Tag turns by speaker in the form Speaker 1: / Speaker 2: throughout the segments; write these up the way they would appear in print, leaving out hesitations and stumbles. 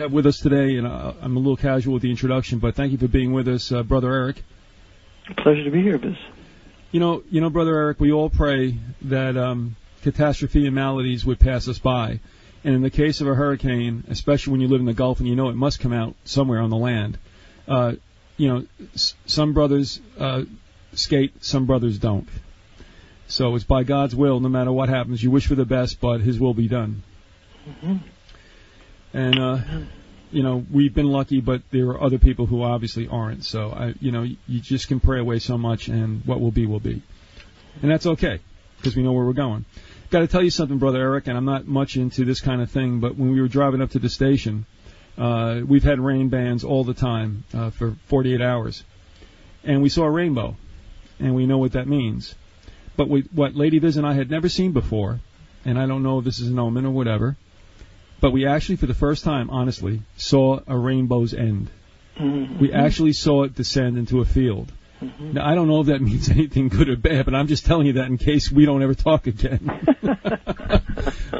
Speaker 1: have with us today, and I'm a little casual with the introduction, but thank you for being with us, Brother Eric.
Speaker 2: Pleasure to be here, Biz.
Speaker 1: You know, Brother Eric, we all pray that catastrophe and maladies would pass us by. And in the case of a hurricane, especially when you live in the Gulf and you know it must come out somewhere on the land, some brothers skate, some brothers don't. So it's by God's will, no matter what happens. You wish for the best, but His will be done.
Speaker 2: Mm-hmm.
Speaker 1: And, we've been lucky, but there are other people who obviously aren't. So, you just can pray away so much, and what will be, will be. And that's okay, because we know where we're going. Got to tell you something, Brother Eric, and I'm not much into this kind of thing, but when we were driving up to the station, we've had rain bands all the time for 48 hours. And we saw a rainbow, and we know what that means. But what Lady Viz and I had never seen before, and I don't know if this is an omen or whatever, but we actually, for the first time, honestly, saw a rainbow's end. Mm-hmm. We actually saw it descend into a field. Mm-hmm. Now, I don't know if that means anything good or bad, but I'm just telling you that in case we don't ever talk again.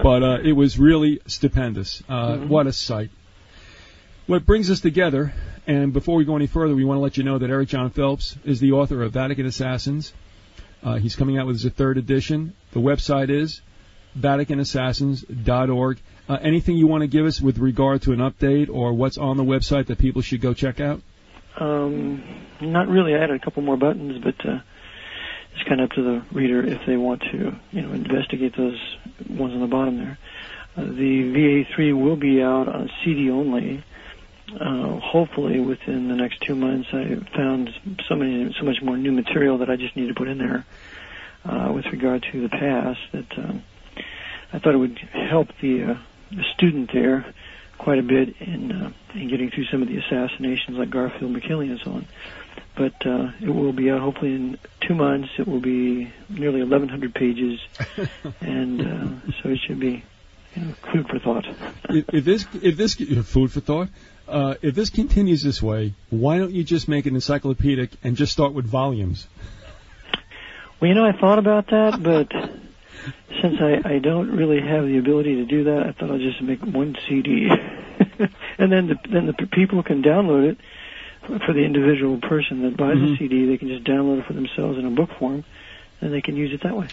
Speaker 1: But it was really stupendous. What a sight. What brings us together, and before we go any further, we want to let you know that Eric Jon Phelps is the author of Vatican Assassins. He's coming out with his third edition. The website is VaticanAssassins.org. Anything you want to give us with regard to an update or what's on the website that people should go check out?
Speaker 2: Not really. I added a couple more buttons, but it's kind of up to the reader if they want to, investigate those ones on the bottom there. The VA3 will be out on CD only. Hopefully within the next 2 months. I found so much more new material that I just need to put in there with regard to the past that I thought it would help the student there quite a bit in getting through some of the assassinations like Garfield, McKinley, and so on. But it will be out hopefully in 2 months. It will be nearly 1,100 pages, and so it should be food for thought.
Speaker 1: If this food for thought. If this continues this way, why don't you just make it encyclopedic and just start with volumes?
Speaker 2: Well, I thought about that, but since I don't really have the ability to do that, I thought I'd just make one CD. And then the people can download it for the individual person that buys a CD. They can just download it for themselves in a book form, and they can use it that way.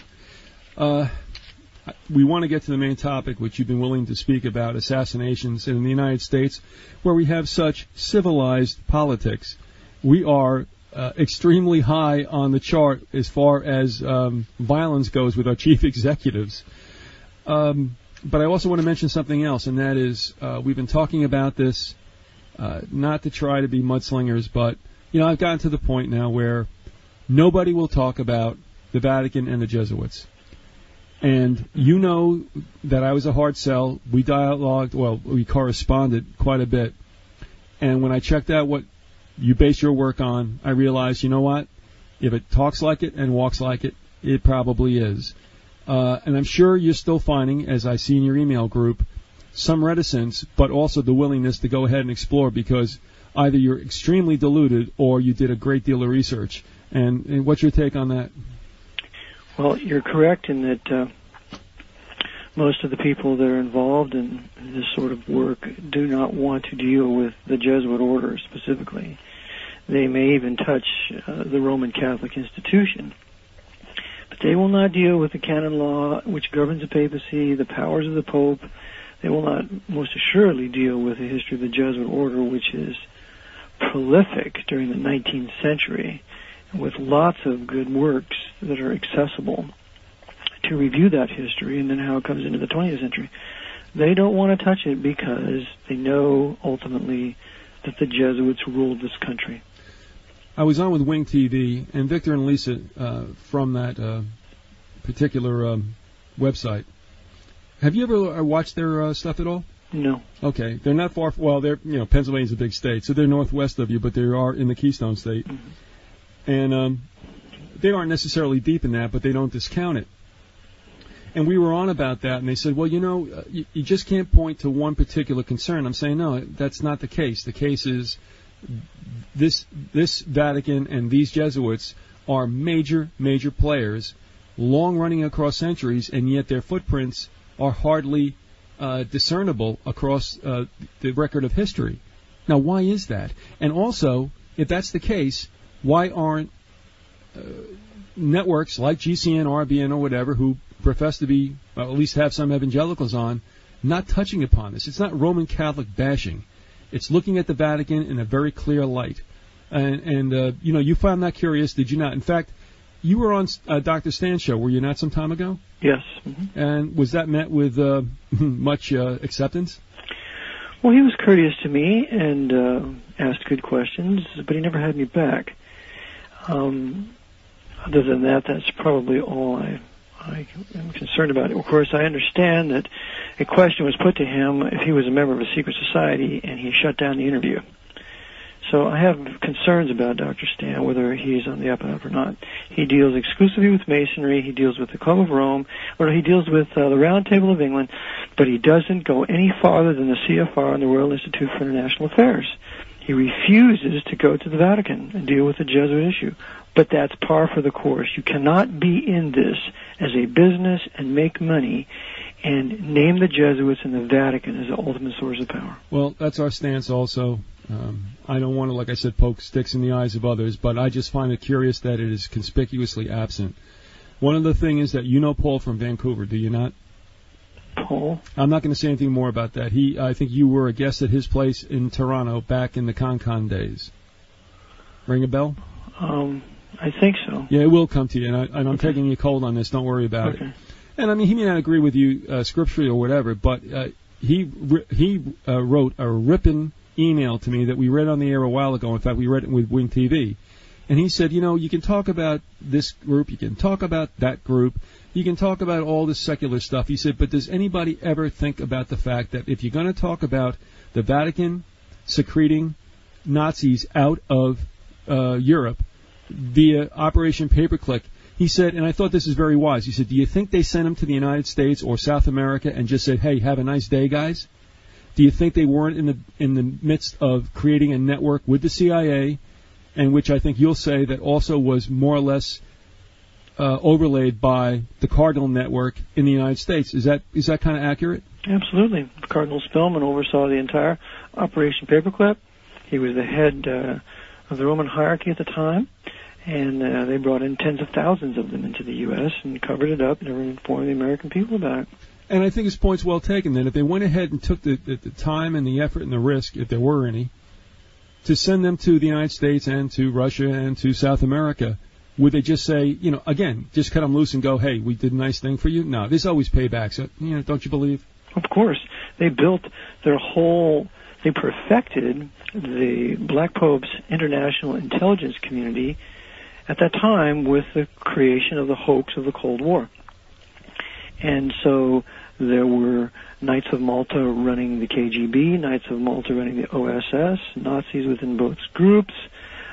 Speaker 1: We want to get to the main topic, which you've been willing to speak about, assassinations in the United States, where we have such civilized politics. We are extremely high on the chart as far as violence goes with our chief executives. But I also want to mention something else, and that is we've been talking about this, not to try to be mudslingers, but, I've gotten to the point now where nobody will talk about the Vatican and the Jesuits. And you know that I was a hard sell. We we corresponded quite a bit. And when I checked out what you base your work on, I realized, you know what? If it talks like it and walks like it, it probably is. And I'm sure you're still finding, as I see in your email group, some reticence, but also the willingness to go ahead and explore because either you're extremely deluded or you did a great deal of research. And what's your take on that?
Speaker 2: Well, you're correct in that most of the people that are involved in this sort of work do not want to deal with the Jesuit order specifically. They may even touch the Roman Catholic institution. But they will not deal with the canon law which governs the papacy, the powers of the Pope. They will not most assuredly deal with the history of the Jesuit order, which is prolific during the 19th century, with lots of good works that are accessible to review that history and then how it comes into the 20th century. They don't want to touch it because they know ultimately that the Jesuits ruled this country.
Speaker 1: I was on with Wing TV, and Victor and Lisa from that particular website. Have you ever watched their stuff at all?
Speaker 2: No.
Speaker 1: Okay. They're not far. Well, they're Pennsylvania's a big state, so they're northwest of you, but they are in the Keystone State. Mm-hmm. And they aren't necessarily deep in that, but they don't discount it. And we were on about that, and they said, well, you just can't point to one particular concern. I'm saying, no, that's not the case. The case is this Vatican and these Jesuits are major, major players, long running across centuries, and yet their footprints are hardly discernible across the record of history. Now, why is that? And also, if that's the case, why aren't networks like GCN, RBN, or whatever, who profess to be, at least have some evangelicals on, not touching upon this? It's not Roman Catholic bashing. It's looking at the Vatican in a very clear light. And you found that curious, did you not? In fact, you were on Dr. Stan's show, were you not, some time ago?
Speaker 2: Yes. Mm-hmm.
Speaker 1: And was that met with much acceptance?
Speaker 2: Well, he was courteous to me and asked good questions, but he never had me back. Other than that, that's probably all I am concerned about. Of course, I understand that a question was put to him if he was a member of a secret society, and he shut down the interview. So I have concerns about Dr. Stan, whether he's on the up and up or not. He deals exclusively with Masonry, he deals with the Club of Rome, or he deals with the Round Table of England, but he doesn't go any farther than the CFR and the Royal Institute for International Affairs. He refuses to go to the Vatican and deal with the Jesuit issue. But that's par for the course. You cannot be in this as a business and make money and name the Jesuits and the Vatican as the ultimate source of power.
Speaker 1: Well, that's our stance also. I don't want to, like I said, poke sticks in the eyes of others, but I just find it curious that it is conspicuously absent. One other thing is that you know Paul from Vancouver, do you not?
Speaker 2: Paul?
Speaker 1: I'm not going to say anything more about that. I think you were a guest at his place in Toronto back in the Con days. Ring a bell?
Speaker 2: I think so.
Speaker 1: Yeah, it will come to you, and I'm taking you cold on this. Don't worry about it. And I mean, he may not agree with you scripturally or whatever, but he wrote a ripping email to me that we read on the air a while ago. In fact, we read it with Wing TV. And he said, you can talk about this group, you can talk about that group, you can talk about all this secular stuff. He said, but does anybody ever think about the fact that if you're going to talk about the Vatican secreting Nazis out of Europe via Operation Paperclip, he said, and I thought this is very wise, he said, do you think they sent them to the United States or South America and just said, hey, have a nice day, guys? Do you think they weren't in the midst of creating a network with the CIA, and which I think you'll say that also was more or less overlaid by the Cardinal network in the United States? Is that kind of accurate?
Speaker 2: Absolutely. Cardinal Spellman oversaw the entire Operation Paperclip. He was the head of the Roman hierarchy at the time, and they brought in tens of thousands of them into the U.S. and covered it up and never informed the American people about it.
Speaker 1: And I think his point's well taken, that if they went ahead and took the time and the effort and the risk, if there were any, to send them to the United States and to Russia and to South America, would they just say, again, just cut them loose and go, hey, we did a nice thing for you? No, there's always payback. So, don't you believe?
Speaker 2: Of course. They built they perfected the Black Pope's international intelligence community at that time with the creation of the hoax of the Cold War. And so there were Knights of Malta running the KGB, Knights of Malta running the OSS, Nazis within both groups,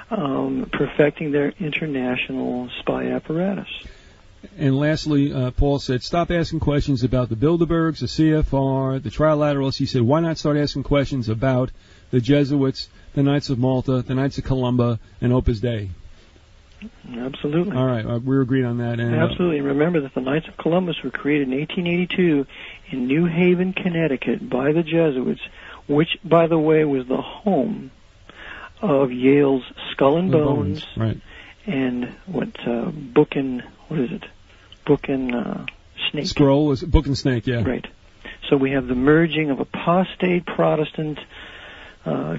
Speaker 2: perfecting their international spy apparatus.
Speaker 1: And lastly, Paul said, stop asking questions about the Bilderbergs, the CFR, the Trilaterals. He said, why not start asking questions about the Jesuits, the Knights of Malta, the Knights of Columba, and Opus Dei?
Speaker 2: Absolutely.
Speaker 1: All right, we're agreed on that. And,
Speaker 2: absolutely. Remember that the Knights of Columbus were created in 1882 in New Haven, Connecticut by the Jesuits, which, by the way, was the home of Yale's Skull and Bones.
Speaker 1: Right.
Speaker 2: And Book and Snake.
Speaker 1: Scroll is Book and Snake, yeah.
Speaker 2: Right. So we have the merging of apostate Protestant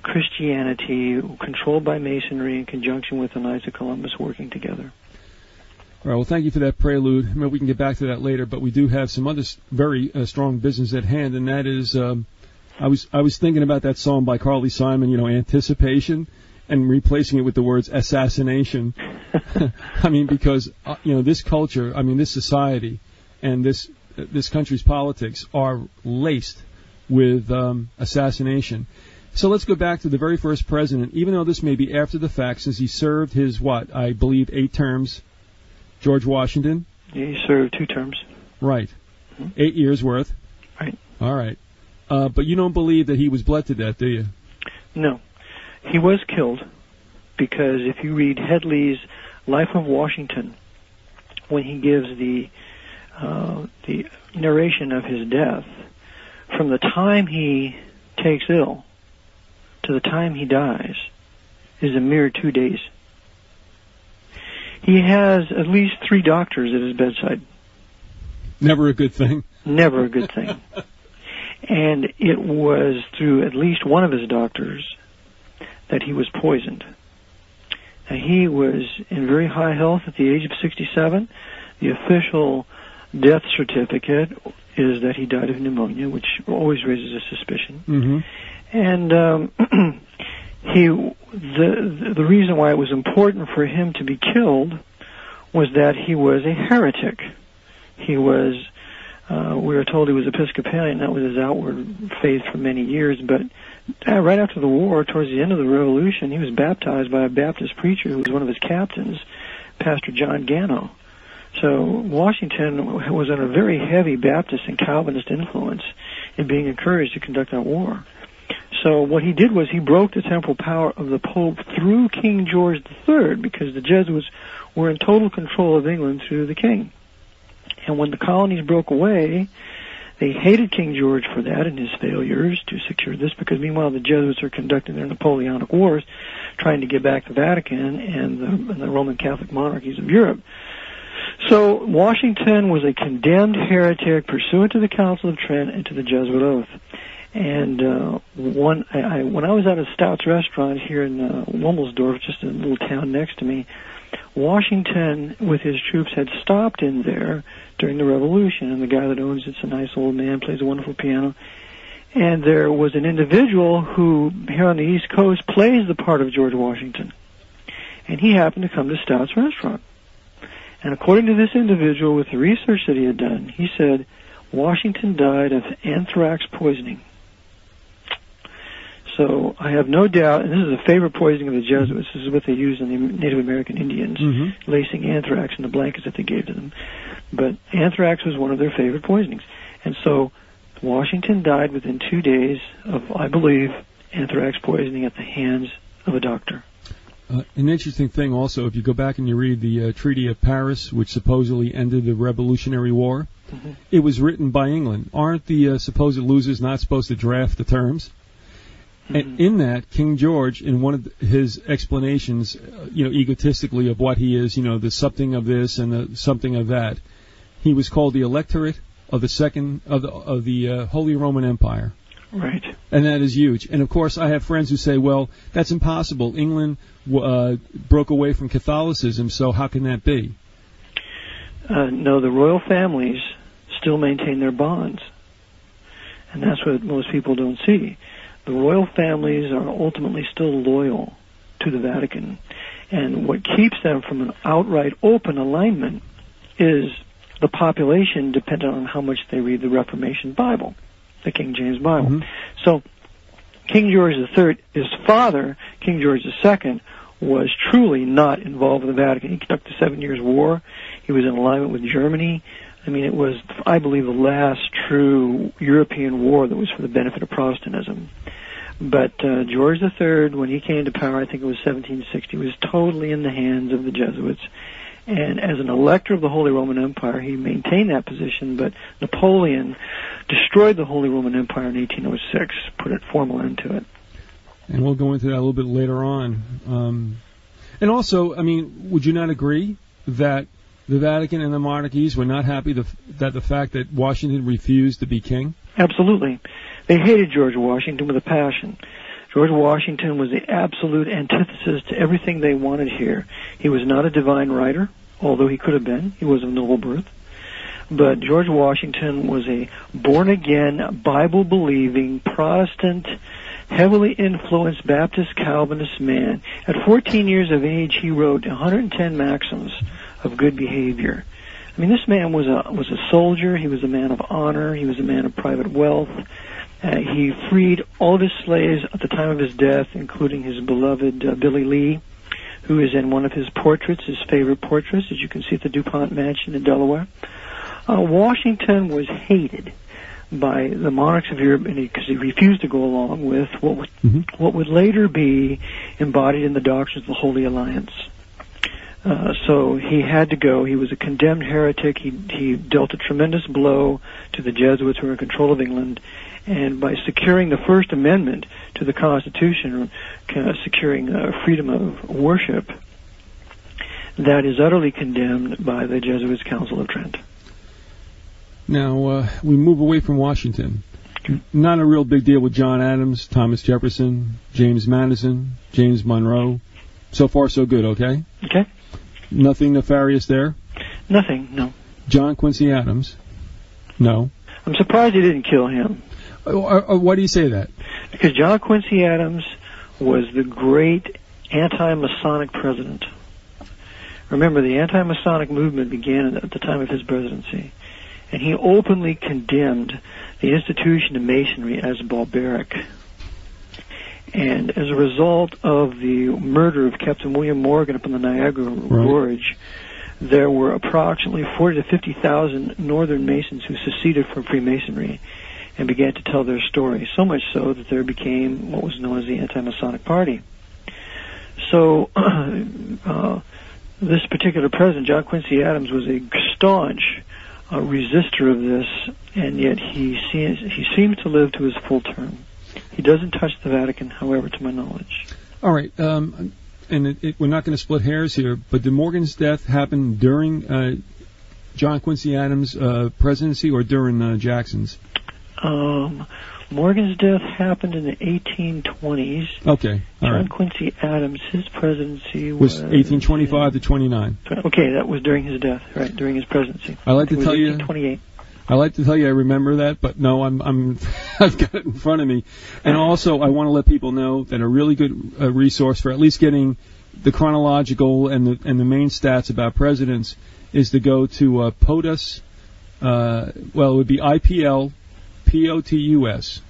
Speaker 2: Christianity controlled by Masonry in conjunction with the Knights of Columbus working together.
Speaker 1: All right, well, thank you for that prelude. Maybe we can get back to that later, but we do have some other very strong business at hand, and that is, I was thinking about that song by Carly Simon, Anticipation, and replacing it with the words assassination. I mean, because, this culture, this society, and this country's politics are laced with assassination. So let's go back to the very first president, even though this may be after the fact, since he served his, I believe 8 terms, George Washington?
Speaker 2: Yeah, he served 2 terms.
Speaker 1: Right. Mm-hmm. 8 years worth?
Speaker 2: Right.
Speaker 1: All right. But you don't believe that he was bled to death, do you?
Speaker 2: No. He was killed because if you read Headley's Life of Washington, when he gives the narration of his death, from the time he takes ill to the time he dies is a mere 2 days. He has at least 3 doctors at his bedside.
Speaker 1: Never a good thing.
Speaker 2: Never a good thing. And it was through at least one of his doctors that he was poisoned. Now, he was in very high health at the age of 67. The official death certificate is that he died of pneumonia, which always raises a suspicion.
Speaker 1: Mm-hmm.
Speaker 2: And the reason why it was important for him to be killed was that he was a heretic. He was, we were told he was Episcopalian. That was his outward faith for many years. But right after the war, towards the end of the Revolution, he was baptized by a Baptist preacher who was one of his captains, Pastor John Gano. So Washington was under a very heavy Baptist and Calvinist influence in being encouraged to conduct that war. So what he did was he broke the temporal power of the Pope through King George III, because the Jesuits were in total control of England through the king. And when the colonies broke away, they hated King George for that and his failures to secure this, because meanwhile the Jesuits are conducting their Napoleonic Wars, trying to get back the Vatican and the Roman Catholic monarchies of Europe. So Washington was a condemned heretic pursuant to the Council of Trent and to the Jesuit oath. And when I was at a Stout's restaurant here in Womelsdorf, just a little town next to me, Washington, with his troops, had stopped in there during the Revolution, and the guy that owns it's a nice old man, plays a wonderful piano. And there was an individual who, here on the East Coast, plays the part of George Washington. And he happened to come to Stout's restaurant. And according to this individual, with the research that he had done, he said Washington died of anthrax poisoning. So I have no doubt, and this is a favorite poisoning of the Jesuits. This is what they used on the Native American Indians, lacing anthrax in the blankets that they gave to them. But anthrax was one of their favorite poisonings. And so Washington died within 2 days of, I believe, anthrax poisoning at the hands of a doctor.
Speaker 1: An interesting thing also, if you go back and you read the Treaty of Paris, which supposedly ended the Revolutionary War, it was written by England. Aren't the supposed losers not supposed to draft the terms? And in that, King George, in one of his explanations, egotistically of what he is, the something of this and the something of that, he was called the electorate of the Holy Roman Empire.
Speaker 2: Right.
Speaker 1: And that is huge. And of course, I have friends who say, well, that's impossible. England broke away from Catholicism, so how can that be?
Speaker 2: No, the royal families still maintain their bonds. And that's what most people don't see. The royal families are ultimately still loyal to the Vatican. And what keeps them from an outright open alignment is the population dependent on how much they read the Reformation Bible, the King James Bible. So King George III, his father, King George II, was truly not involved with the Vatican. He conducted the 7 Years' War. He was in alignment with Germany. I mean, it was, I believe, the last true European war that was for the benefit of Protestantism. But George III, when he came to power, I think it was 1760, was totally in the hands of the Jesuits. And as an elector of the Holy Roman Empire, he maintained that position, but Napoleon destroyed the Holy Roman Empire in 1806, put a formal end to it.
Speaker 1: And we'll go into that a little bit later on. And also, I mean, would you not agree that the Vatican and the monarchies were not happy that the fact that Washington refused to be king?
Speaker 2: Absolutely. They hated George Washington with a passion. George Washington was the absolute antithesis to everything they wanted here. He was not a divine writer, although he could have been. He was of noble birth. But George Washington was a born-again, Bible-believing, Protestant, heavily influenced Baptist Calvinist man. At 14 years of age, he wrote 110 maxims of good behavior. I mean, this man was a soldier. He was a man of honor. He was a man of private wealth. He freed all of his slaves at the time of his death, including his beloved Billy Lee, who is in one of his portraits, his favorite portraits, as you can see at the DuPont Mansion in Delaware. Washington was hated by the monarchs of Europe because he refused to go along with what would later be embodied in the doctrines of the Holy Alliance. So he had to go. He was a condemned heretic. He dealt a tremendous blow to the Jesuits who were in control of England. And by securing the First Amendment to the Constitution, securing freedom of worship, that is utterly condemned by the Jesuits' Council of Trent.
Speaker 1: Now, we move away from Washington. Not a real big deal with John Adams, Thomas Jefferson, James Madison, James Monroe. So far, so good, okay?
Speaker 2: Okay.
Speaker 1: Nothing nefarious there?
Speaker 2: Nothing, no.
Speaker 1: John Quincy Adams? No.
Speaker 2: I'm surprised he didn't kill him.
Speaker 1: Why do you say that?
Speaker 2: Because John Quincy Adams was the great anti-Masonic president. Remember, the anti-Masonic movement began at the time of his presidency, and he openly condemned the institution of Masonry as barbaric. And as a result of the murder of Captain William Morgan up in the Niagara Gorge, there were approximately 40 to 50,000 Northern Masons who seceded from Freemasonry and began to tell their story, so much so that there became what was known as the Anti-Masonic Party. So this particular president, John Quincy Adams, was a staunch resistor of this, and yet he seems to live to his full term. He doesn't touch the Vatican, however, to my knowledge.
Speaker 1: All right, and we're not going to split hairs here, but did Morgan's death happen during John Quincy Adams' presidency or during Jackson's?
Speaker 2: Morgan's death happened in the 1820s.
Speaker 1: Okay, all right.
Speaker 2: John Quincy Adams, his presidency
Speaker 1: was 1825 to 29.
Speaker 2: Okay, that was during his death, right? During his presidency.
Speaker 1: I like to tell you.
Speaker 2: 1828.
Speaker 1: I like to tell you I remember that, but no, I've got it in front of me. And also, I want to let people know that a really good resource for at least getting the chronological and the main stats about presidents is to go to POTUS. It would be IPL. POTUS,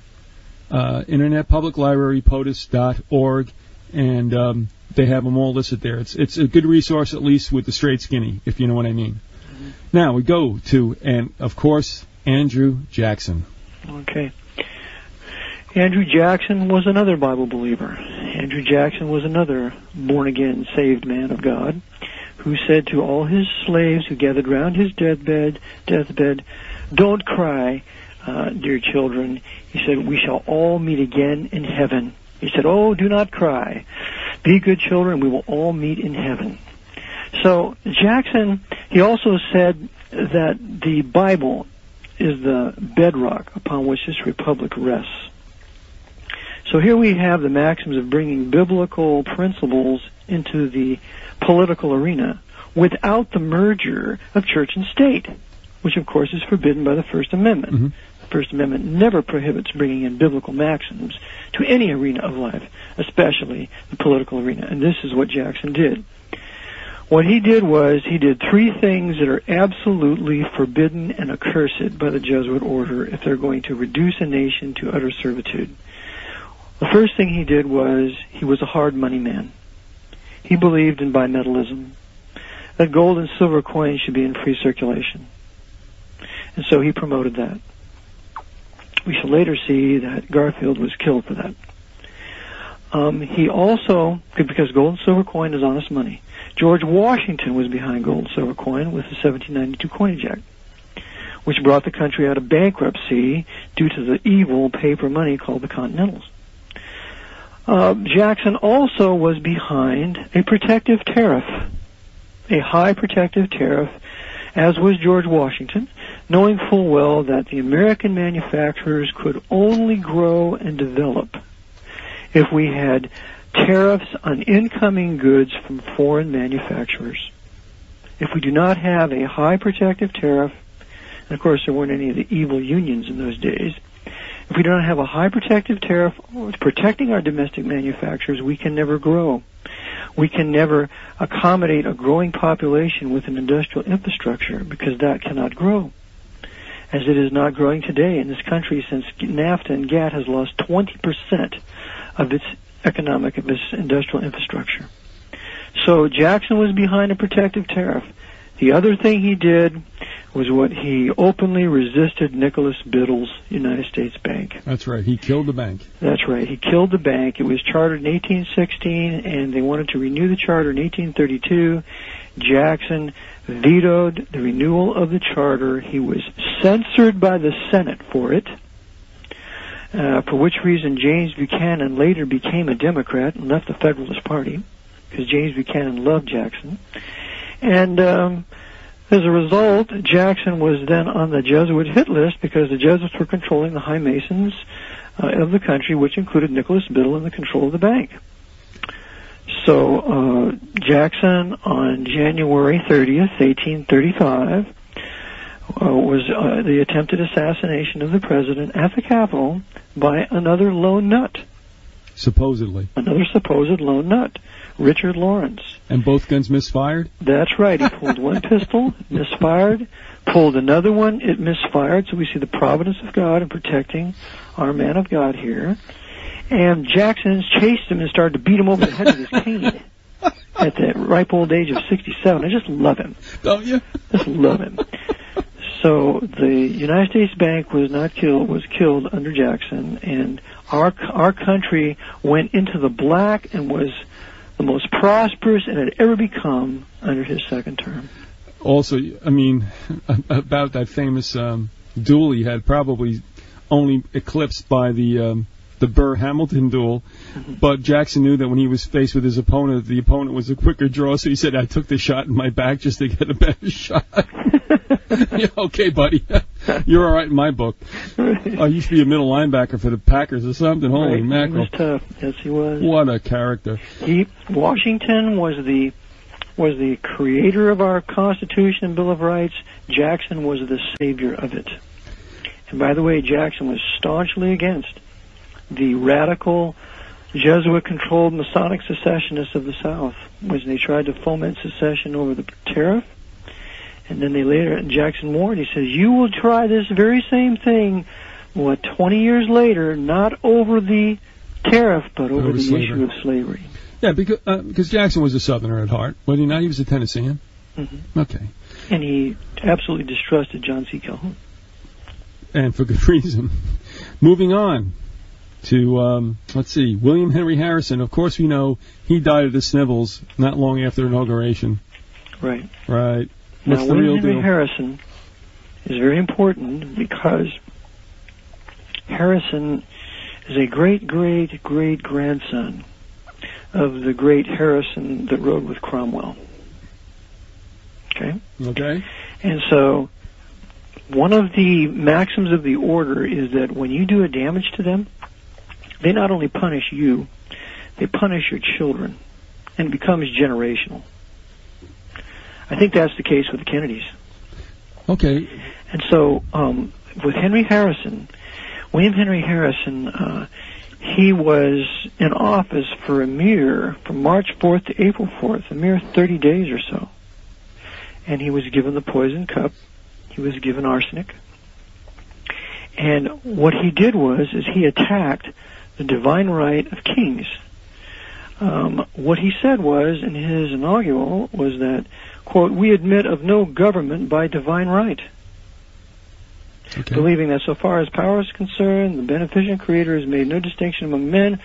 Speaker 1: Internet Public Library, POTUS.org, and they have them all listed there. It's a good resource, at least with the straight skinny, if you know what I mean. Mm-hmm. Now we go to, and of course, Andrew Jackson.
Speaker 2: Okay. Andrew Jackson was another Bible believer. Andrew Jackson was another born-again, saved man of God, who said to all his slaves who gathered round his deathbed, "Don't cry, dear children." He said, "We shall all meet again in heaven." He said, "Oh, do not cry. Be good children, we will all meet in heaven." So Jackson, he also said that the Bible is the bedrock upon which this republic rests. So here we have the maxims of bringing biblical principles into the political arena without the merger of church and state, which of course is forbidden by the First Amendment. Mm-hmm. First Amendment never prohibits bringing in biblical maxims to any arena of life, especially the political arena. And this is what Jackson did. What he did was he did three things that are absolutely forbidden and accursed by the Jesuit order if they're going to reduce a nation to utter servitude. The first thing he did was he was a hard money man. He believed in bimetallism, that gold and silver coins should be in free circulation. And so he promoted that. We shall later see that Garfield was killed for that. He also, because gold and silver coin is honest money, George Washington was behind gold and silver coin with the 1792 Coinage Act, which brought the country out of bankruptcy due to the evil paper money called the Continentals. Jackson also was behind a protective tariff, a high protective tariff, as was George Washington, knowing full well that the American manufacturers could only grow and develop if we had tariffs on incoming goods from foreign manufacturers. If we do not have a high protective tariff, and of course there weren't any of the evil unions in those days, if we don't have a high protective tariff protecting our domestic manufacturers, we can never grow. We can never accommodate a growing population with an industrial infrastructure because that cannot grow, as it is not growing today in this country since NAFTA and GATT has lost 20% of its industrial infrastructure. So Jackson was behind a protective tariff. The other thing he did was what he openly resisted Nicholas Biddle's United States Bank.
Speaker 1: That's right. He killed the bank.
Speaker 2: That's right. He killed the bank. It was chartered in 1816, and they wanted to renew the charter in 1832. Jackson vetoed the renewal of the charter. He was censored by the Senate for it, for which reason James Buchanan later became a Democrat and left the Federalist Party, because James Buchanan loved Jackson. And as a result, Jackson was then on the Jesuit hit list because the Jesuits were controlling the high masons of the country, which included Nicholas Biddle in the control of the bank. So Jackson, on January 30th, 1835, was the attempted assassination of the president at the Capitol by another lone nut.
Speaker 1: Supposedly.
Speaker 2: Another supposed lone nut, Richard Lawrence.
Speaker 1: And both guns misfired?
Speaker 2: That's right. He pulled one pistol, misfired, pulled another one, it misfired. So we see the providence of God in protecting our man of God here. And Jackson chased him and started to beat him over the head with his cane at the ripe old age of 67. I just love him.
Speaker 1: Don't you?
Speaker 2: Just love him. So the United States Bank was killed under Jackson, and our country went into the black and was the most prosperous it had ever become under his second term.
Speaker 1: Also, I mean, about that famous duel he had, probably only eclipsed by the Burr-Hamilton duel, but Jackson knew that when he was faced with his opponent, the opponent was a quicker draw, so he said, I took the shot in my back just to get a better shot. Yeah, okay, buddy. You're all right in my book.
Speaker 2: Right.
Speaker 1: I used to be a middle linebacker for the Packers or something. Holy mackerel.
Speaker 2: He was tough. Yes, he was.
Speaker 1: What a character.
Speaker 2: Washington was the creator of our Constitution and Bill of Rights. Jackson was the savior of it. And by the way, Jackson was staunchly against the radical Jesuit-controlled Masonic secessionists of the South, when they tried to foment secession over the tariff. And then Jackson warned, he says, you will try this very same thing, 20 years later, not over the tariff, but over the issue of slavery.
Speaker 1: Yeah, because Jackson was a Southerner at heart, was he not? He was a Tennessean?
Speaker 2: Mm-hmm.
Speaker 1: Okay.
Speaker 2: And he absolutely distrusted John C. Calhoun.
Speaker 1: And for good reason. Moving on to, let's see, William Henry Harrison. Of course, we know he died of the snivels not long after inauguration.
Speaker 2: Right.
Speaker 1: Right. What's
Speaker 2: now,
Speaker 1: the real
Speaker 2: William Henry
Speaker 1: deal?
Speaker 2: Harrison is very important because Harrison is a great-great-great-grandson of the great Harrison that rode with Cromwell. Okay?
Speaker 1: Okay.
Speaker 2: And so one of the maxims of the order is that when you do a damage to them, they not only punish you, they punish your children, and it becomes generational. I think that's the case with the Kennedys.
Speaker 1: Okay.
Speaker 2: And so with Henry Harrison, William Henry Harrison, he was in office for from March 4th to April 4th, a mere 30 days or so. And he was given the poison cup. He was given arsenic. And what he did is he attacked the divine right of kings. What he said was, in his inaugural, was that, quote, we admit of no government by divine right. Okay. Believing that so far as power is concerned, the beneficent Creator has made no distinction among men,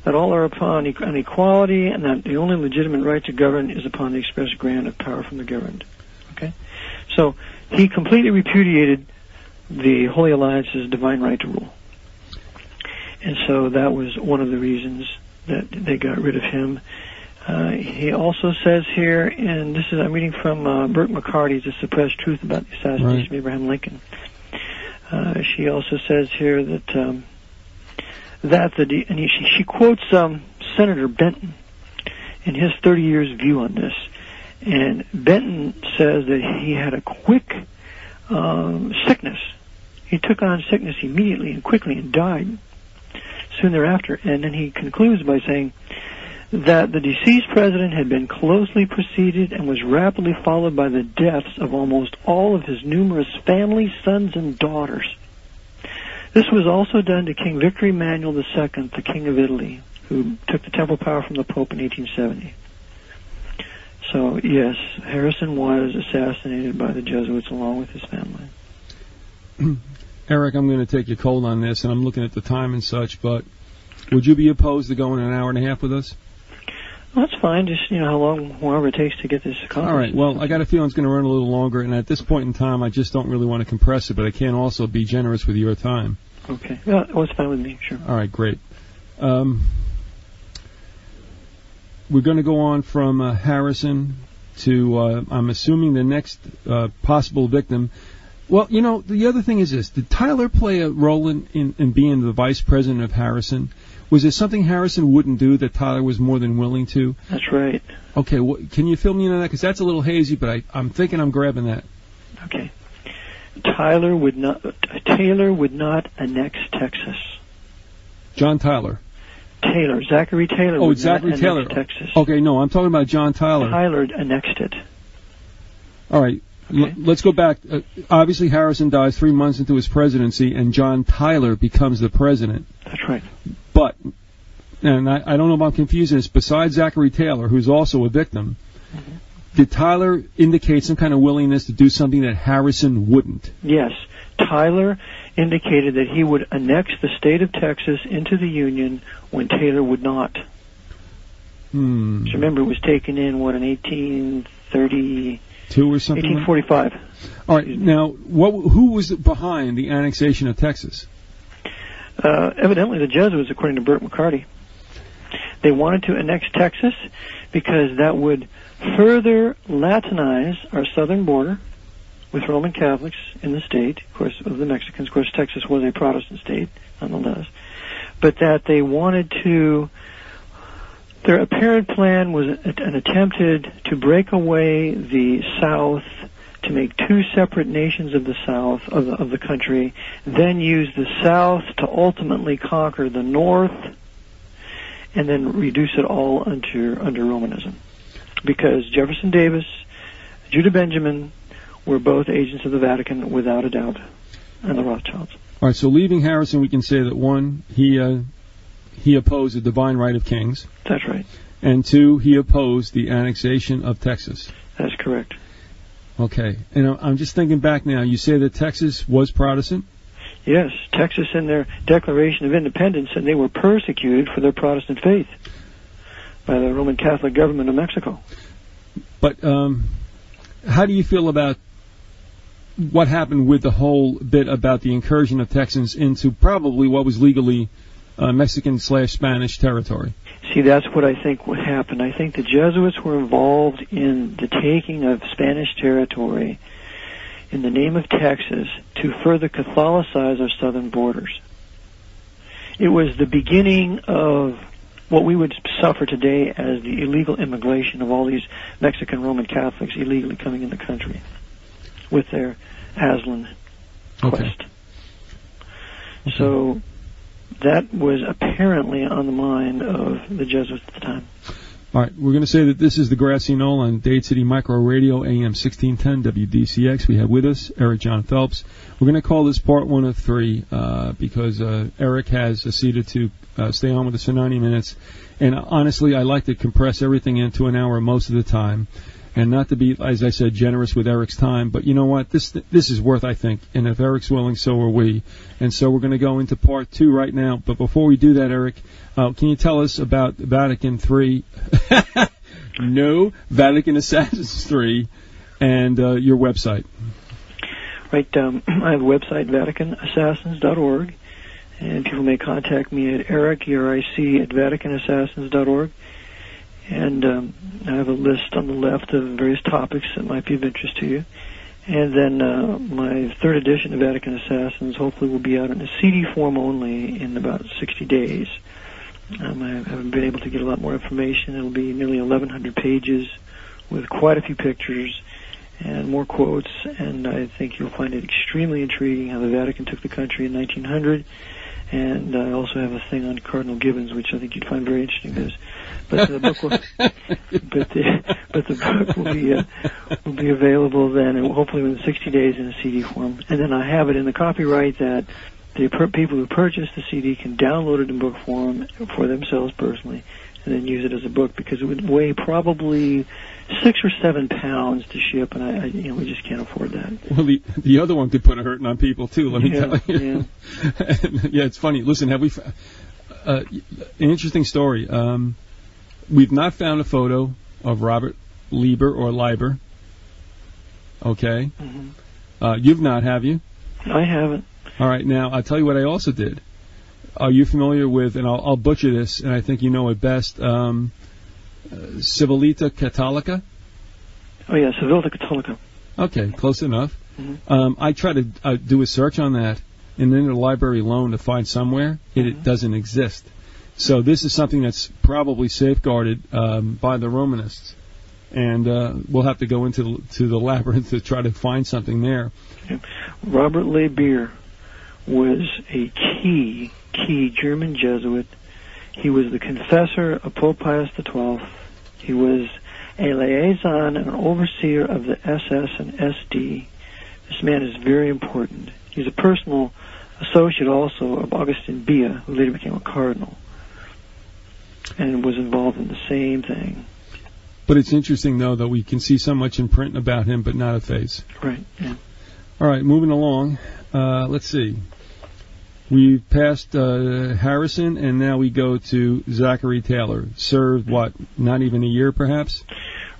Speaker 2: that all are upon an equality, and that the only legitimate right to govern is upon the express grant of power from the governed. Okay? So he completely repudiated the Holy Alliance's divine right to rule. And so that was one of the reasons that they got rid of him. He also says here, and I'm reading from Burke McCarty's The Suppressed Truth About the Assassination of Abraham Lincoln. She also says here that she quotes Senator Benton in his 30 years view on this. And Benton says that he had a quick sickness. He took on sickness immediately and quickly and died soon thereafter. And then he concludes by saying that the deceased president had been closely preceded and was rapidly followed by the deaths of almost all of his numerous family, sons, and daughters. This was also done to King Victor Emmanuel II, the King of Italy, who took the temporal power from the Pope in 1870. So, yes, Harrison was assassinated by the Jesuits along with his family.
Speaker 1: Eric, I'm going to take your cold on this, and I'm looking at the time and such, but would you be opposed to going an hour and a half with us?
Speaker 2: Well, that's fine. Just, how long, however it takes to get this accomplished.
Speaker 1: All right. Well, I got a feeling it's going to run a little longer, and at this point in time, I just don't really want to compress it, but I can also be generous with your time.
Speaker 2: Okay. Yeah, it's fine with me, sure.
Speaker 1: All right, great. We're going to go on from Harrison to, I'm assuming, the next possible victim. Well, the other thing is this. Did Tyler play a role in being the vice president of Harrison? Was there something Harrison wouldn't do that Tyler was more than willing to?
Speaker 2: That's right.
Speaker 1: Okay, can you fill me in on that? Because that's a little hazy, but I'm thinking I'm grabbing that.
Speaker 2: Okay. Taylor would not annex Texas.
Speaker 1: John Tyler.
Speaker 2: Zachary Taylor would not annex Texas.
Speaker 1: Okay, no, I'm talking about John Tyler.
Speaker 2: Tyler annexed it.
Speaker 1: All right.
Speaker 2: Okay.
Speaker 1: Let's go back. Obviously, Harrison dies 3 months into his presidency, and John Tyler becomes the president.
Speaker 2: That's right.
Speaker 1: But, and I don't know if I'm confusing this, besides Zachary Taylor, who's also a victim, did Tyler indicate some kind of willingness to do something that Harrison wouldn't?
Speaker 2: Yes. Tyler indicated that he would annex the state of Texas into the Union when Taylor would not. So remember, it was taken in, in 1830...
Speaker 1: 2 or something?
Speaker 2: 1845.
Speaker 1: All right. Now, who was behind the annexation of Texas?
Speaker 2: Evidently the Jesuits, according to Burt McCarty. They wanted to annex Texas because that would further Latinize our southern border with Roman Catholics in the state, of course, of the Mexicans. Of course, Texas was a Protestant state, nonetheless. But that they wanted to... Their apparent plan was an attempted to break away the South, to make 2 separate nations of the South, of the country, then use the South to ultimately conquer the North, and then reduce it all under Romanism. Because Jefferson Davis, Judah Benjamin were both agents of the Vatican, without a doubt, and the Rothschilds.
Speaker 1: All right, so leaving Harrison, we can say that 1, he opposed the divine right of kings.
Speaker 2: That's right.
Speaker 1: And 2, he opposed the annexation of Texas.
Speaker 2: That's correct.
Speaker 1: Okay. And I'm just thinking back now. You say that Texas was Protestant?
Speaker 2: Yes. Texas, in their Declaration of Independence, said they were persecuted for their Protestant faith by the Roman Catholic government of Mexico.
Speaker 1: But how do you feel about what happened with the whole bit about the incursion of Texans into probably what was legally Mexican/Spanish territory?
Speaker 2: See, that's what I think would happen. I think the Jesuits were involved in the taking of Spanish territory in the name of Texas to further Catholicize our southern borders. It was the beginning of what we would suffer today as the illegal immigration of all these Mexican Roman Catholics illegally coming in the country with their Aslan quest. Okay. So that was apparently on the mind of the Jesuits at the time.
Speaker 1: All right, we're going to say that this is the Grassy Knoll on Dade City Micro Radio, AM 1610 WDCX. We have with us Eric Jon Phelps. We're going to call this part 1 of 3 because Eric has acceded to stay on with us for 90 minutes. And honestly, I like to compress everything into an hour most of the time. And not to be, as I said, generous with Eric's time, but you know what? This is worth, I think. And if Eric's willing, so are we. And so we're going to go into part 2 right now. But before we do that, Eric, can you tell us about Vatican III? No, Vatican Assassins III, and your website.
Speaker 2: Right. I have a website, VaticanAssassins.org, and people may contact me at Eric, E-R-I-C, at VaticanAssassins.org. And I have a list on the left of various topics that might be of interest to you. And then my 3rd edition of Vatican Assassins hopefully will be out in a CD form only in about 60 days. I haven't been able to get a lot more information. It'll be nearly 1,100 pages with quite a few pictures and more quotes. And I think you'll find it extremely intriguing how the Vatican took the country in 1900. And I also have a thing on Cardinal Gibbons, which I think you'd find very interesting. But the book will, but the book will be available then, and hopefully within 60 days in a CD form. And then I have it in the copyright that the people who purchase the CD can download it in book form for themselves personally, and then use it as a book, because it would weigh probably 6 or 7 pounds to ship, and we just can't afford that.
Speaker 1: Well, the other one could put a hurting on people too. Let me tell you. Yeah, it's funny. Listen, have we? An interesting story. We've not found a photo of Robert Lieber or Leiber. Okay. Mm-hmm. You've not, have you?
Speaker 2: I haven't.
Speaker 1: All right. Now I'll tell you what I also did. Are you familiar with? And I'll butcher this, and I think you know it best. Civilita Cattolica?
Speaker 2: Oh, yeah, Civilita Cattolica.
Speaker 1: Okay, close enough.
Speaker 2: Mm-hmm.
Speaker 1: I try to do a search on that, and then the library loan to find somewhere, it doesn't exist. So this is something that's probably safeguarded by the Romanists, and we'll have to go into the labyrinth to try to find something there.
Speaker 2: Okay. Robert Leiber was a key German Jesuit. He was the confessor of Pope Pius XII. He was a liaison and an overseer of the SS and SD. This man is very important. He's a personal associate also of Augustin Bia, who later became a cardinal, and was involved in the same thing.
Speaker 1: But it's interesting, though, that we can see so much in print about him, but not a face.
Speaker 2: Right, yeah.
Speaker 1: All right, moving along. Let's see. We've passed Harrison, and now we go to Zachary Taylor. Served, not even a year, perhaps?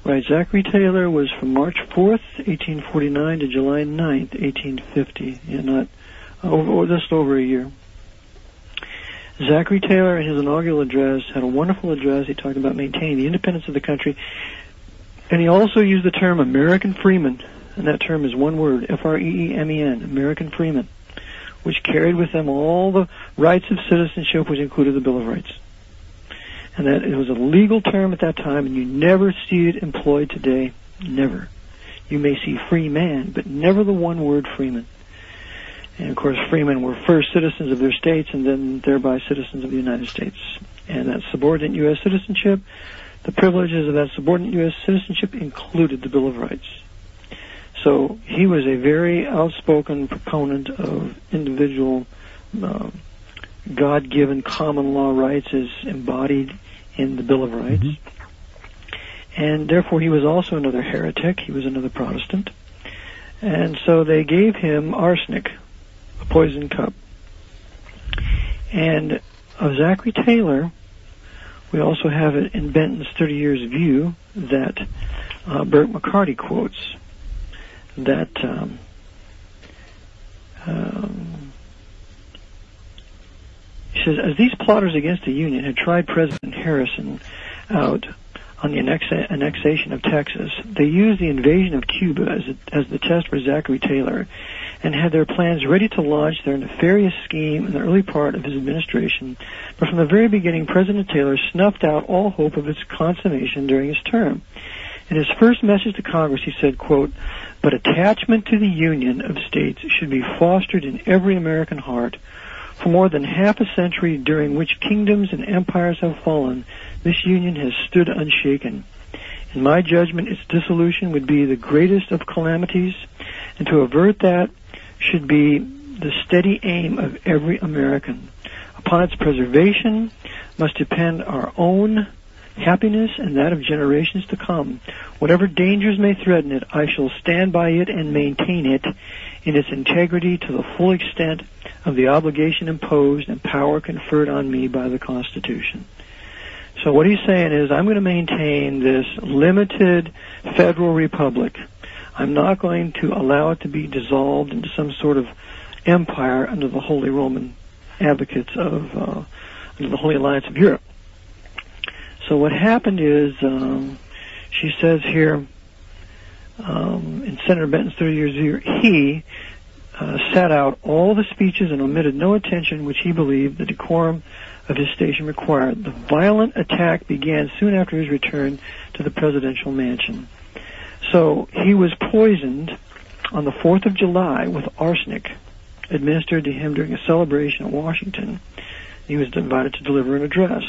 Speaker 2: Right. Zachary Taylor was from March 4th, 1849 to July 9th, 1850. Just over a year. Zachary Taylor, in his inaugural address, had a wonderful address. He talked about maintaining the independence of the country. And he also used the term American freeman. And that term is one word, F-R-E-E-M-E-N, American freeman, which carried with them all the rights of citizenship, which included the Bill of Rights. And that it was a legal term at that time, and you never see it employed today. Never. You may see free man, but never the one word freeman. And, of course, freemen were first citizens of their states and then thereby citizens of the United States. And that subordinate U.S. citizenship, the privileges of that subordinate U.S. citizenship included the Bill of Rights. So he was a very outspoken proponent of individual God-given common law rights as embodied in the Bill of Rights. Mm-hmm. And therefore he was also another heretic. He was another Protestant. And so they gave him arsenic, a poison cup. And of Zachary Taylor, we also have it in Benton's 30 Years View that Burt McCarty quotes, that he says, as these plotters against the Union had tried President Harrison out on the annexation of Texas, they used the invasion of Cuba as the test for Zachary Taylor, and had their plans ready to launch their nefarious scheme in the early part of his administration. But from the very beginning, President Taylor snuffed out all hope of its consummation during his term. In his first message to Congress, he said, quote, "But attachment to the Union of States should be fostered in every American heart. For more than half a century during which kingdoms and empires have fallen, this Union has stood unshaken. In my judgment, its dissolution would be the greatest of calamities, and to avert that should be the steady aim of every American. Upon its preservation must depend our own happiness and that of generations to come. Whatever dangers may threaten it, I shall stand by it and maintain it in its integrity to the full extent of the obligation imposed and power conferred on me by the Constitution." So what he's saying is, I'm going to maintain this limited federal republic. I'm not going to allow it to be dissolved into some sort of empire under the Holy Roman advocates of, under the Holy Alliance of Europe. So what happened is, she says here, in Senator Benton's 30 Years View, he sat out all the speeches and omitted no attention which he believed the decorum of his station required. The violent attack began soon after his return to the presidential mansion. So he was poisoned on the 4th of July with arsenic administered to him during a celebration in Washington. He was invited to deliver an address.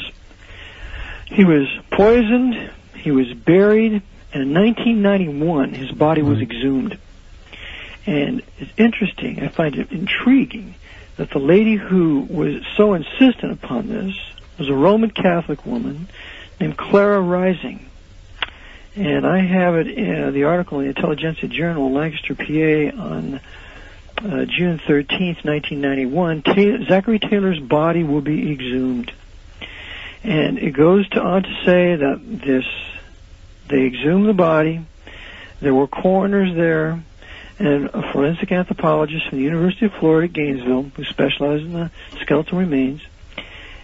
Speaker 2: He was poisoned, he was buried, and in 1991 his body was exhumed. And it's interesting, I find it intriguing, that the lady who was so insistent upon this was a Roman Catholic woman named Clara Rising. And I have it in the article in the Intelligentsia Journal, Lancaster, PA, on June 13th, 1991. Zachary Taylor's body will be exhumed. And it goes on to say that they exhumed the body. There were coroners there and a forensic anthropologist from the University of Florida at Gainesville who specialized in the skeletal remains.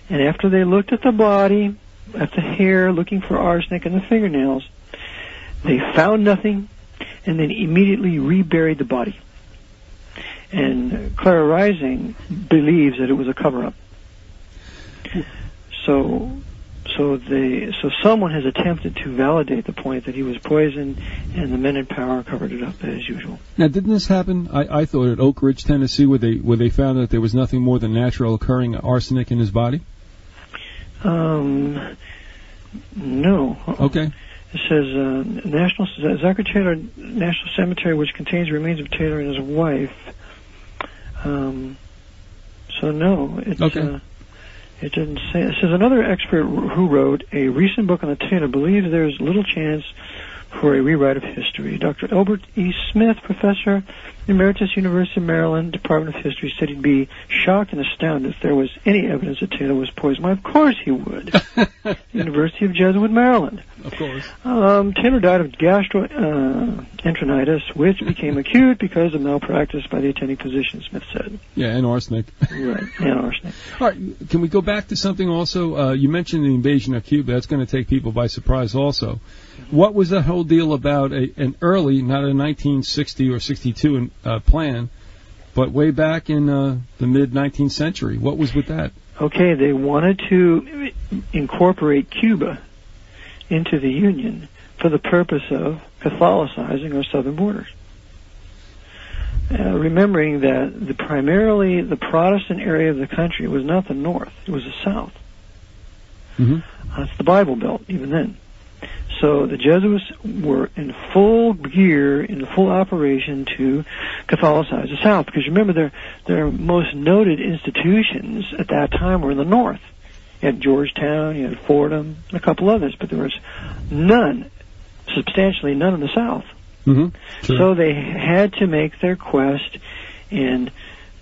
Speaker 2: And after they looked at the body, at the hair, looking for arsenic and the fingernails, they found nothing and then immediately reburied the body. And Clara Rising believes that it was a cover-up. So someone has attempted to validate the point that he was poisoned, and the men in power covered it up as usual.
Speaker 1: Now, didn't this happen? I thought at Oak Ridge, Tennessee, where they found that there was nothing more than natural occurring arsenic in his body.
Speaker 2: No.
Speaker 1: Okay.
Speaker 2: It says Zachary Taylor National Cemetery, which contains remains of Taylor and his wife. So no, it's.
Speaker 1: Okay.
Speaker 2: It didn't say. It says another expert who wrote a recent book on the Taylor believes there is little chance for a rewrite of history. Dr. Albert E. Smith, professor, Emeritus, University of Maryland, Department of History, said he'd be shocked and astounded if there was any evidence that Taylor was poisoned. Well, of course he would. University of Jesuit, Maryland.
Speaker 1: Of course.
Speaker 2: Taylor died of gastroenteritis, which became acute because of malpractice by the attending physician, Smith said.
Speaker 1: Yeah, and arsenic.
Speaker 2: Right, and arsenic.
Speaker 1: All right, can we go back to something also? You mentioned the invasion of Cuba. That's going to take people by surprise also. What was the whole deal about an early, not a 1960 or 62 plan, but way back in the mid-19th century? What was with that?
Speaker 2: Okay, they wanted to incorporate Cuba into the Union for the purpose of Catholicizing our southern borders. Remembering that primarily the Protestant area of the country was not the north, it was the south.
Speaker 1: Mm-hmm.
Speaker 2: It's the Bible Belt, even then. So the Jesuits were in full gear, in full operation to Catholicize the South. Because remember, their most noted institutions at that time were in the north. You had Georgetown, you had Fordham, and a couple others, but there was substantially none in the South.
Speaker 1: Mm-hmm. Sure.
Speaker 2: So they had to make their quest in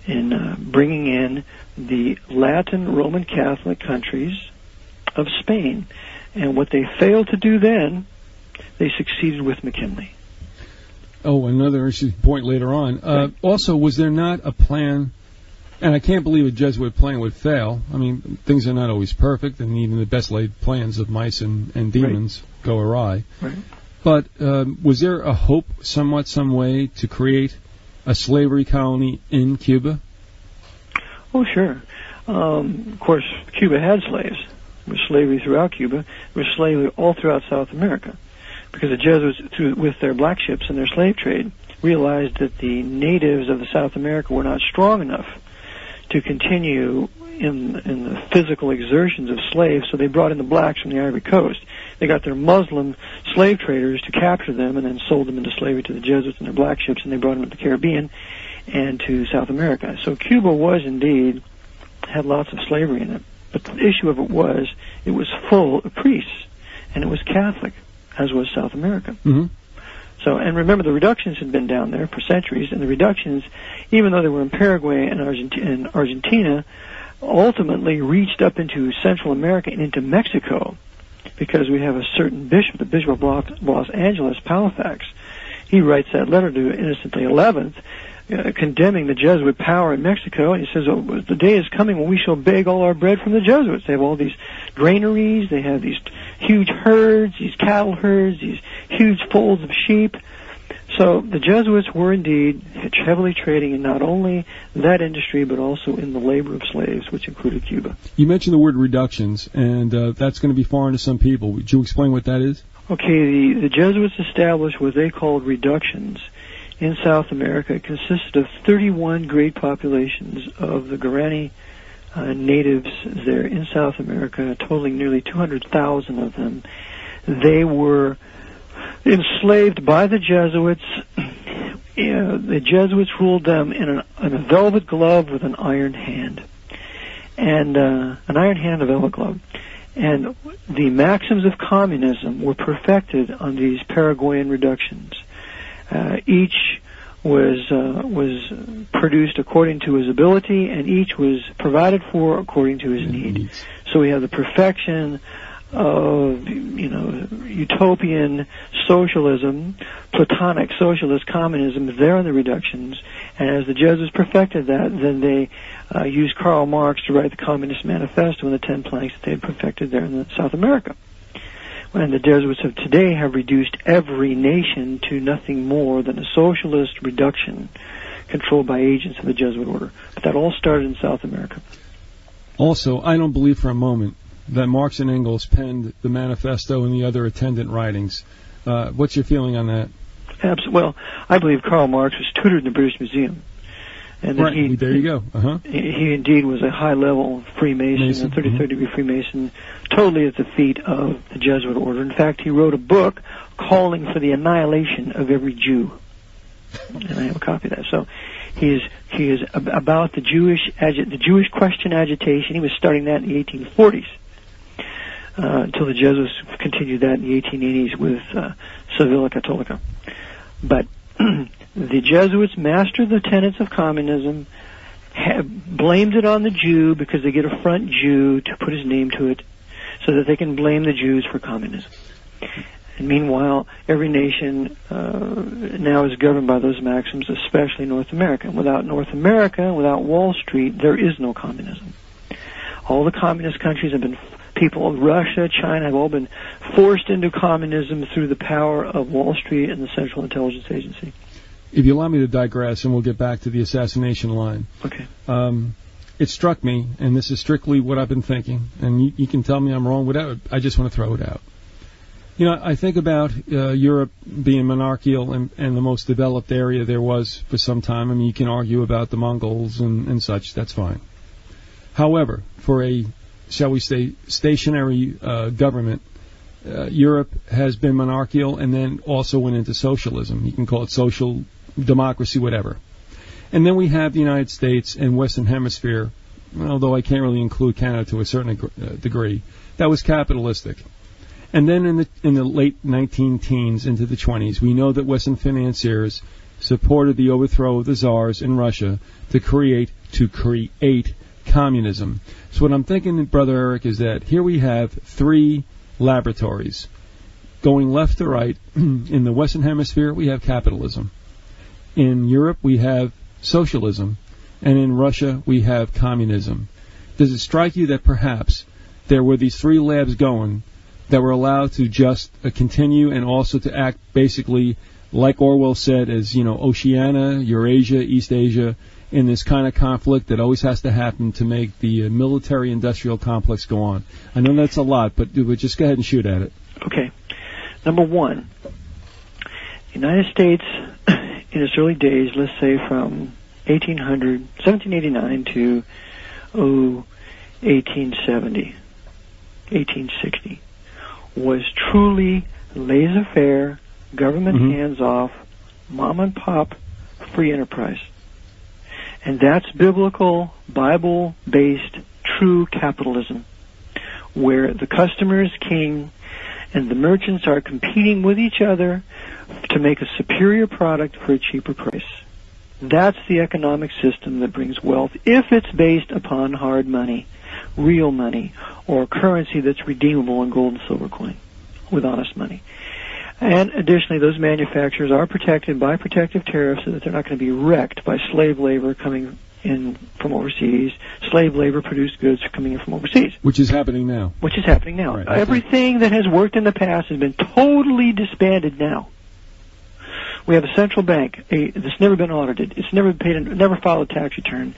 Speaker 2: bringing in the Latin Roman Catholic countries of Spain. And what they failed to do then, they succeeded with McKinley.
Speaker 1: Oh, another interesting point later on.
Speaker 2: Right.
Speaker 1: Also, was there not a plan, and I can't believe a Jesuit plan would fail. I mean, things are not always perfect, and even the best laid plans of mice and demons go awry. Right. But was there a hope, somewhat, some way, to create a slavery colony in Cuba?
Speaker 2: Oh, sure. Of course, Cuba had slaves. There was slavery throughout Cuba. There was slavery all throughout South America, because the Jesuits, with their black ships and their slave trade, realized that the natives of South America were not strong enough to continue in the physical exertions of slaves, so they brought in the blacks from the Ivory Coast. They got their Muslim slave traders to capture them and then sold them into slavery to the Jesuits and their black ships, and they brought them to the Caribbean and to South America. So Cuba had lots of slavery in it. But the issue of it was full of priests, and it was Catholic, as was South America.
Speaker 1: Mm-hmm.
Speaker 2: So, and remember, the reductions had been down there for centuries, and the reductions, even though they were in Paraguay and Argentina, ultimately reached up into Central America and into Mexico, because we have a certain bishop, the Bishop of Los Angeles, Palafax. He writes that letter to Innocent XI, condemning the Jesuit power in Mexico, and he says, the day is coming when we shall beg all our bread from the Jesuits. They have all these granaries, they have these huge herds, these cattle herds, these huge folds of sheep. So the Jesuits were indeed heavily trading in not only that industry, but also in the labor of slaves, which included Cuba.
Speaker 1: You mentioned the word reductions, and that's going to be foreign to some people. Would you explain what that is?
Speaker 2: Okay, the Jesuits established what they called reductions in South America. It consisted of 31 great populations of the Guarani natives there in South America, totaling nearly 200,000 of them. They were enslaved by the Jesuits. The Jesuits ruled them in a velvet glove with an iron hand, and an iron hand, a velvet glove. And the maxims of communism were perfected on these Paraguayan reductions. Each was produced according to his ability, and each was provided for according to his need. So we have the perfection of, utopian socialism, Platonic socialist communism there in the reductions. And as the Jesuits perfected that, then they used Karl Marx to write the Communist Manifesto and the 10 planks that they had perfected there in South America. And the Jesuits of today have reduced every nation to nothing more than a socialist reduction controlled by agents of the Jesuit order. But that all started in South America.
Speaker 1: Also, I don't believe for a moment that Marx and Engels penned the manifesto and the other attendant writings. What's your feeling on that?
Speaker 2: Well, I believe Karl Marx was tutored in the British Museum. And that
Speaker 1: right, there you go. Uh-huh.
Speaker 2: He indeed was a high-level Freemason, a 33rd degree Freemason, totally at the feet of the Jesuit order. In fact, he wrote a book calling for the annihilation of every Jew. And I have a copy of that. So he is about the Jewish question agitation. He was starting that in the 1840s. Until the Jesuits continued that in the 1880s with Sevilla Católica. But the Jesuits mastered the tenets of communism, blamed it on the Jew because they get a front Jew to put his name to it so that they can blame the Jews for communism. And meanwhile, every nation now is governed by those maxims, especially North America. And without North America, without Wall Street, there is no communism. All the communist countries have been, people of Russia, China, have all been forced into communism through the power of Wall Street and the Central Intelligence Agency.
Speaker 1: If you allow me to digress, and we'll get back to the assassination line.
Speaker 2: Okay.
Speaker 1: It struck me, and this is strictly what I've been thinking, and you can tell me I'm wrong without, I just want to throw it out. I think about Europe being monarchical and the most developed area there was for some time. I mean, you can argue about the Mongols and such. That's fine. However, for a, shall we say, stationary government, Europe has been monarchical and then also went into socialism. You can call it social democracy, whatever. And then we have the United States and Western Hemisphere, although I can't really include Canada to a certain degree, that was capitalistic. And then in the late 19-teens into the 20s, we know that Western financiers supported the overthrow of the czars in Russia to create communism. So what I'm thinking, Brother Eric, is that here we have three laboratories. Going left to right, in the Western Hemisphere, we have capitalism. In Europe, we have socialism. And in Russia, we have communism. Does it strike you that perhaps there were these three labs going that were allowed to just continue and also to act basically, like Orwell said, as, Oceania, Eurasia, East Asia, in this kind of conflict that always has to happen to make the military-industrial complex go on? I know that's a lot, but just go ahead and shoot at it.
Speaker 2: Okay. Number one, the United States, in its early days, let's say from 1789 to 1870, 1860, was truly laissez-faire, government hands-off, mom-and-pop, free enterprise. And that's biblical, Bible-based, true capitalism, where the customer is king and the merchants are competing with each other to make a superior product for a cheaper price. That's the economic system that brings wealth, if it's based upon hard money, real money, or currency that's redeemable in gold and silver coin with honest money. And additionally, those manufacturers are protected by protective tariffs so that they're not going to be wrecked by slave labor coming in from overseas, slave labor-produced goods coming in from overseas.
Speaker 1: Which is happening now.
Speaker 2: Which is happening now.
Speaker 1: Right.
Speaker 2: Everything that has worked in the past has been totally disbanded now. We have a central bank that's never been audited. It's never filed a tax return.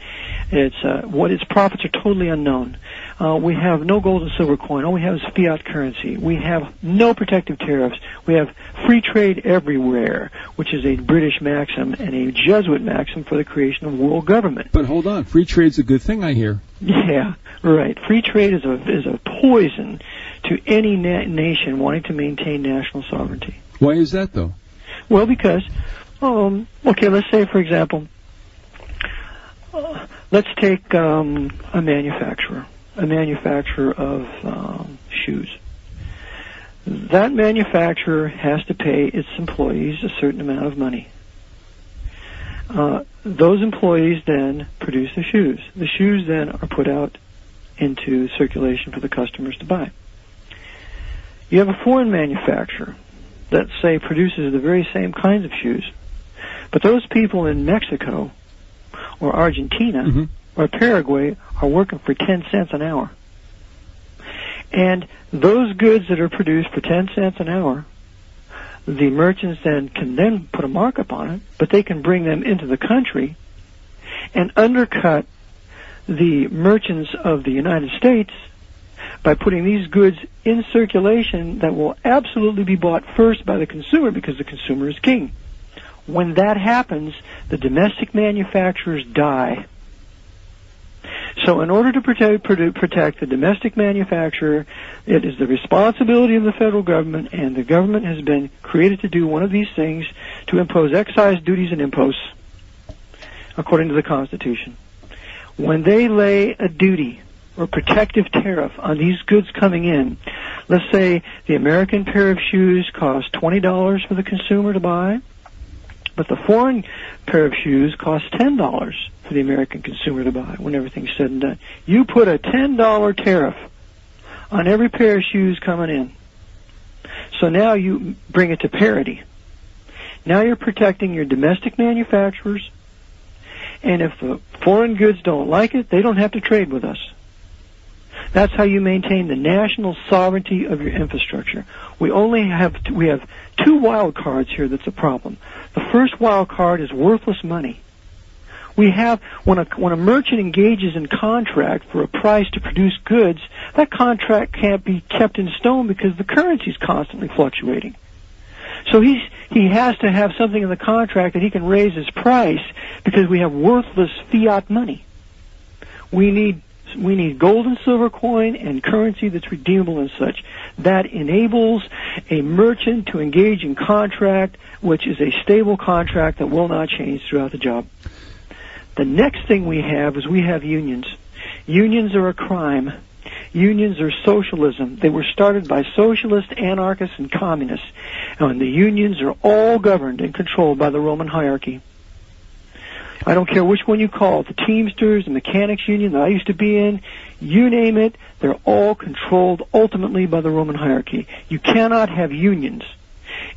Speaker 2: Its profits are totally unknown. We have no gold and silver coin. All we have is fiat currency. We have no protective tariffs. We have free trade everywhere, which is a British maxim and a Jesuit maxim for the creation of world government.
Speaker 1: But hold on, free trade's a good thing, I hear.
Speaker 2: Yeah, right. Free trade is a poison to any nation wanting to maintain national sovereignty.
Speaker 1: Why is that, though?
Speaker 2: Well, because, let's say, for example, let's take a manufacturer. a manufacturer of shoes. That manufacturer has to pay its employees a certain amount of money. Those employees then produce the shoes. The shoes then are put out into circulation for the customers to buy. You have a foreign manufacturer that, say, produces the very same kinds of shoes, but those people in Mexico or Argentina or Paraguay are working for 10 cents an hour. And those goods that are produced for 10 cents an hour, the merchants then can then put a markup on it, but they can bring them into the country and undercut the merchants of the United States by putting these goods in circulation that will absolutely be bought first by the consumer, because the consumer is king. When that happens, the domestic manufacturers die. So in order to protect the domestic manufacturer, it is the responsibility of the federal government, and the government has been created to do one of these things, to impose excise duties and imposts, according to the Constitution. When they lay a duty or protective tariff on these goods coming in, let's say the American pair of shoes costs $20 for the consumer to buy, but the foreign pair of shoes costs $10 for the American consumer to buy when everything's said and done. You put a $10 tariff on every pair of shoes coming in. So now you bring it to parity. Now you're protecting your domestic manufacturers, and if the foreign goods don't like it, they don't have to trade with us. That's how you maintain the national sovereignty of your infrastructure. We have two wild cards here that's a problem. The first wild card is worthless money. We have, when a merchant engages in contract for a price to produce goods, that contract can't be kept in stone because the currency is constantly fluctuating. So he has to have something in the contract that he can raise his price, because we have worthless fiat money. We need gold and silver coin and currency that's redeemable and such. That enables a merchant to engage in contract, which is a stable contract that will not change throughout the job. The next thing we have is we have unions. Unions are a crime. Unions are socialism. They were started by socialists, anarchists, and communists. And the unions are all governed and controlled by the Roman hierarchy. I don't care which one you call it, the Teamsters, the Mechanics Union that I used to be in, you name it, they're all controlled ultimately by the Roman hierarchy. You cannot have unions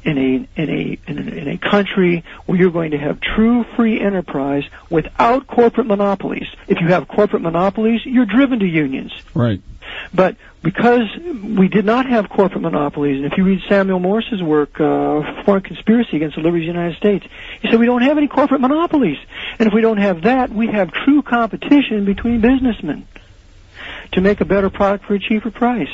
Speaker 2: in a country where you're going to have true free enterprise without corporate monopolies. If you have corporate monopolies, you're driven to unions.
Speaker 1: Right.
Speaker 2: But because we did not have corporate monopolies, and if you read Samuel Morse's work, Foreign Conspiracy Against the Liberties of the United States, he said we don't have any corporate monopolies. And if we don't have that, we have true competition between businessmen to make a better product for a cheaper price.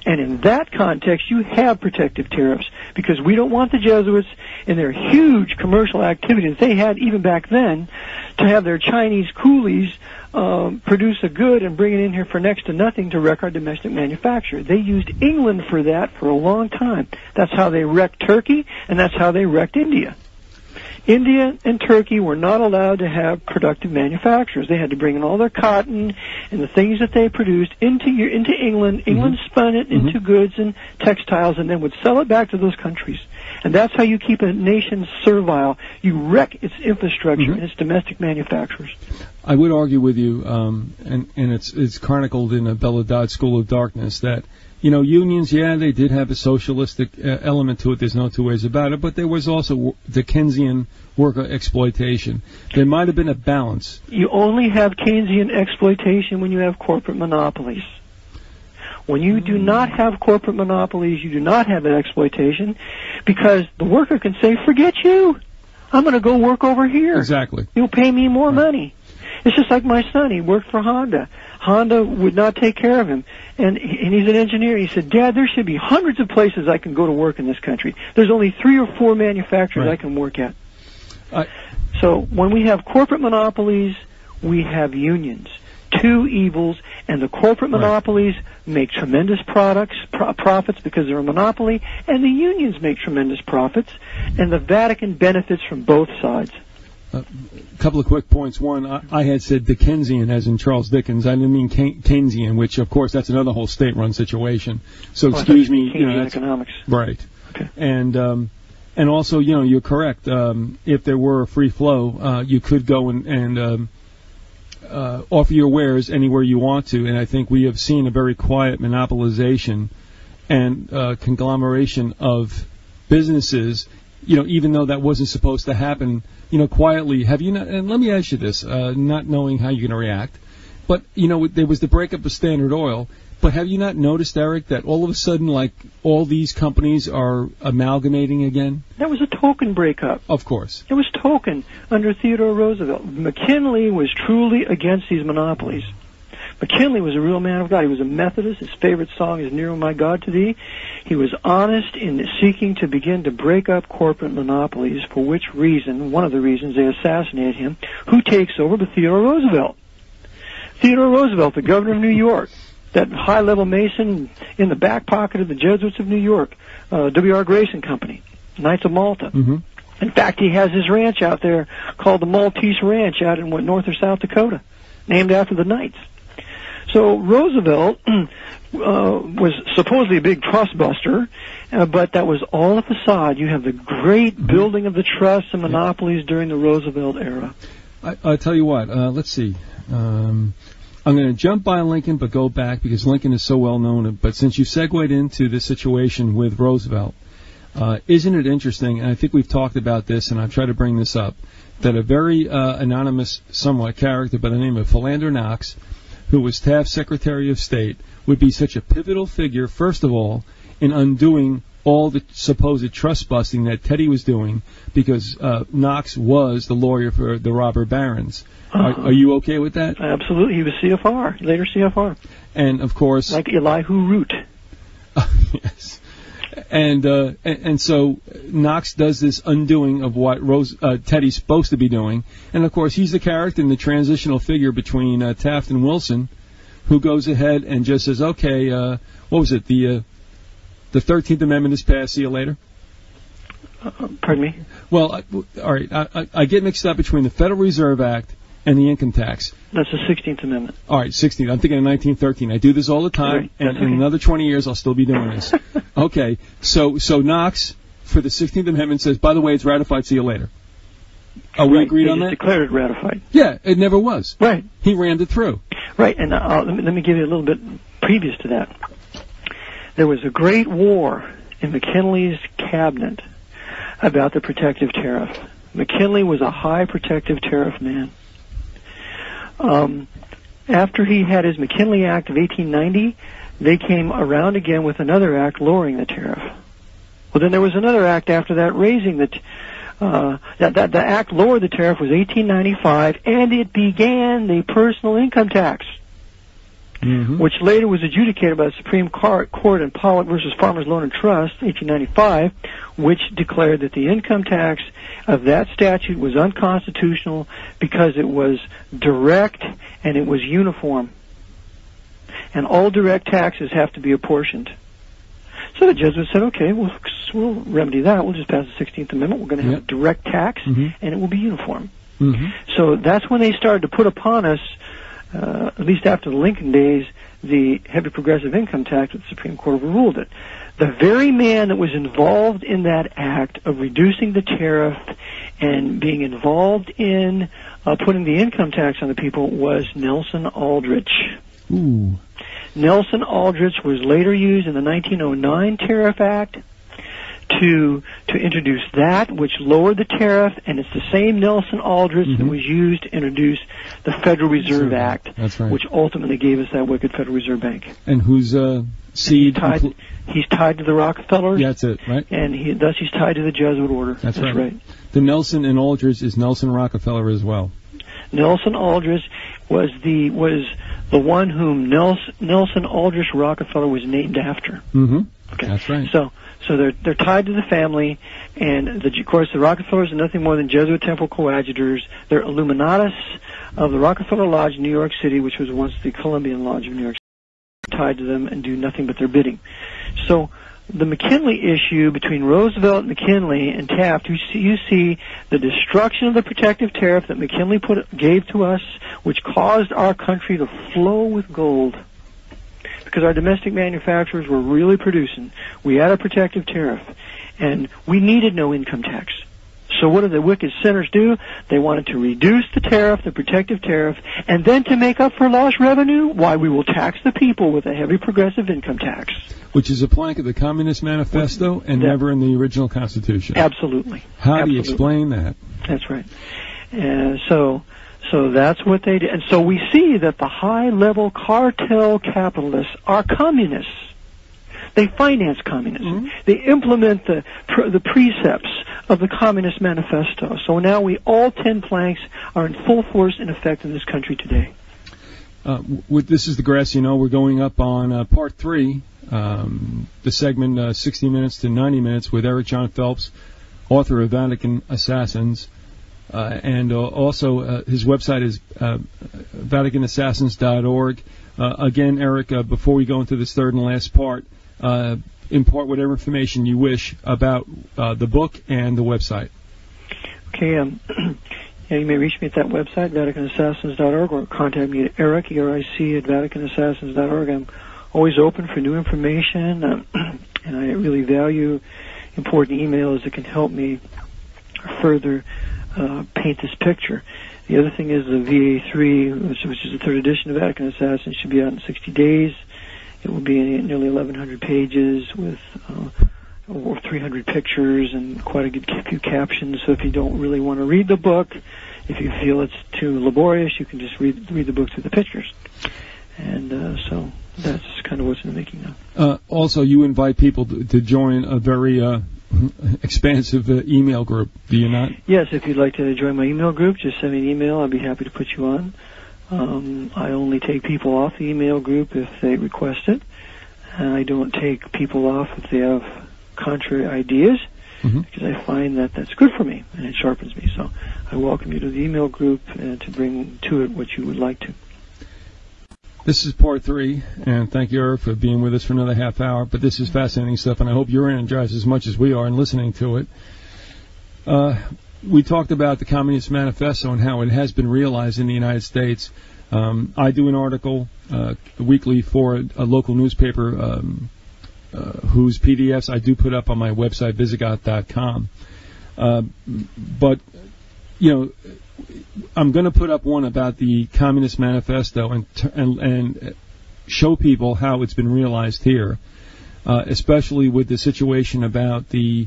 Speaker 2: And in that context, you have protective tariffs, because we don't want the Jesuits in their huge commercial activities they had even back then to have their Chinese coolies produce a good and bring it in here for next to nothing to wreck our domestic manufacture. They used England for that for a long time. That's how they wrecked Turkey, and that's how they wrecked India. India and Turkey were not allowed to have productive manufacturers. They had to bring in all their cotton and the things that they produced into England. England spun it into goods and textiles and then would sell it back to those countries. And that's how you keep a nation servile. You wreck its infrastructure and its domestic manufacturers. I
Speaker 1: would argue with you, and it's chronicled in a Bella Dodd School of Darkness, that unions, they did have a socialistic element to it. There's no two ways about it. But there was also Dickensian worker exploitation. There might have been a balance. You only have Keynesian exploitation when you have corporate monopolies. When you do not have corporate monopolies, you do not have an exploitation, because the worker can say, forget you. I'm going to go work over here. Exactly.
Speaker 2: You'll pay me more money. It's just like my son. He worked for Honda. Honda would not take care of him. And he's an engineer. He said, Dad, there should be hundreds of places I can go to work in this country. There's only 3 or 4 manufacturers I can work at. So when we have corporate monopolies, we have unions. Two evils, and the corporate monopolies make tremendous profits because they're a monopoly, and the unions make tremendous profits, and the Vatican benefits from both sides.
Speaker 1: A couple of quick points. One, I had said Dickensian, as in Charles Dickens. I didn't mean Keynesian, which, of course, that's another whole state-run situation. So, excuse me.
Speaker 2: That's economics.
Speaker 1: Right.
Speaker 2: Okay.
Speaker 1: And also, you're correct. If there were a free flow, you could go and offer your wares anywhere you want to. And I think we have seen a very quiet monopolization and conglomeration of businesses, even though that wasn't supposed to happen, quietly. Have you not, and let me ask you this, not knowing how you're going to react, but, there was the breakup of Standard Oil, but have you not noticed, Eric, that all of a sudden, like, all these companies are amalgamating again?
Speaker 2: That was a token breakup.
Speaker 1: Of course.
Speaker 2: It was token under Theodore Roosevelt. McKinley was truly against these monopolies. McKinley was a real man of God. He was a Methodist. His favorite song is Near My God to Thee. He was honest in seeking to begin to break up corporate monopolies, for which reason, one of the reasons they assassinated him. Who takes over but Theodore Roosevelt? Theodore Roosevelt, the governor of New York, that high-level Mason in the back pocket of the Jesuits of New York, W.R. Grayson Company, Knights of Malta.
Speaker 1: Mm-hmm.
Speaker 2: In fact, he has his ranch out there called the Maltese Ranch out in North or South Dakota, named after the Knights. So Roosevelt was supposedly a big trust buster, but that was all a facade. You have the great building of the trusts and monopolies during the Roosevelt era.
Speaker 1: I tell you what, let's see. I'm going to jump by Lincoln, but go back because Lincoln is so well known. But since you segued into this situation with Roosevelt, isn't it interesting, and I think we've talked about this, and I've tried to bring this up, that a very anonymous, somewhat character by the name of Philander Knox, who was Taft's Secretary of State, would be such a pivotal figure, first of all, in undoing all the supposed trust busting that Teddy was doing, because Knox was the lawyer for the robber barons. Are you okay with that?
Speaker 2: Absolutely. He was CFR, later CFR.
Speaker 1: And, of course...
Speaker 2: Like Elihu Root.
Speaker 1: Yes. And so Knox does this undoing of what Teddy's supposed to be doing. And, of course, he's the character and the transitional figure between Taft and Wilson, who goes ahead and just says, okay, what was it, the 13th Amendment is passed, see you later?
Speaker 2: Pardon me?
Speaker 1: Well, all right, I get mixed up between the Federal Reserve Act and the income tax.
Speaker 2: That's the 16th Amendment.
Speaker 1: All right, 16th. I'm thinking of 1913. I do this all the time,
Speaker 2: right,
Speaker 1: and in another 20 years I'll still be doing this. Okay, so Knox, for the 16th Amendment, says, by the way, it's ratified, see you later. Are we agreed on that?
Speaker 2: He declared it ratified.
Speaker 1: Yeah, it never was.
Speaker 2: Right.
Speaker 1: He rammed it through.
Speaker 2: Right, and let me give you a little bit previous to that. There was a great war in McKinley's cabinet about the protective tariff. McKinley was a high protective tariff man. After he had his McKinley Act of 1890, they came around again with another act lowering the tariff. Well, then there was another act after that raising the the act lowered the tariff was 1895, and it began the personal income tax, which later was adjudicated by the Supreme Court in Pollock versus Farmers Loan and Trust, 1895, which declared that the income tax of that statute was unconstitutional because it was direct and it was uniform. And all direct taxes have to be apportioned. So the Jesuits said, okay, we'll remedy that. We'll just pass the 16th Amendment. We're going to have a direct tax, and it will be uniform. So that's when they started to put upon us, at least after the Lincoln days, the heavy progressive income tax, that the Supreme Court overruled it. The very man that was involved in that act of reducing the tariff and being involved in putting the income tax on the people was Nelson Aldrich.
Speaker 1: Ooh.
Speaker 2: Nelson Aldrich was later used in the 1909 Tariff Act to introduce that, which lowered the tariff, and it's the same Nelson Aldrich that was used to introduce the Federal Reserve Act, which ultimately gave us that wicked Federal Reserve Bank.
Speaker 1: And whose seed?
Speaker 2: He's tied to the Rockefellers.
Speaker 1: Yeah, that's it, right?
Speaker 2: And thus he's tied to the Jesuit order.
Speaker 1: That's right. The Nelson and Aldrich is Nelson Rockefeller as well. Nelson
Speaker 2: Aldrich was the one whom Nelson Aldrich Rockefeller was named after.
Speaker 1: Okay. That's right.
Speaker 2: So they're tied to the family, and of course the Rockefellers are nothing more than Jesuit temple coadjutors. They're Illuminatus of the Rockefeller Lodge in New York City, which was once the Columbian Lodge of New York City, tied to them and do nothing but their bidding. So the McKinley issue between Roosevelt, McKinley, and Taft, you see the destruction of the protective tariff that McKinley gave to us, which caused our country to flow with gold. Because our domestic manufacturers were really producing. We had a protective tariff, and we needed no income tax. So what did the wicked sinners do? They wanted to reduce the tariff, the protective tariff, and then to make up for lost revenue, why, we will tax the people with a heavy progressive income tax.
Speaker 1: Which is a plank of the Communist Manifesto and never in the original Constitution.
Speaker 2: Absolutely.
Speaker 1: How do you explain that?
Speaker 2: That's right. So that's what they did. And so we see that the high-level cartel capitalists are communists. They finance communism. Mm-hmm. They implement the precepts of the Communist Manifesto. So now all 10 planks are in full force in effect in this country today.
Speaker 1: This is the grass, we're going up on part 3, the segment 60 minutes to 90 minutes with Jon Phelps, author of Vatican Assassins. And also his website is VaticanAssassins.org. Again, Eric, before we go into this third and last part, impart whatever information you wish about the book and the website.
Speaker 2: Okay. You may reach me at that website, VaticanAssassins.org, or contact me at Eric, E-R-I-C, at VaticanAssassins.org. I'm always open for new information, and I really value important emails that can help me further paint this picture. The other thing is the VA3, which is the third edition of Vatican Assassins, should be out in 60 days. It will be in nearly 1,100 pages with over 300 pictures and quite a good few captions. So if you don't really want to read the book, if you feel it's too laborious, you can just read the book through the pictures. And so that's kind of what's in the making now.
Speaker 1: Also, you invite people to join a very expansive email group, do you not?
Speaker 2: Yes, if you'd like to join my email group, just send me an email. I'll be happy to put you on. I only take people off the email group if they request it. I don't take people off if they have contrary ideas, because I find that that's good for me and it sharpens me. So I welcome you to the email group and to bring to it what you would like to.
Speaker 1: This is part 3, and thank you, Eric, for being with us for another half hour. But this is fascinating stuff, and I hope you're energized as much as we are in listening to it. We talked about the Communist Manifesto and how it has been realized in the United States. I do an article weekly for a local newspaper whose PDFs I do put up on my website, visigoth.com. But, I'm going to put up one about the Communist Manifesto and show people how it's been realized here, especially with the situation about the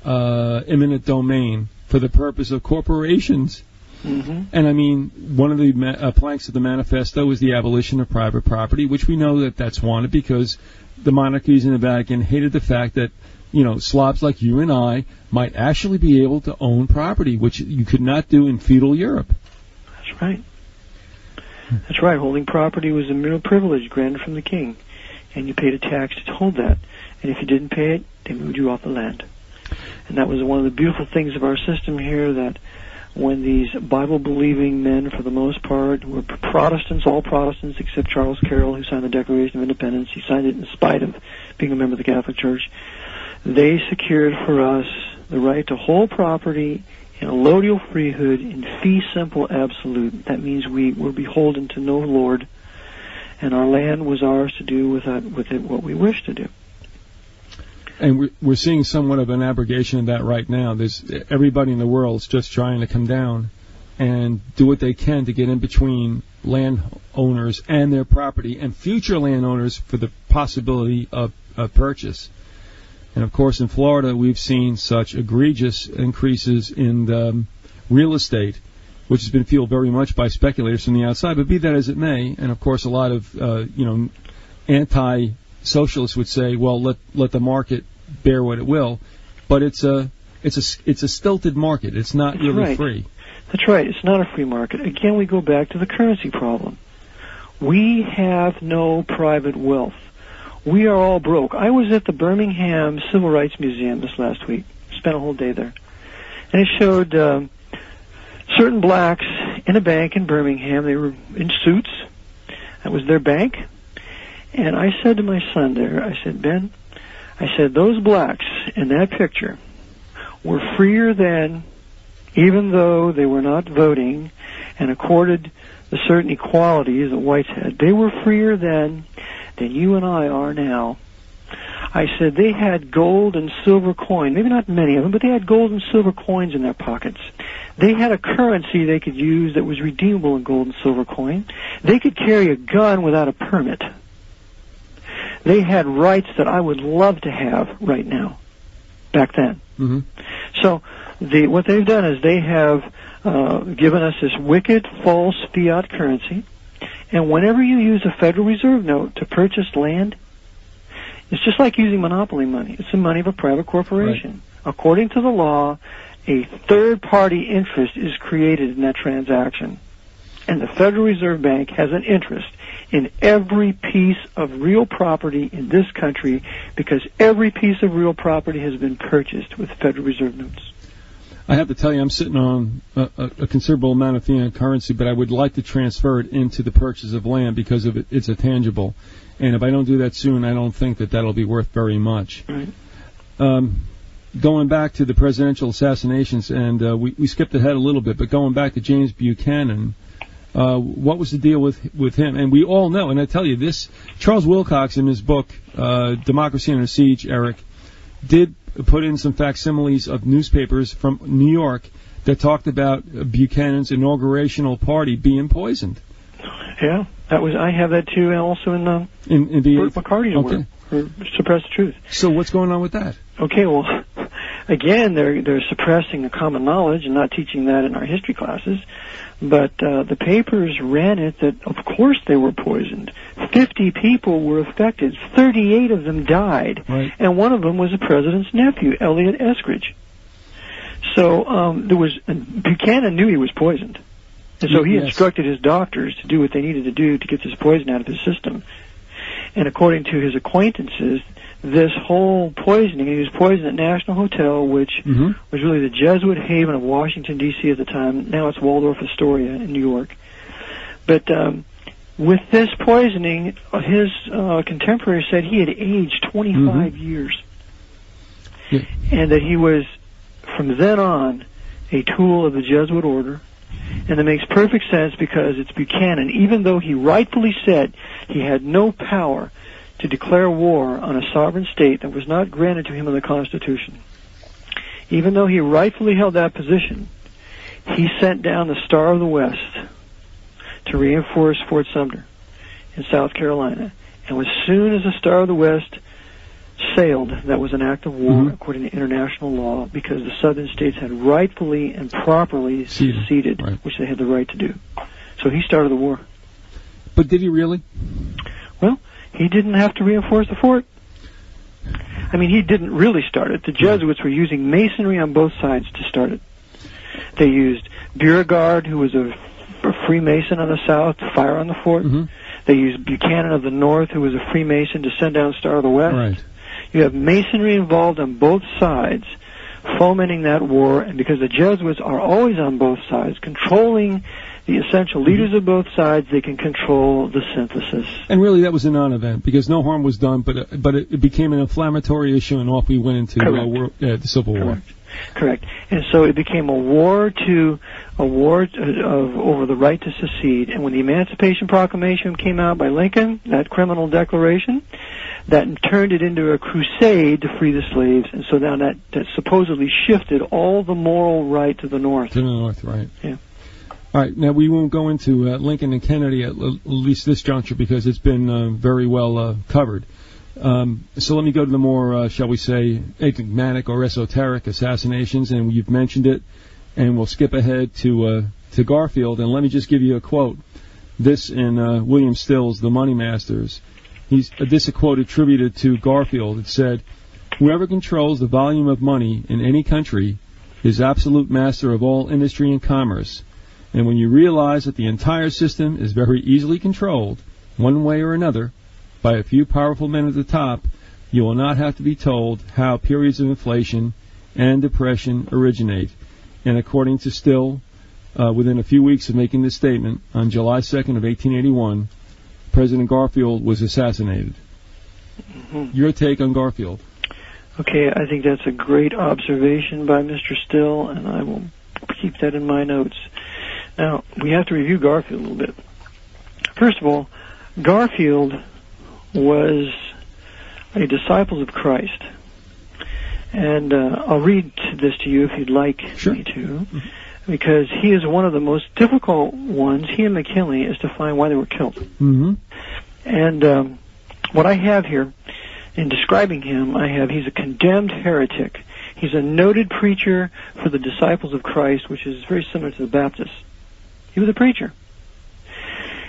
Speaker 1: eminent domain for the purpose of corporations. Mm-hmm. And I mean, one of the planks of the manifesto is the abolition of private property, which we know that's wanted because the monarchies in the Vatican hated the fact that slobs like you and I might actually be able to own property, which you could not do in feudal Europe.
Speaker 2: That's right. That's right. Holding property was a mere privilege granted from the king, and you paid a tax to hold that. And if you didn't pay it, they moved you off the land. And that was one of the beautiful things of our system here, that when these Bible-believing men, for the most part, were Protestants, all Protestants except Charles Carroll, who signed the Declaration of Independence. He signed it in spite of being a member of the Catholic Church. They secured for us the right to hold property in allodial freehood in fee simple absolute. That means we were beholden to no lord, and our land was ours to do with it what we wished to do.
Speaker 1: And we're seeing somewhat of an abrogation of that right now. Everybody in the world is just trying to come down and do what they can to get in between landowners and their property and future landowners for the possibility of purchase. And, of course, in Florida, we've seen such egregious increases in the real estate, which has been fueled very much by speculators from the outside. But be that as it may, and, of course, a lot of, anti-socialists would say, well, let the market bear what it will. But it's a stilted market. It's not really free.
Speaker 2: That's right. It's not a free market. Again, we go back to the currency problem. We have no private wealth. We are all broke. I was at the Birmingham Civil Rights Museum this last week. Spent a whole day there. And it showed certain blacks in a bank in Birmingham. They were in suits. That was their bank. And I said to my son there, I said, Ben, I said, those blacks in that picture were freer than, even though they were not voting and accorded the certain equalities that whites had, they were freer than you and I are now. I said they had gold and silver coins, maybe not many of them, but they had gold and silver coins in their pockets. They had a currency they could use that was redeemable in gold and silver coin. They could carry a gun without a permit. They had rights that I would love to have right now, back then.
Speaker 1: Mm-hmm.
Speaker 2: So what they've done is they have given us this wicked, false fiat currency, and whenever you use a Federal Reserve note to purchase land, it's just like using monopoly money. It's the money of a private corporation. Right. According to the law, a third-party interest is created in that transaction. And the Federal Reserve Bank has an interest in every piece of real property in this country because every piece of real property has been purchased with Federal Reserve notes.
Speaker 1: I have to tell you, I'm sitting on a considerable amount of fiat currency, but I would like to transfer it into the purchase of land because of it's a tangible. And if I don't do that soon, I don't think that that'll be worth very much.
Speaker 2: Right.
Speaker 1: Going back to the presidential assassinations, and we skipped ahead a little bit, but going back to James Buchanan, what was the deal with him? And we all know, and I tell you this, Charles Wilcox in his book, Democracy Under Siege, Eric, did put in some facsimiles of newspapers from New York that talked about Buchanan's inaugurational party being poisoned.
Speaker 2: Yeah, I have that too, and also in the Burt McCarty's work, or Suppress the Truth.
Speaker 1: So what's going on with that?
Speaker 2: Okay, well, again, they're suppressing the common knowledge and not teaching that in our history classes. But the papers ran it that, of course, they were poisoned. 50 people were affected. 38 of them died.
Speaker 1: Right.
Speaker 2: And one of them was the president's nephew, Elliot Eskridge. So Buchanan knew he was poisoned. And so he instructed his doctors to do what they needed to do to get this poison out of his system. And according to his acquaintances, this whole poisoning, he was poisoned at National Hotel, which was really the Jesuit haven of Washington, D.C. at the time. Now it's Waldorf Astoria in New York. But with this poisoning, his contemporaries said he had aged 25 years.
Speaker 1: Yeah.
Speaker 2: And that he was, from then on, a tool of the Jesuit order. And that makes perfect sense because it's Buchanan. Even though he rightfully said he had no power to declare war on a sovereign state that was not granted to him in the Constitution, even though he rightfully held that position, he sent down the Star of the West to reinforce Fort Sumter in South Carolina. And as soon as the Star of the West sailed, that was an act of war according to international law, because the southern states had rightfully and properly seceded, which they had the right to do. So he started the war.
Speaker 1: But did he really?
Speaker 2: Well, he didn't have to reinforce the fort. I mean, he didn't really start it. The Jesuits were using masonry on both sides to start it. They used Beauregard, who was a Freemason on the south, to fire on the fort. They used Buchanan of the north, who was a Freemason, to send down Star of the West.
Speaker 1: Right.
Speaker 2: You have masonry involved on both sides, fomenting that war, and because the Jesuits are always on both sides, controlling the essential leaders of both sides, they can control the synthesis.
Speaker 1: And really, that was a non-event, because no harm was done, but it became an inflammatory issue, and off we went into the Civil War.
Speaker 2: Correct. And so it became a war over the right to secede. And when the Emancipation Proclamation came out by Lincoln, that criminal declaration, that turned it into a crusade to free the slaves. And so now that supposedly shifted all the moral right to the North.
Speaker 1: To the North, right.
Speaker 2: Yeah.
Speaker 1: All right. Now, we won't go into Lincoln and Kennedy at least this juncture because it's been very well covered. So let me go to the more, shall we say, enigmatic or esoteric assassinations, and you've mentioned it, and we'll skip ahead to Garfield, and let me just give you a quote. This in William Still's The Money Masters. This is a quote attributed to Garfield. It said, "Whoever controls the volume of money in any country is absolute master of all industry and commerce, and when you realize that the entire system is very easily controlled, one way or another, by a few powerful men at the top, you will not have to be told how periods of inflation and depression originate." And according to Still, within a few weeks of making this statement, on July 2nd of 1881, President Garfield was assassinated. Your take on Garfield?
Speaker 2: Okay, I think that's a great observation by Mr. Still, and I will keep that in my notes. Now, we have to review Garfield a little bit. First of all, Garfield was a disciple of Christ. And I'll read this to you if you'd like me to, because he is one of the most difficult ones, he and McKinley, is to find why they were killed. And what I have here, in describing him, he's a condemned heretic. He's a noted preacher for the Disciples of Christ, which is very similar to the Baptists. He was a preacher.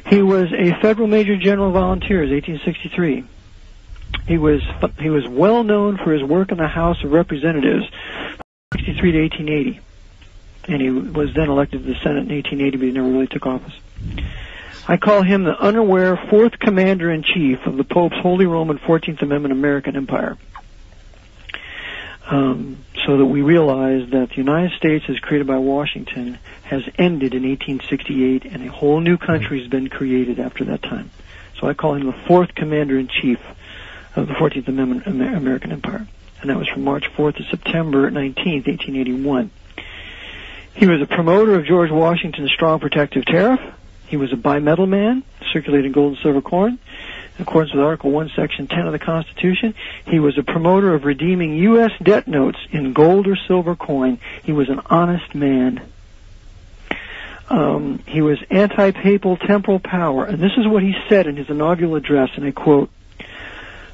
Speaker 2: He was a Federal Major General of Volunteers, 1863. He was well known for his work in the House of Representatives, 1863 to 1880. And he was then elected to the Senate in 1880, but he never really took office. I call him the unaware fourth commander-in-chief of the Pope's Holy Roman 14th Amendment American Empire. So that we realize that the United States, as created by Washington, has ended in 1868, and a whole new country has been created after that time. So I call him the fourth commander-in-chief of the 14th Amendment American Empire. And that was from March 4th to September 19th, 1881. He was a promoter of George Washington's strong protective tariff. He was a bimetal man, circulating gold and silver coin. In accordance with Article 1, Section 10 of the Constitution, he was a promoter of redeeming U.S. debt notes in gold or silver coin. He was an honest man. He was anti-papal temporal power, and this is what he said in his inaugural address, and I quote,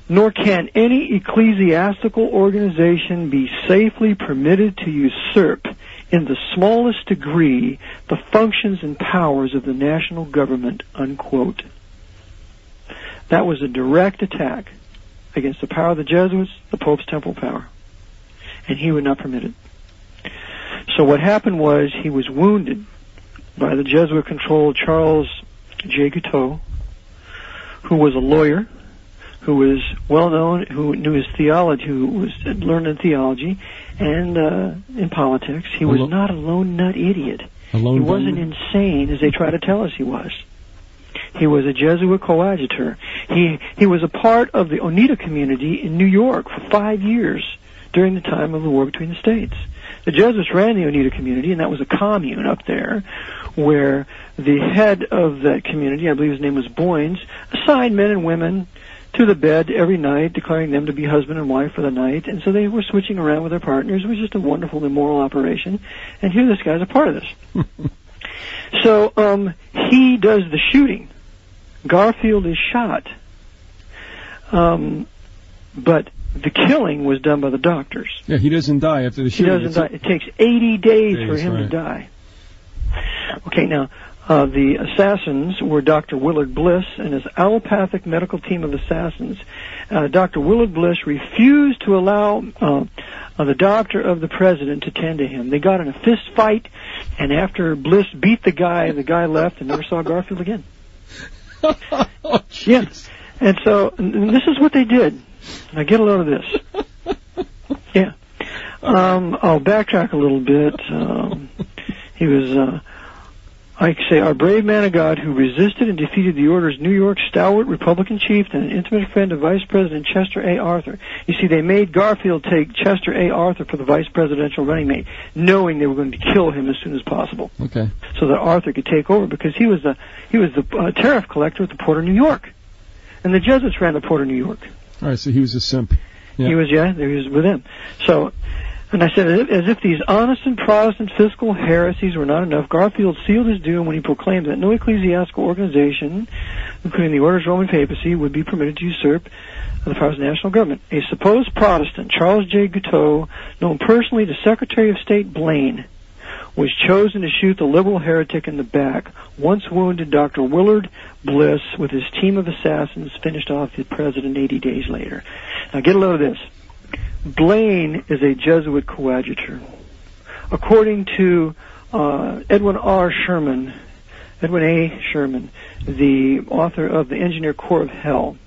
Speaker 2: "Nor can any ecclesiastical organization be safely permitted to usurp in the smallest degree the functions and powers of the national government," unquote. That was a direct attack against the power of the Jesuits, the Pope's temporal power. And he would not permit it. So what happened was he was wounded by the Jesuit-controlled Charles J. Guiteau, who was a lawyer, who was well known, who knew his theology, who was learned in theology and in politics. He was not a lone nut idiot. He wasn't insane as they try to tell us he was. He was a Jesuit coadjutor. He was a part of the Oneida community in New York for 5 years during the time of the war between the states. The Jesuits ran the Oneida community, and that was a commune up there where the head of that community, I believe his name was Boynes, assigned men and women to the bed every night, declaring them to be husband and wife for the night. And so they were switching around with their partners. It was just a wonderful, immoral operation. And here this guy's a part of this. So he does the shooting. Garfield is shot. But the killing was done by the doctors.
Speaker 1: Yeah, he doesn't die after the shooting.
Speaker 2: He doesn't die. It takes 80 days for him to die. Okay, now, the assassins were Dr. Willard Bliss and his allopathic medical team of assassins. Dr. Willard Bliss refused to allow the doctor of the president to tend to him. They got in a fist fight, and after Bliss beat the guy left and never saw Garfield again.
Speaker 1: Oh,
Speaker 2: yeah. And so, and this is what they did. Now get a load of this. Yeah. I'll backtrack a little bit. He was, I say, our brave man of God who resisted and defeated the order's New York stalwart Republican chieftain and intimate friend of Vice President Chester A. Arthur. You see, they made Garfield take Chester A. Arthur for the vice presidential running mate, knowing they were going to kill him as soon as possible.
Speaker 1: Okay.
Speaker 2: So that Arthur could take over, because he was the tariff collector at the Port of New York, and the Jesuits ran the Port of New York.
Speaker 1: All right, so he was a simp. Yeah.
Speaker 2: He was with them. So, and I said, as if these honest and Protestant fiscal heresies were not enough, Garfield sealed his doom when he proclaimed that no ecclesiastical organization, including the Order's Roman Papacy, would be permitted to usurp the powers of the national government. A supposed Protestant, Charles J. Guiteau, known personally to Secretary of State Blaine, was chosen to shoot the liberal heretic in the back. Once wounded, Dr. Willard Bliss, with his team of assassins, finished off the president 80 days later. Now get a load of this. Blaine is a Jesuit coadjutor. According to Edwin A. Sherman, the author of The Engineer Corps of Hell,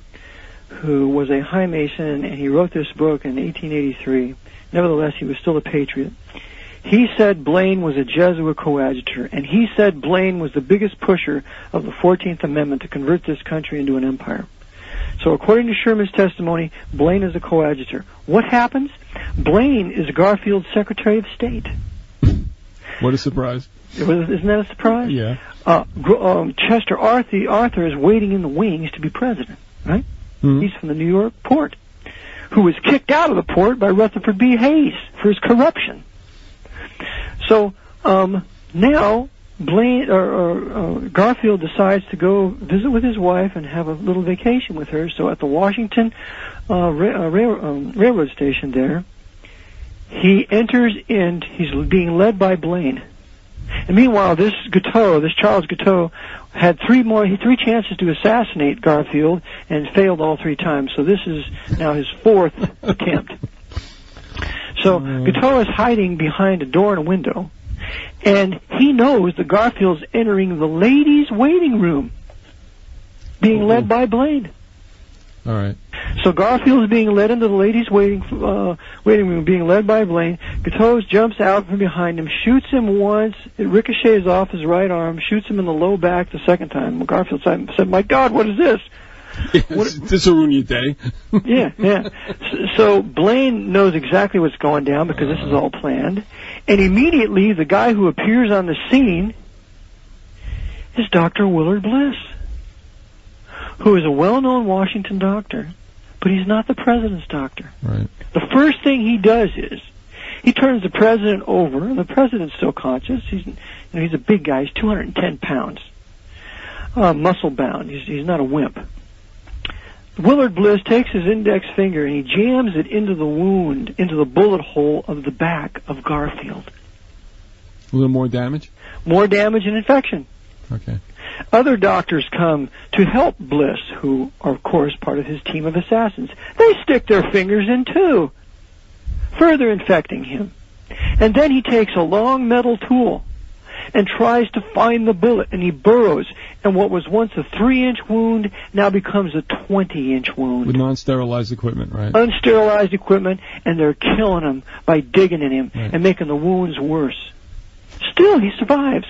Speaker 2: who was a high Mason, and he wrote this book in 1883. Nevertheless, he was still a patriot. He said Blaine was a Jesuit coadjutor, and he said Blaine was the biggest pusher of the 14th Amendment to convert this country into an empire. So according to Sherman's testimony, Blaine is a coadjutor. What happens? Blaine is Garfield's Secretary of State.
Speaker 1: What a surprise.
Speaker 2: Isn't that a surprise?
Speaker 1: Yeah.
Speaker 2: Chester Arthur is waiting in the wings to be president, right?
Speaker 1: Mm-hmm.
Speaker 2: He's from the New York port, who was kicked out of the port by Rutherford B. Hayes for his corruption. So now Garfield decides to go visit with his wife and have a little vacation with her. So at the Washington railroad station there, he enters in. He's being led by Blaine. And meanwhile, this Charles Guiteau, had three chances to assassinate Garfield and failed all three times. So this is now his fourth attempt. So Guiteau is hiding behind a door and a window, and he knows that Garfield's entering the ladies' waiting room, being led by Blaine.
Speaker 1: All right.
Speaker 2: So Garfield is being led into the ladies' waiting room, being led by Blaine. Guiteau jumps out from behind him, shoots him once. It ricochets off his right arm, shoots him in the low back the second time. Garfield said, "My God, what is this?"
Speaker 1: Yes, this will ruin your day.
Speaker 2: Yeah. So Blaine knows exactly what's going down because this is all planned. And immediately, the guy who appears on the scene is Dr. Willard Bliss, who is a well-known Washington doctor, but he's not the president's doctor.
Speaker 1: Right.
Speaker 2: The first thing he does is he turns the president over, and the president's still conscious. He's a big guy. He's 210 pounds, muscle-bound. He's not a wimp. Willard Bliss takes his index finger and he jams it into the wound, into the bullet hole of the back of Garfield.
Speaker 1: A little more damage?
Speaker 2: More damage and infection.
Speaker 1: Okay.
Speaker 2: Other doctors come to help Bliss, who are, of course, part of his team of assassins. They stick their fingers in, too, further infecting him. And then he takes a long metal tool and tries to find the bullet, and he burrows. And what was once a 3-inch wound now becomes a 20-inch wound.
Speaker 1: With non-sterilized equipment, right?
Speaker 2: Unsterilized equipment, and they're killing him by digging in him and making the wounds worse. Still, he survives.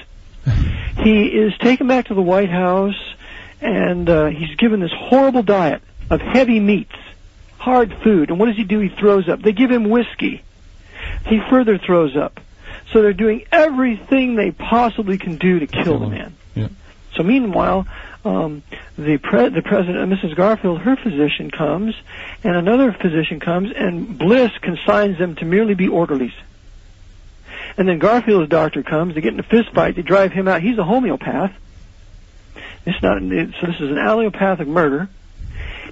Speaker 2: He is taken back to the White House, and he's given this horrible diet of heavy meats, hard food. And what does he do? He throws up. They give him whiskey. He further throws up. So they're doing everything they possibly can do to kill the man.
Speaker 1: Yeah.
Speaker 2: So meanwhile, the president, Mrs. Garfield, her physician comes, and another physician comes, and Bliss consigns them to merely be orderlies. And then Garfield's doctor comes. They get in a fist fight. They drive him out. He's a homeopath. So this is an allopathic murder,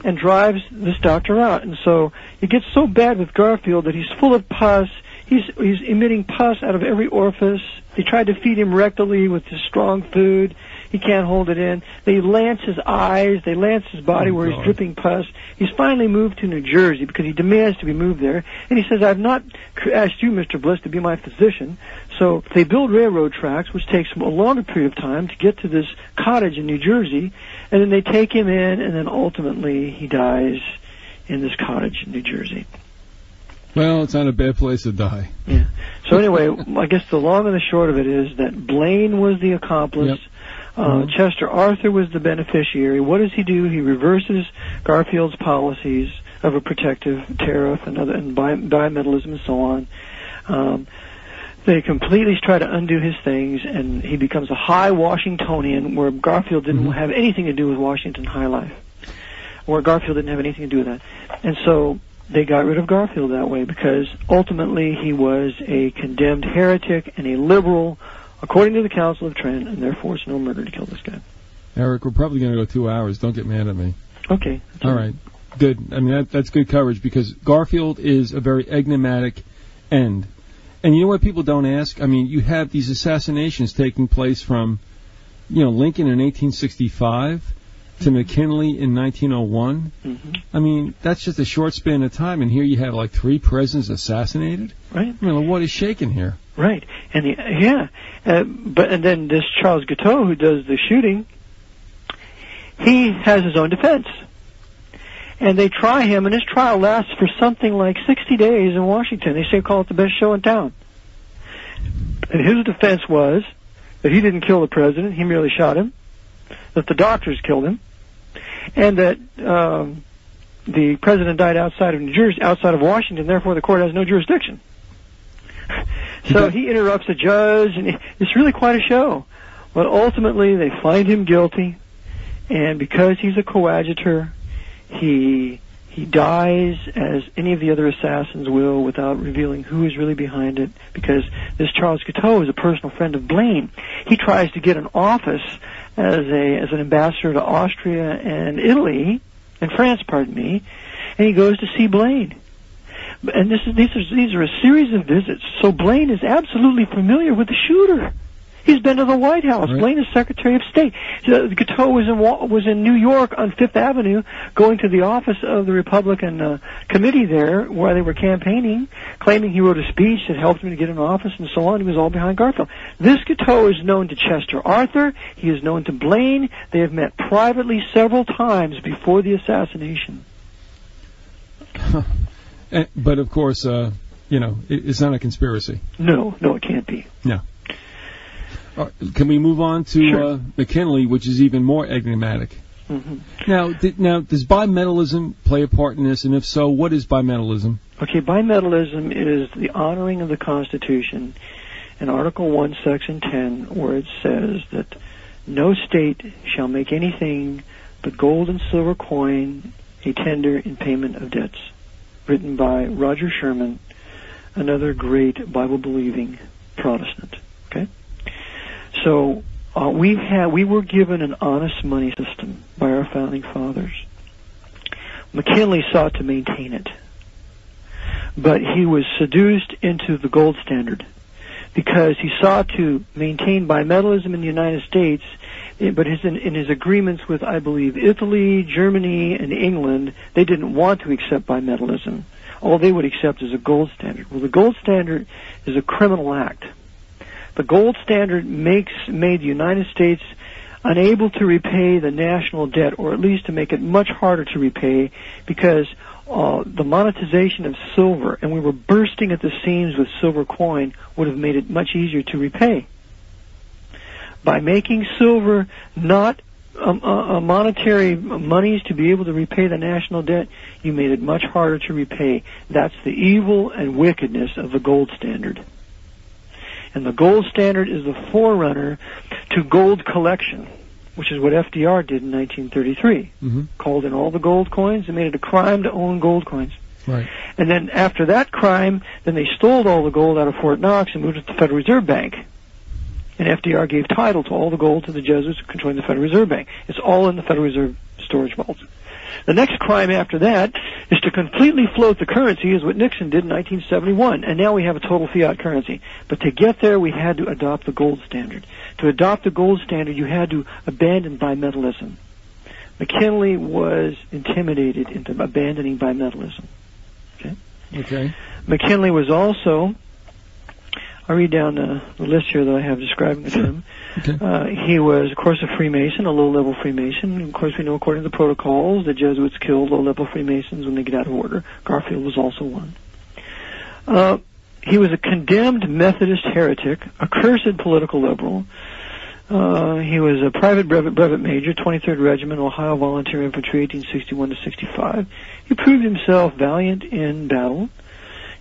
Speaker 2: and drives this doctor out. And so it gets so bad with Garfield that he's full of pus. He's emitting pus out of every orifice. They tried to feed him rectally with his strong food. He can't hold it in. They lance his eyes. They lance his body where he's dripping pus. He's finally moved to New Jersey because he demands to be moved there. And he says, "I've not asked you, Mr. Bliss, to be my physician." So they build railroad tracks, which takes a longer period of time to get to this cottage in New Jersey. And then they take him in, and then ultimately he dies in this cottage in New Jersey.
Speaker 1: Well, it's not a bad place to die.
Speaker 2: Yeah. So anyway, I guess the long and the short of it is that Blaine was the accomplice. Yep. Chester Arthur was the beneficiary. What does he do? He reverses Garfield's policies of a protective tariff and bimetallism and so on. They completely try to undo his things, and he becomes a high Washingtonian, where Garfield didn't have anything to do with Washington high life, where Garfield didn't have anything to do with that. And so they got rid of Garfield that way because ultimately he was a condemned heretic and a liberal, according to the Council of Trent, and therefore it's no murder to kill this guy.
Speaker 1: Eric, we're probably going to go 2 hours. Don't get mad at me.
Speaker 2: Okay.
Speaker 1: All right. Good. I mean, that's good coverage because Garfield is a very enigmatic end. And you know what people don't ask? I mean, you have these assassinations taking place from, Lincoln in 1865 to McKinley in 1901. Mm-hmm. I mean, that's just a short span of time, and here you have like 3 presidents assassinated.
Speaker 2: Right.
Speaker 1: I mean, what is shaking here?
Speaker 2: Right. And and then this Charles Guiteau, who does the shooting, he has his own defense. And they try him, and his trial lasts for something like 60 days in Washington. They call it the best show in town. And his defense was that he didn't kill the president, he merely shot him, that the doctors killed him, and that the president died outside of New Jersey, outside of Washington, therefore the court has no jurisdiction. So he interrupts the judge, and it's really quite a show. But ultimately, they find him guilty, and because he's a coadjutor, he dies as any of the other assassins will, without revealing who is really behind it, because this Charles Guiteau is a personal friend of Blaine. He tries to get an office as an ambassador to Austria and Italy, and France, pardon me, and he goes to see Blaine. And these are a series of visits. So Blaine is absolutely familiar with the shooter. He's been to the White House. Right. Blaine is Secretary of State. Guiteau was in New York on Fifth Avenue, going to the office of the Republican committee there, where they were campaigning, claiming he wrote a speech that helped him to get an office and so on. He was all behind Garfield. This Guiteau is known to Chester Arthur. He is known to Blaine. They have met privately several times before the assassination.
Speaker 1: But of course, it's not a conspiracy.
Speaker 2: No, it can't be.
Speaker 1: No. Can we move on to McKinley, which is even more enigmatic? Mm-hmm. Now, does bimetallism play a part in this? And if so, what is bimetallism?
Speaker 2: Okay, bimetallism is the honoring of the Constitution in Article 1, Section 10, where it says that no state shall make anything but gold and silver coin a tender in payment of debts. Written by Roger Sherman, another great Bible-believing Protestant. Okay? So we were given an honest money system by our founding fathers. McKinley sought to maintain it, but he was seduced into the gold standard because he sought to maintain bimetallism in the United States, but in his agreements with, I believe, Italy, Germany, and England, they didn't want to accept bimetallism. All they would accept is a gold standard. Well, the gold standard is a criminal act. The gold standard made the United States unable to repay the national debt, or at least to make it much harder to repay, because the monetization of silver, and we were bursting at the seams with silver coin, would have made it much easier to repay. By making silver not monetary monies to be able to repay the national debt, you made it much harder to repay. That's the evil and wickedness of the gold standard. And the gold standard is the forerunner to gold collection, which is what FDR did in 1933. Mm-hmm. Called in all the gold coins and made it a crime to own gold coins.
Speaker 1: Right.
Speaker 2: And then after that crime, then they stole all the gold out of Fort Knox and moved it to the Federal Reserve Bank. And FDR gave title to all the gold to the Jesuits controlling the Federal Reserve Bank. It's all in the Federal Reserve storage vaults. The next crime after that is to completely float the currency, is what Nixon did in 1971, and now we have a total fiat currency. But to get there, we had to adopt the gold standard. To adopt the gold standard, you had to abandon bimetallism. McKinley was intimidated into abandoning bimetallism. Okay. McKinley was also, I'll read down the list here that I have describing him. Okay. He was, of course, a Freemason, a low-level Freemason. Of course, we know according to the protocols, the Jesuits killed low-level Freemasons when they get out of order. Garfield was also one. He was a condemned Methodist heretic, a cursed political liberal. He was a private brevet major, 23rd Regiment, Ohio Volunteer Infantry, 1861 to 65. He proved himself valiant in battle.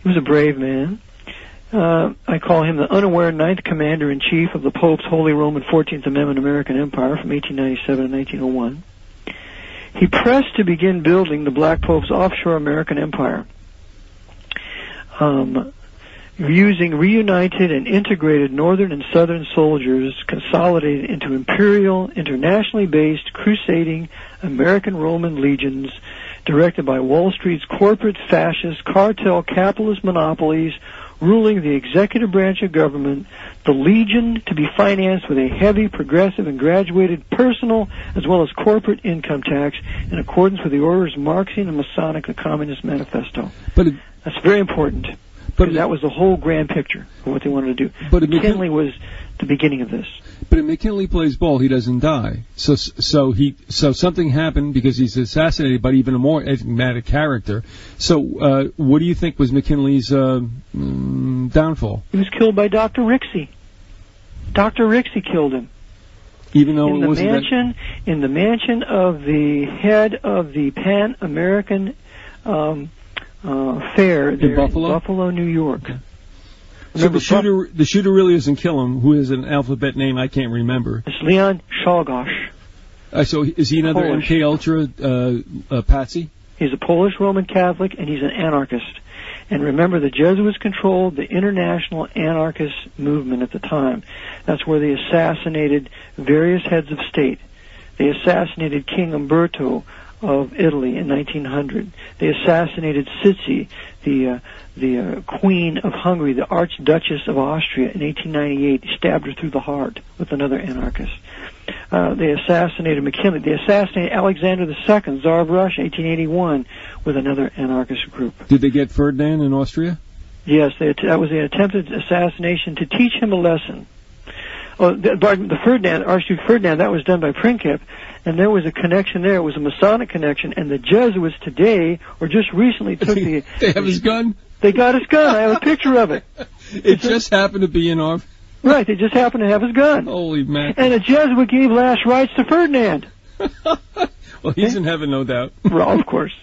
Speaker 2: He was a brave man. I call him the unaware 9th Commander-in-Chief of the Pope's Holy Roman 14th Amendment American Empire from 1897 to 1901. He pressed to begin building the Black Pope's offshore American Empire, using reunited and integrated northern and southern soldiers consolidated into imperial, internationally based, crusading American Roman legions directed by Wall Street's corporate fascist cartel capitalist monopolies ruling the executive branch of government, the legion to be financed with a heavy, progressive, and graduated personal as well as corporate income tax in accordance with the orders Marxian and Masonic, the Communist Manifesto. That's very important, because that was the whole grand picture of what they wanted to do. But McKinley was the beginning of this.
Speaker 1: But if McKinley plays ball, he doesn't die. So something happened because he's assassinated by even a more enigmatic character. So what do you think was McKinley's downfall?
Speaker 2: He was killed by Dr. Rixey. Dr. Rixey killed him.
Speaker 1: Even though
Speaker 2: in
Speaker 1: it
Speaker 2: the
Speaker 1: wasn't
Speaker 2: mansion, in the mansion of the head of the Pan American Fair
Speaker 1: in
Speaker 2: there
Speaker 1: Buffalo,
Speaker 2: New York.
Speaker 1: Okay. So the shooter really isn't Killam, who is an alphabet name I can't remember.
Speaker 2: It's Leon Czolgosz.
Speaker 1: So is he another
Speaker 2: Polish.
Speaker 1: MK Ultra patsy?
Speaker 2: He's a Polish Roman Catholic, and he's an anarchist. And remember, the Jesuits controlled the international anarchist movement at the time. That's where they assassinated various heads of state. They assassinated King Umberto of Italy in 1900. They assassinated Sitsi, the Queen of Hungary, the Archduchess of Austria, in 1898. They stabbed her through the heart with another anarchist. They assassinated McKinley. They assassinated Alexander II, Tsar of Russia, 1881, with another anarchist group.
Speaker 1: Did they get Ferdinand in Austria?
Speaker 2: Yes, that was an attempted assassination to teach him a lesson. Oh, the Ferdinand, Archduke Ferdinand, that was done by Princeps, and there was a connection there. It was a Masonic connection, and the Jesuits today, or just recently, took the...
Speaker 1: They have his gun?
Speaker 2: They got his gun. I have a picture of it.
Speaker 1: It just happened to be in our...
Speaker 2: Right, they just happened to have his gun.
Speaker 1: Holy man.
Speaker 2: And a Jesuit gave last rites to Ferdinand.
Speaker 1: Well, he's in heaven, no doubt.
Speaker 2: Well, of course.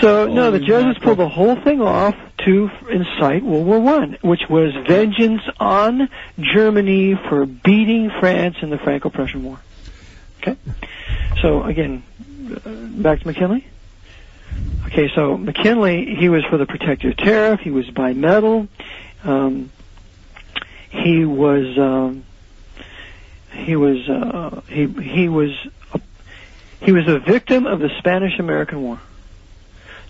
Speaker 2: So, no, the Jesuits pulled the whole thing off to incite World War I, which was vengeance on Germany for beating France in the Franco-Prussian War. Okay? So, again, back to McKinley. Okay, so McKinley, he was for the protective tariff. He was bimetal. He was a victim of the Spanish-American War.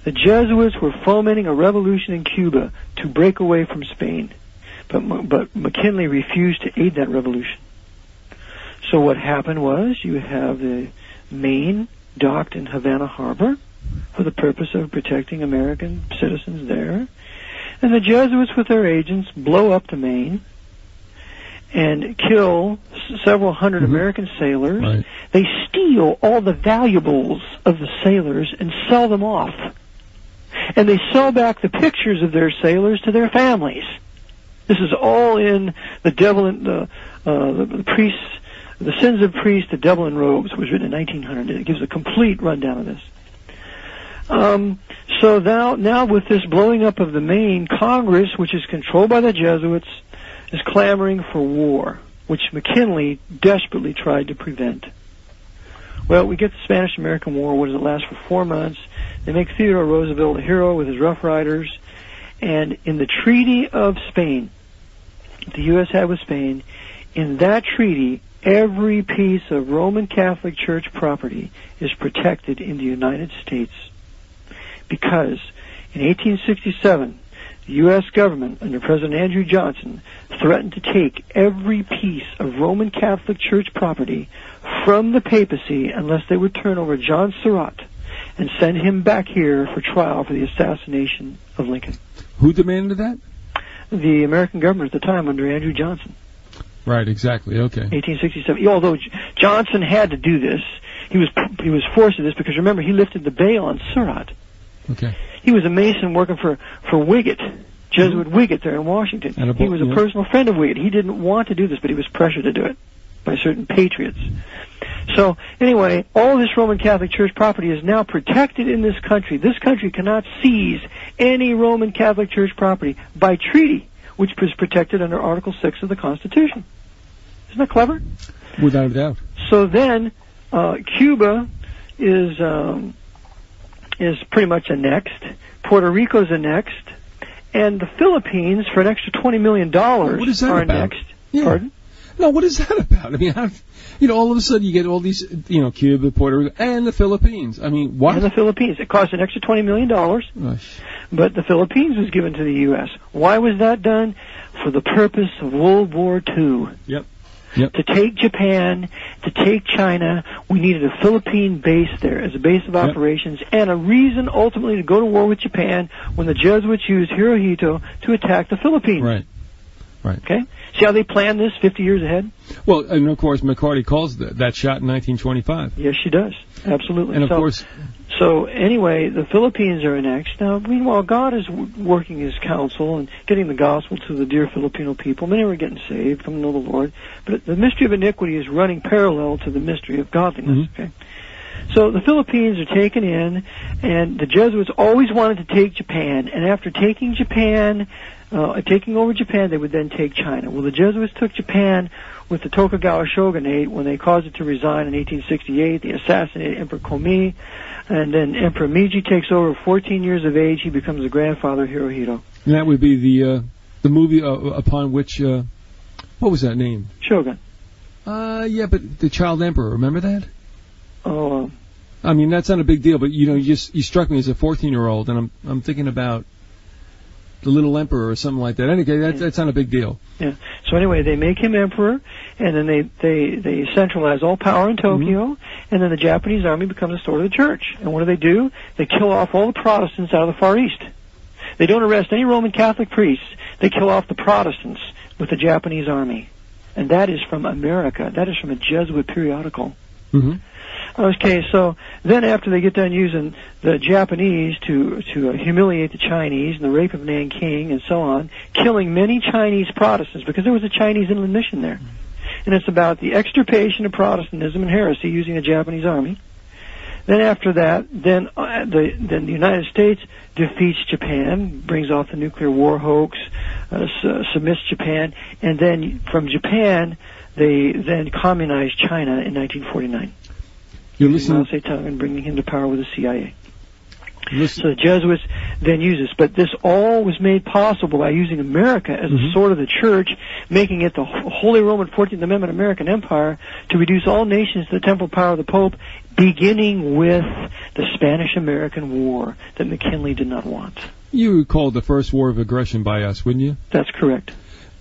Speaker 2: The Jesuits were fomenting a revolution in Cuba to break away from Spain, but McKinley refused to aid that revolution. So what happened was you have the Maine docked in Havana Harbor for the purpose of protecting American citizens there, and the Jesuits with their agents blow up the Maine and kill several hundred American sailors.
Speaker 1: Right.
Speaker 2: They steal all the valuables of the sailors and sell them off. And they sell back the pictures of their sailors to their families. This is all in The Devil and the Priests, The Sins of Priests, The Devil in Robes, was written in 1900. It gives a complete rundown of this. So now with this blowing up of the Maine, Congress, which is controlled by the Jesuits, is clamoring for war, which McKinley desperately tried to prevent. Well, we get the Spanish-American War. What does it last for 4 months? They make Theodore Roosevelt a hero with his Rough Riders. And in the Treaty of Spain, the U.S. had with Spain, in that treaty, every piece of Roman Catholic Church property is protected in the United States. Because in 1867, the U.S. government, under President Andrew Johnson, threatened to take every piece of Roman Catholic Church property from the papacy unless they would turn over John Surratt and send him back here for trial for the assassination of Lincoln.
Speaker 1: Who demanded that?
Speaker 2: The American government at the time, under Andrew Johnson.
Speaker 1: Right, exactly, okay.
Speaker 2: 1867. Although Johnson had to do this, he was forced to this because, remember, he lifted the bail on Surratt.
Speaker 1: Okay.
Speaker 2: He was a Mason working for Wiggett, Jesuit Wiggett there in Washington. He was a personal friend of Wiggett. He didn't want to do this, but he was pressured to do it by certain patriots. So, anyway, all this Roman Catholic Church property is now protected in this country. This country cannot seize any Roman Catholic Church property by treaty, which is protected under Article 6 of the Constitution. Isn't that clever?
Speaker 1: Without a doubt.
Speaker 2: So then, Cuba is pretty much annexed. Puerto Rico's annexed. And the Philippines, for an extra $20 million,
Speaker 1: what is that
Speaker 2: are
Speaker 1: about?
Speaker 2: annexed.
Speaker 1: Yeah.
Speaker 2: Pardon?
Speaker 1: No, what is that about? I mean, all of a sudden you get all these, Cuba, Puerto Rico, and the Philippines. I mean, what?
Speaker 2: And the Philippines. It cost an extra $20 million, but the Philippines was given to the U.S. Why was that done? For the purpose of World War II.
Speaker 1: Yep.
Speaker 2: To take Japan, to take China, we needed a Philippine base there as a base of operations, and a reason ultimately to go to war with Japan when the Jesuits used Hirohito to attack the Philippines.
Speaker 1: Right. Right.
Speaker 2: Okay? See how they planned this 50 years ahead?
Speaker 1: Well, and of course, McCarty calls that shot in 1925.
Speaker 2: Yes, she does. Absolutely.
Speaker 1: And of course...
Speaker 2: So anyway, the Philippines are next. Now, meanwhile, God is working His counsel and getting the gospel to the dear Filipino people. Many were getting saved, come to know the Lord. But the mystery of iniquity is running parallel to the mystery of godliness. Okay. So the Philippines are taken in, and the Jesuits always wanted to take Japan. And after taking over Japan, they would then take China. Well, the Jesuits took Japan with the Tokugawa shogunate when they caused it to resign in 1868. They assassinated Emperor Komi, and then Emperor Meiji takes over. 14 years of age, he becomes the grandfather of Hirohito.
Speaker 1: And that would be the movie upon which what was that name?
Speaker 2: Shogun.
Speaker 1: Yeah, but the child emperor. Remember that?
Speaker 2: Oh.
Speaker 1: I mean, that's not a big deal, but you struck me as a 14-year-old, and I'm thinking about the little emperor or something like that. Anyway, that's not a big deal.
Speaker 2: Yeah. So anyway, they make him emperor, and then they centralize all power in Tokyo, and then the Japanese army becomes the sword of the church. And what do? They kill off all the Protestants out of the Far East. They don't arrest any Roman Catholic priests. They kill off the Protestants with the Japanese army. And that is from America. That is from a Jesuit periodical.
Speaker 1: Mm-hmm.
Speaker 2: Okay, so then after they get done using the Japanese to humiliate the Chinese and the rape of Nanking and so on, killing many Chinese Protestants, because there was a Chinese inland mission there. And it's about the extirpation of Protestantism and heresy using the Japanese army. Then after that, then the United States defeats Japan, brings off the nuclear war hoax, submits Japan, and then from Japan, they then communize China in 1949.
Speaker 1: You're listening.
Speaker 2: Mao Zedong and bringing him to power with the CIA.
Speaker 1: Listen.
Speaker 2: So the Jesuits then use this, but this all was made possible by using America as a sword of the church, making it the Holy Roman 14th Amendment American Empire to reduce all nations to the temporal power of the Pope, beginning with the Spanish-American War that McKinley did not want.
Speaker 1: You called the first war of aggression by us, wouldn't you?
Speaker 2: That's correct.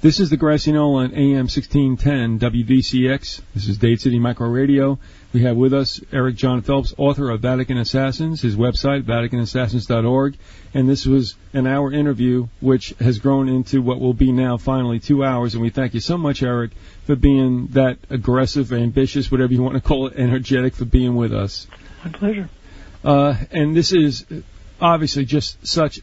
Speaker 1: This is the Gracianola on AM 1610 WVCX. This is Dade City Micro Radio. We have with us Eric Jon Phelps, author of Vatican Assassins, his website, VaticanAssassins.org. And this was an hour interview, which has grown into what will be now finally 2 hours. And we thank you so much, Eric, for being that aggressive, ambitious, whatever you want to call it, energetic, for being with us.
Speaker 2: My pleasure.
Speaker 1: And this is obviously just such,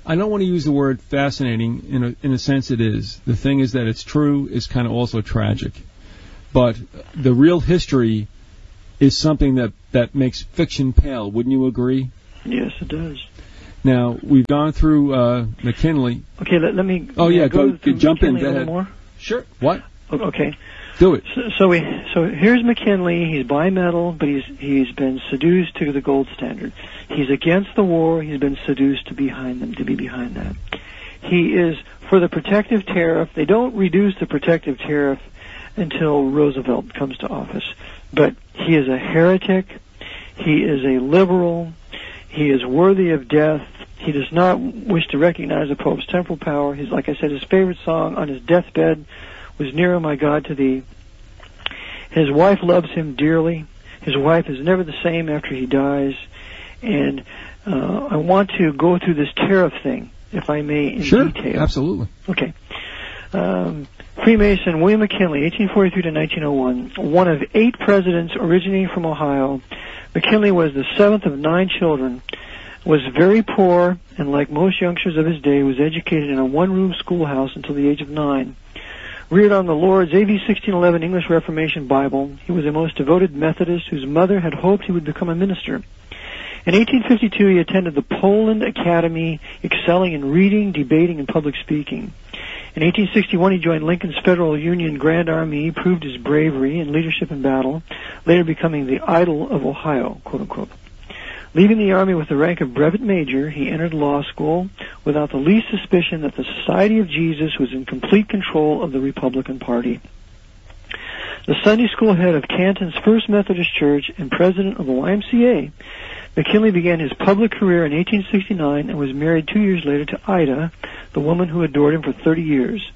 Speaker 1: I don't want to use the word fascinating. In a sense, it is. The thing is that it's true. It's kind of also tragic. But the real history is something that makes fiction pale. Wouldn't you agree?
Speaker 2: Yes, it does.
Speaker 1: Now, we've gone through McKinley.
Speaker 2: Okay, let me...
Speaker 1: Oh, yeah,
Speaker 2: go
Speaker 1: jump
Speaker 2: McKinley
Speaker 1: in.
Speaker 2: a little more.
Speaker 1: Sure. What?
Speaker 2: Okay.
Speaker 1: Do it.
Speaker 2: So here's McKinley. He's bimetal, but he's been seduced to the gold standard. He's against the war. He's been seduced to be behind that. He is for the protective tariff. They don't reduce the protective tariff until Roosevelt comes to office. But he is a heretic. He is a liberal. He is worthy of death. He does not wish to recognize the Pope's temporal power. Like I said, his favorite song on his deathbed was "Nearer, My God, to Thee." His wife loves him dearly. His wife is never the same after he dies. And I want to go through this tariff thing, if I may, in detail.
Speaker 1: Sure, absolutely.
Speaker 2: Okay. Freemason William McKinley, 1843 to 1901, one of 8 presidents originating from Ohio. McKinley was the 7th of 9 children, was very poor, and like most youngsters of his day, was educated in a one-room schoolhouse until the age of 9. Reared on the Lord's AV 1611 English Reformation Bible, he was a most devoted Methodist whose mother had hoped he would become a minister. In 1852, he attended the Poland Academy, excelling in reading, debating, and public speaking. In 1861, he joined Lincoln's Federal Union Grand Army, proved his bravery and leadership in battle, later becoming the idol of Ohio, quote-unquote. Leaving the Army with the rank of brevet major, he entered law school without the least suspicion that the Society of Jesus was in complete control of the Republican Party. The Sunday school head of Canton's First Methodist Church and president of the YMCA, McKinley began his public career in 1869 and was married 2 years later to Ida, the woman who adored him for 30 years.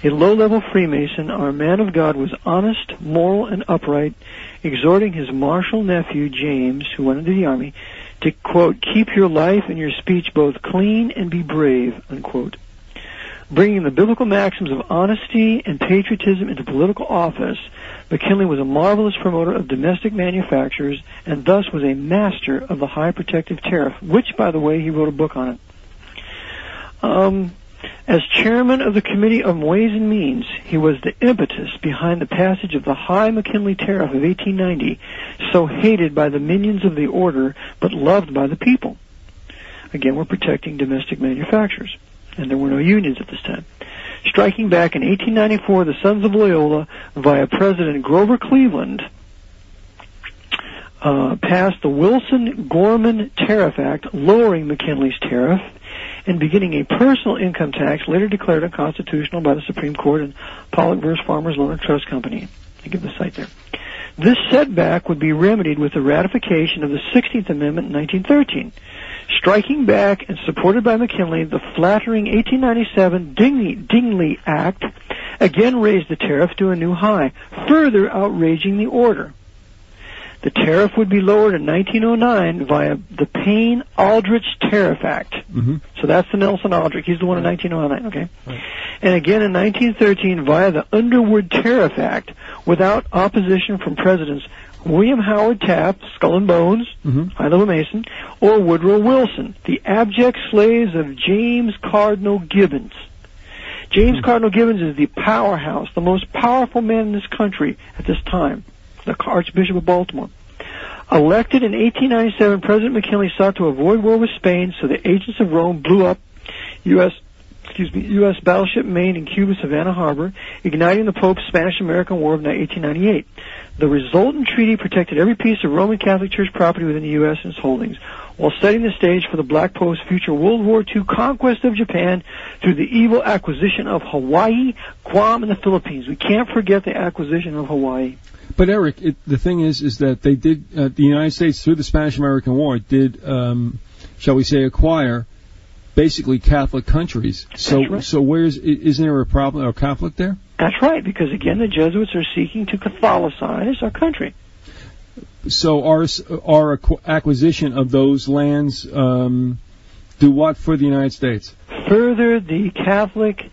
Speaker 2: A low-level Freemason, our man of God was honest, moral, and upright, exhorting his martial nephew, James, who went into the Army, to, quote, keep your life and your speech both clean and be brave, unquote. Bringing the biblical maxims of honesty and patriotism into political office, McKinley was a marvelous promoter of domestic manufacturers and thus was a master of the high protective tariff, which, by the way, he wrote a book on it. As chairman of the Committee on Ways and Means, he was the impetus behind the passage of the high McKinley Tariff of 1890, so hated by the minions of the order but loved by the people. Again, we're protecting domestic manufacturers, and there were no unions at this time. Striking back in 1894, the Sons of Loyola, via President Grover Cleveland, passed the Wilson-Gorman Tariff Act, lowering McKinley's tariff and beginning a personal income tax later declared unconstitutional by the Supreme Court in Pollock v. Farmers Loan and Trust Company. I give the site there. This setback would be remedied with the ratification of the 16th Amendment in 1913. Striking back and supported by McKinley, the flattering 1897 Dingley Act again raised the tariff to a new high, further outraging the order. The tariff would be lowered in 1909 via the Payne-Aldrich Tariff Act. Mm-hmm. So that's the Nelson-Aldrich. He's the one in 1909, okay? Right. And again in 1913 via the Underwood Tariff Act without opposition from Presidents William Howard Taft, Skull and Bones, High-Level Mason, or Woodrow Wilson, the abject slaves of James Cardinal Gibbons. James Cardinal Gibbons is the powerhouse, the most powerful man in this country at this time, the Archbishop of Baltimore. Elected in 1897, President McKinley sought to avoid war with Spain, so the agents of Rome blew up U.S. battleship Maine in Cuba's Havana Harbor, igniting the Pope's Spanish-American War of 1898. The resultant treaty protected every piece of Roman Catholic Church property within the U.S. and its holdings, while setting the stage for the Black Pope's future World War II conquest of Japan through the evil acquisition of Hawaii, Guam, and the Philippines. We can't forget the acquisition of Hawaii.
Speaker 1: But Eric, the thing is that they did, the United States through the Spanish-American War did, shall we say, acquire basically Catholic countries. So, right. So isn't there a problem or conflict there?
Speaker 2: That's right, because again, the Jesuits are seeking to Catholicize our country.
Speaker 1: So our acquisition of those lands do what for the United States?
Speaker 2: Further the Catholic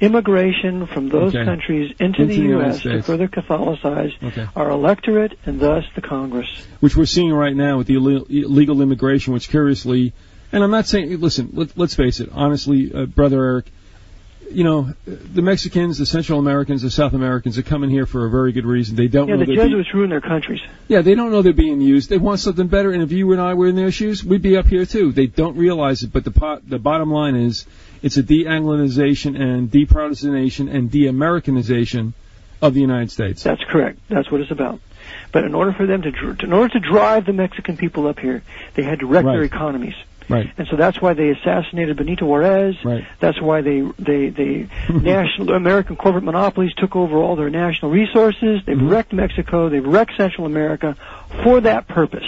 Speaker 2: immigration from those countries into the U.S. to further Catholicize our electorate and thus the Congress.
Speaker 1: Which we're seeing right now with the illegal immigration, which curiously, and I'm not saying, listen, let's face it, honestly, Brother Eric, you know, the Mexicans, the Central Americans, the South Americans are coming here for a very good reason. They don't know
Speaker 2: the Jesuits ruin their countries.
Speaker 1: Yeah, they don't know they're being used. They want something better, and if you and I were in their shoes, we'd be up here too. They don't realize it, but the bottom line is it's a de-Anglicization and de-Protestantation and de-Americanization of the United States.
Speaker 2: That's correct. That's what it's about. But in order for them to drive the Mexican people up here, they had to wreck their economies.
Speaker 1: Right.
Speaker 2: And so that's why they assassinated Benito Juarez.
Speaker 1: Right.
Speaker 2: That's why they national American corporate monopolies took over all their national resources. They've wrecked Mexico. They've wrecked Central America for that purpose,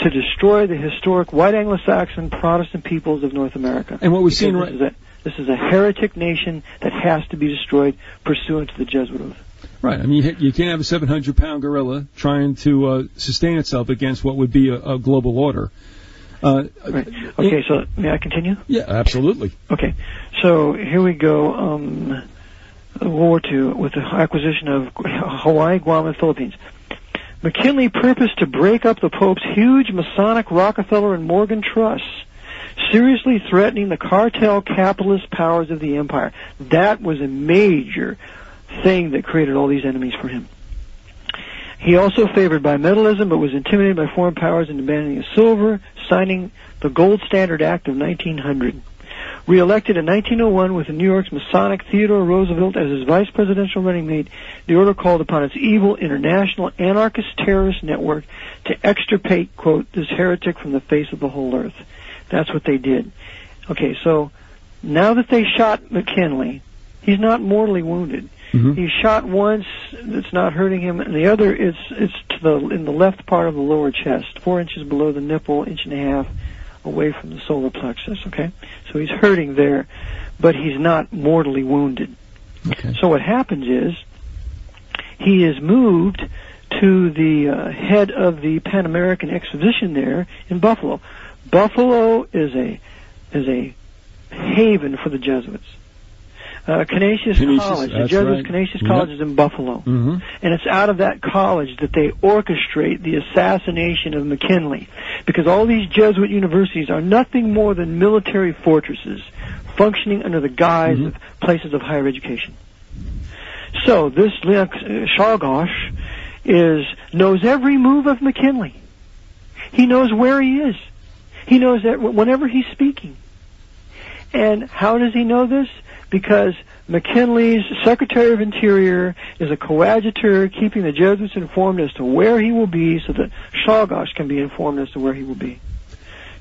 Speaker 2: to destroy the historic white Anglo-Saxon Protestant peoples of North America.
Speaker 1: And what we're seeing
Speaker 2: this is a heretic nation that has to be destroyed pursuant to the Jesuit oath.
Speaker 1: Right. I mean, you can't have a 700-pound gorilla trying to sustain itself against what would be a global order.
Speaker 2: Right. Okay, so may I continue?
Speaker 1: Yeah, absolutely.
Speaker 2: Okay, so here we go. World War II with the acquisition of Hawaii, Guam, and Philippines. McKinley purposed to break up the Pope's huge Masonic, Rockefeller, and Morgan trusts, seriously threatening the cartel capitalist powers of the empire. That was a major thing that created all these enemies for him. He also favored bimetallism, but was intimidated by foreign powers into banning silver, signing the Gold Standard Act of 1900. Re-elected in 1901 with New York's Masonic Theodore Roosevelt as his vice presidential running mate, the order called upon its evil international anarchist terrorist network to extirpate, quote, this heretic from the face of the whole earth. That's what they did. Okay, so now that they shot McKinley, he's not mortally wounded. He's shot once, it's not hurting him, and the other it's in the left part of the lower chest, 4 inches below the nipple, 1.5 inches away from the solar plexus, okay? So he's hurting there, but he's not mortally wounded.
Speaker 1: Okay.
Speaker 2: So what happens is he is moved to the head of the Pan American Exposition there in Buffalo. Buffalo is a haven for the Jesuits. Canisius College, the Jesuits' right. Canisius College is in Buffalo. And it's out of that college that they orchestrate the assassination of McKinley. Because all these Jesuit universities are nothing more than military fortresses functioning under the guise of places of higher education. So this Czolgosz knows every move of McKinley. He knows where he is. He knows that whenever he's speaking. And how does he know this? Because McKinley's Secretary of Interior is a coadjutor keeping the Jesuits informed as to where he will be so that Czolgosz can be informed as to where he will be.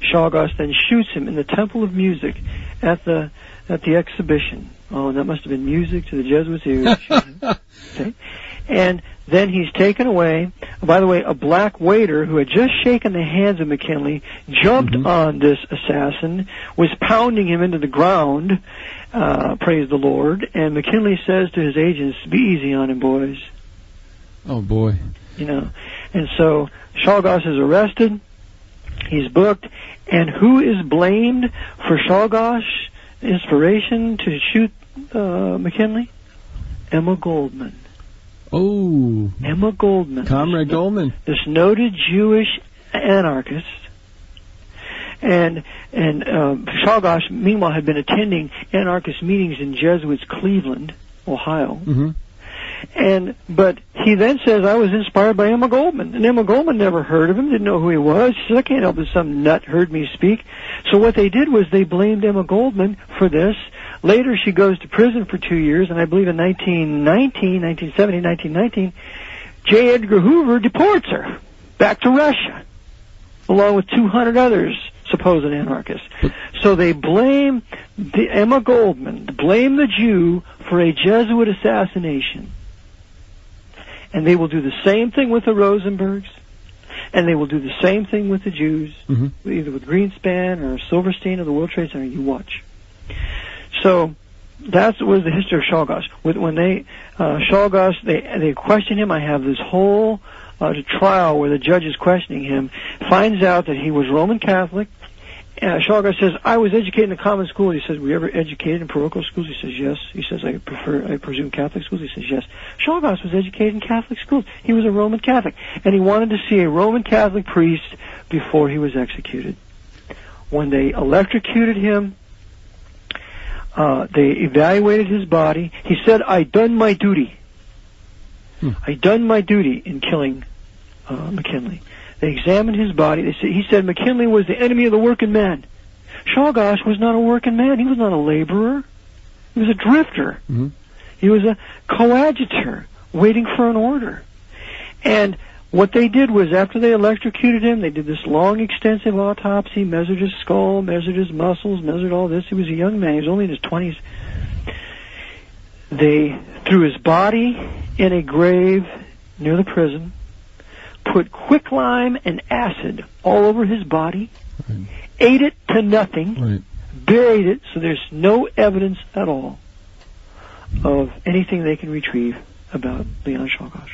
Speaker 2: Czolgosz then shoots him in the Temple of Music at the exhibition. Oh, and that must have been music to the Jesuits' ears. Okay. And then he's taken away. By the way, a black waiter who had just shaken the hands of McKinley jumped on this assassin, was pounding him into the ground, praise the Lord, and McKinley says to his agents, be easy on him, boys.
Speaker 1: Oh, boy.
Speaker 2: You know, and so Czolgosz is arrested, he's booked, and who is blamed for Czolgosz's inspiration to shoot McKinley? Emma Goldman.
Speaker 1: Oh,
Speaker 2: Emma Goldman.
Speaker 1: Comrade Goldman.
Speaker 2: This noted Jewish anarchist. And Czolgosz, meanwhile, had been attending anarchist meetings in Jesuits, Cleveland, Ohio. But he then says, I was inspired by Emma Goldman. And Emma Goldman never heard of him, didn't know who he was. She said, I can't help it, some nut heard me speak. So what they did was they blamed Emma Goldman for this. Later, she goes to prison for 2 years, and I believe in 1919, J. Edgar Hoover deports her back to Russia, along with 200 others, supposed anarchists. So they blame Emma Goldman, blame the Jew for a Jesuit assassination. And they will do the same thing with the Rosenbergs, and they will do the same thing with the Jews, either with Greenspan or Silverstein or the World Trade Center. You watch. So that was the history of Czolgosz. When Czolgosz, they question him. I have this whole trial where the judge is questioning him, finds out that he was Roman Catholic. Czolgosz says, I was educated in a common school. He says, were you ever educated in parochial schools? He says, yes. He says, I presume Catholic schools? He says, yes. Czolgosz was educated in Catholic schools. He was a Roman Catholic. And he wanted to see a Roman Catholic priest before he was executed. When they electrocuted him, they evaluated his body. He said, I done my duty. I done my duty in killing McKinley. They examined his body. He said McKinley was the enemy of the working man. Czolgosz was not a working man. He was not a laborer. He was a drifter. He was a coadjutor waiting for an order. And what they did was, after they electrocuted him, they did this long, extensive autopsy, measured his skull, measured his muscles, measured all this. He was a young man. He was only in his 20s. They threw his body in a grave near the prison, put quicklime and acid all over his body, ate it to nothing, buried it so there's no evidence at all of anything they can retrieve about Leon Czolgosz.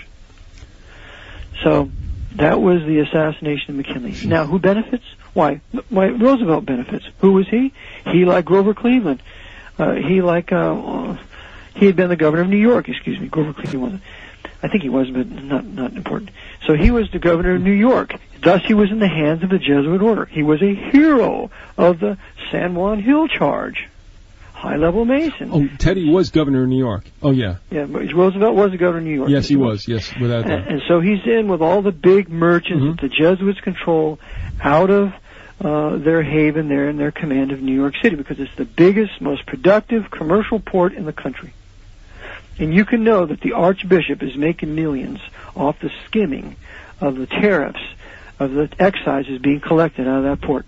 Speaker 2: So that was the assassination of McKinley. Now, who benefits? Why Roosevelt benefits. Who was he? He, like Grover Cleveland. He had been the governor of New York. Grover Cleveland wasn't. I think he was, but not important. So he was the governor of New York. Thus, he was in the hands of the Jesuit order. He was a hero of the San Juan Hill Charge. High-level Mason.
Speaker 1: Oh, Teddy was governor of New York. Oh, yeah.
Speaker 2: Yeah, but Roosevelt was the governor of New York.
Speaker 1: Yes, he was. Yes, without doubt.
Speaker 2: And so he's in with all the big merchants that the Jesuits control out of their haven there in their command of New York City, because it's the biggest, most productive commercial port in the country. And you can know that the Archbishop is making millions off the skimming of the tariffs, of the excises being collected out of that port.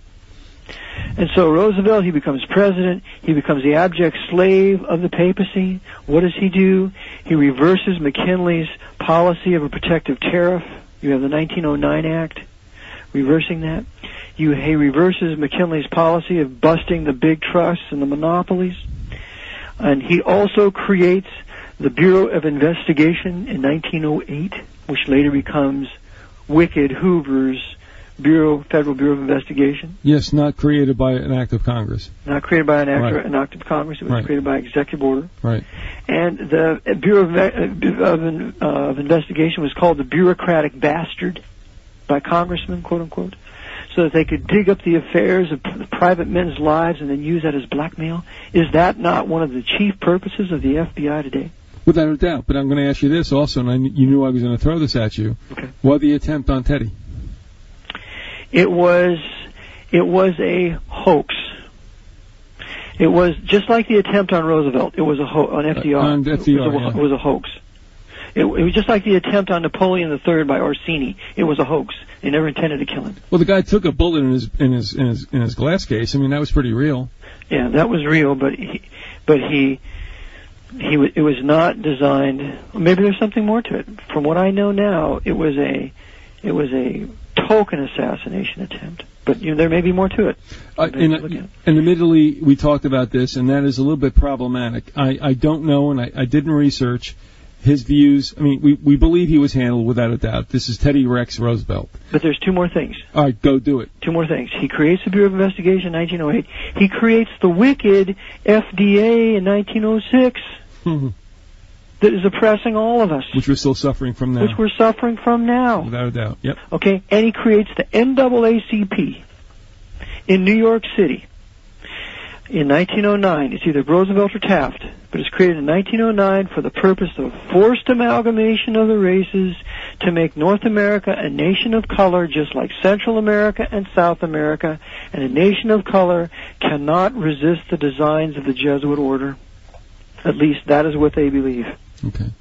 Speaker 2: And so Roosevelt, he becomes president. He becomes the abject slave of the papacy. What does he do? He reverses McKinley's policy of a protective tariff. You have the 1909 Act, reversing that. He reverses McKinley's policy of busting the big trusts and the monopolies. And he also creates the Bureau of Investigation in 1908, which later becomes Wicked Hoover's Federal Bureau of Investigation.
Speaker 1: Yes, not created by an act of Congress.
Speaker 2: Not created by an act of Congress. It was created by executive order.
Speaker 1: Right.
Speaker 2: And the Bureau of Investigation was called the bureaucratic bastard by congressmen, quote unquote, so that they could dig up the affairs of private men's lives and then use that as blackmail. Is that not one of the chief purposes of the FBI today?
Speaker 1: Without a doubt. But I'm going to ask you this also, and you knew I was going to throw this at you.
Speaker 2: Okay.
Speaker 1: Why the attempt on Teddy?
Speaker 2: It was a hoax. It was just like the attempt on Roosevelt. It was on FDR.
Speaker 1: On FDR,
Speaker 2: it was a hoax. It was just like the attempt on Napoleon III by Orsini. It was a hoax. They never intended to kill him.
Speaker 1: Well, the guy took a bullet in his glass case. I mean, that was pretty real.
Speaker 2: Yeah, that was real, but it was not designed. Maybe there's something more to it. From what I know now, it was a token assassination attempt. But there may be more to it.
Speaker 1: And admittedly, we talked about this, and that is a little bit problematic. I don't know, and I didn't research his views. I mean, we believe he was handled without a doubt. This is Teddy Rex Roosevelt.
Speaker 2: But there's two more things.
Speaker 1: All right, go do it.
Speaker 2: Two more things. He creates the Bureau of Investigation in 1908. He creates the wicked FDA in 1906 that is oppressing all of us.
Speaker 1: Which we're still suffering from now.
Speaker 2: Which we're suffering from now.
Speaker 1: Without a doubt, yep.
Speaker 2: Okay, and he creates the NAACP in New York City in 1909. It's either Roosevelt or Taft, but it's created in 1909 for the purpose of forced amalgamation of the races to make North America a nation of color, just like Central America and South America, and a nation of color cannot resist the designs of the Jesuit order. At least that is what they believe.
Speaker 1: Okay.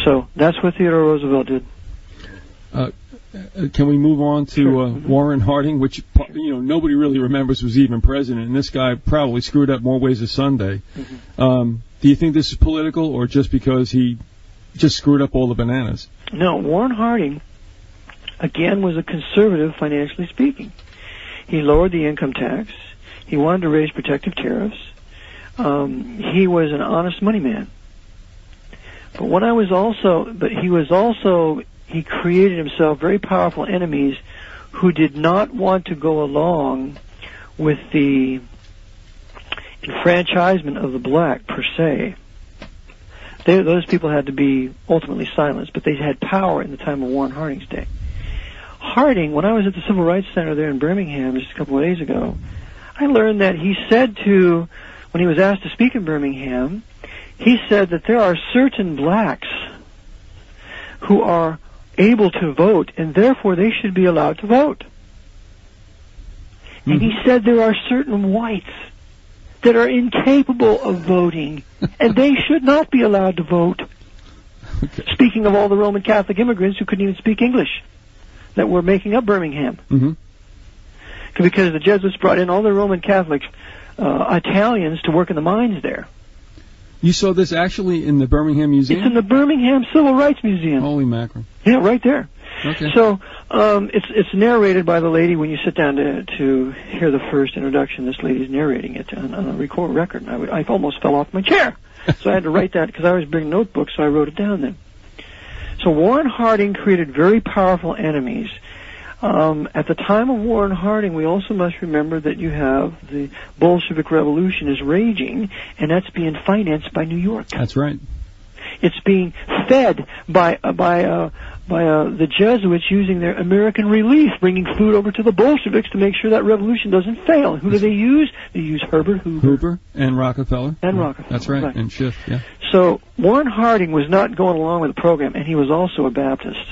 Speaker 2: So that's what Theodore Roosevelt did.
Speaker 1: Can we move on to Warren Harding, which nobody really remembers was even president, and this guy probably screwed up more ways than Sunday. Mm-hmm. Do you think this is political, or just because he just screwed up all the bananas?
Speaker 2: No, Warren Harding, again, was a conservative, financially speaking. He lowered the income tax. He wanted to raise protective tariffs. He was an honest money man. He created himself very powerful enemies who did not want to go along with the enfranchisement of the black per se. Those people had to be ultimately silenced, but they had power in the time of Warren Harding's day. Harding, when I was at the Civil Rights Center there in Birmingham just a couple of days ago, I learned that he said when he was asked to speak in Birmingham, he said that there are certain blacks who are able to vote, and therefore they should be allowed to vote. Mm-hmm. And he said there are certain whites that are incapable of voting, and they should not be allowed to vote. Okay. Speaking of all the Roman Catholic immigrants who couldn't even speak English that were making up Birmingham.
Speaker 1: Mm-hmm.
Speaker 2: Because the Jesuits brought in all the Roman Catholic Italians to work in the mines there.
Speaker 1: You saw this actually in the Birmingham Museum?
Speaker 2: It's in the Birmingham Civil Rights Museum.
Speaker 1: Holy mackerel.
Speaker 2: Yeah, right there.
Speaker 1: Okay.
Speaker 2: So it's narrated by the lady when you sit down to hear the first introduction. This lady's narrating it on a record. And I almost fell off my chair. So I had to write that because I always bring notebooks, so I wrote it down then. So Warren Harding created very powerful enemies. At the time of Warren Harding, we also must remember that you have the Bolshevik Revolution is raging, and that's being financed by New York.
Speaker 1: That's right.
Speaker 2: It's being fed by the Jesuits using their American Relief, bringing food over to the Bolsheviks to make sure that revolution doesn't fail. And who do they use? They use Herbert Hoover.
Speaker 1: Hoover and Rockefeller.
Speaker 2: And Rockefeller.
Speaker 1: That's right. And Schiff, yeah.
Speaker 2: So Warren Harding was not going along with the program, and he was also a Baptist.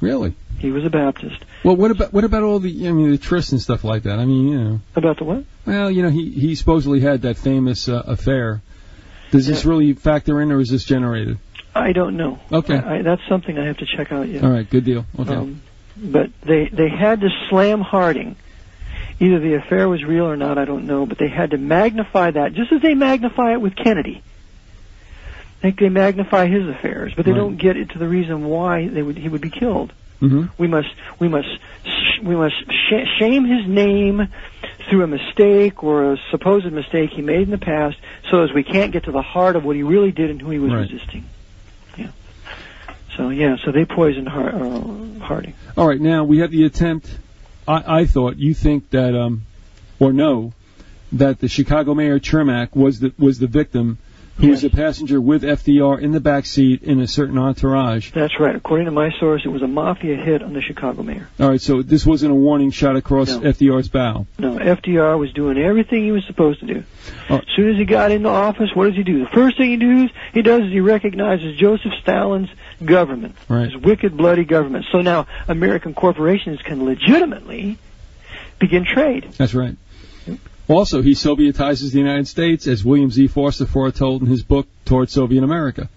Speaker 1: Really?
Speaker 2: He was a Baptist.
Speaker 1: Well, what about all the trysts and stuff like that? I mean,
Speaker 2: About the what?
Speaker 1: Well, he supposedly had that famous affair. Does this really factor in, or is this generated?
Speaker 2: I don't know.
Speaker 1: Okay.
Speaker 2: That's something I have to check out yet.
Speaker 1: All right, good deal. Okay.
Speaker 2: But they had to slam Harding. Either the affair was real or not, I don't know, but they had to magnify that, just as they magnify it with Kennedy. I think they magnify his affairs, but they don't get into the reason why he would be killed.
Speaker 1: Mm-hmm.
Speaker 2: We must shame his name through a mistake or a supposed mistake he made in the past, so as we can't get to the heart of what he really did and who he was resisting. Yeah. So they poisoned Harding.
Speaker 1: All right, now we have the attempt. I thought you think that, or no, that the Chicago mayor Chermak was the victim, who was a passenger with FDR in the back seat in a certain entourage.
Speaker 2: That's right. According to my source, it was a mafia hit on the Chicago mayor.
Speaker 1: All right, so this wasn't a warning shot across FDR's bow.
Speaker 2: No, FDR was doing everything he was supposed to do. As soon as he got into office, what does he do? The first thing he does is he recognizes Joseph Stalin's government, his wicked, bloody government. So now American corporations can legitimately begin trade.
Speaker 1: That's right. Also, he Sovietizes the United States, as William Z. Forster foretold in his book, Toward Soviet America.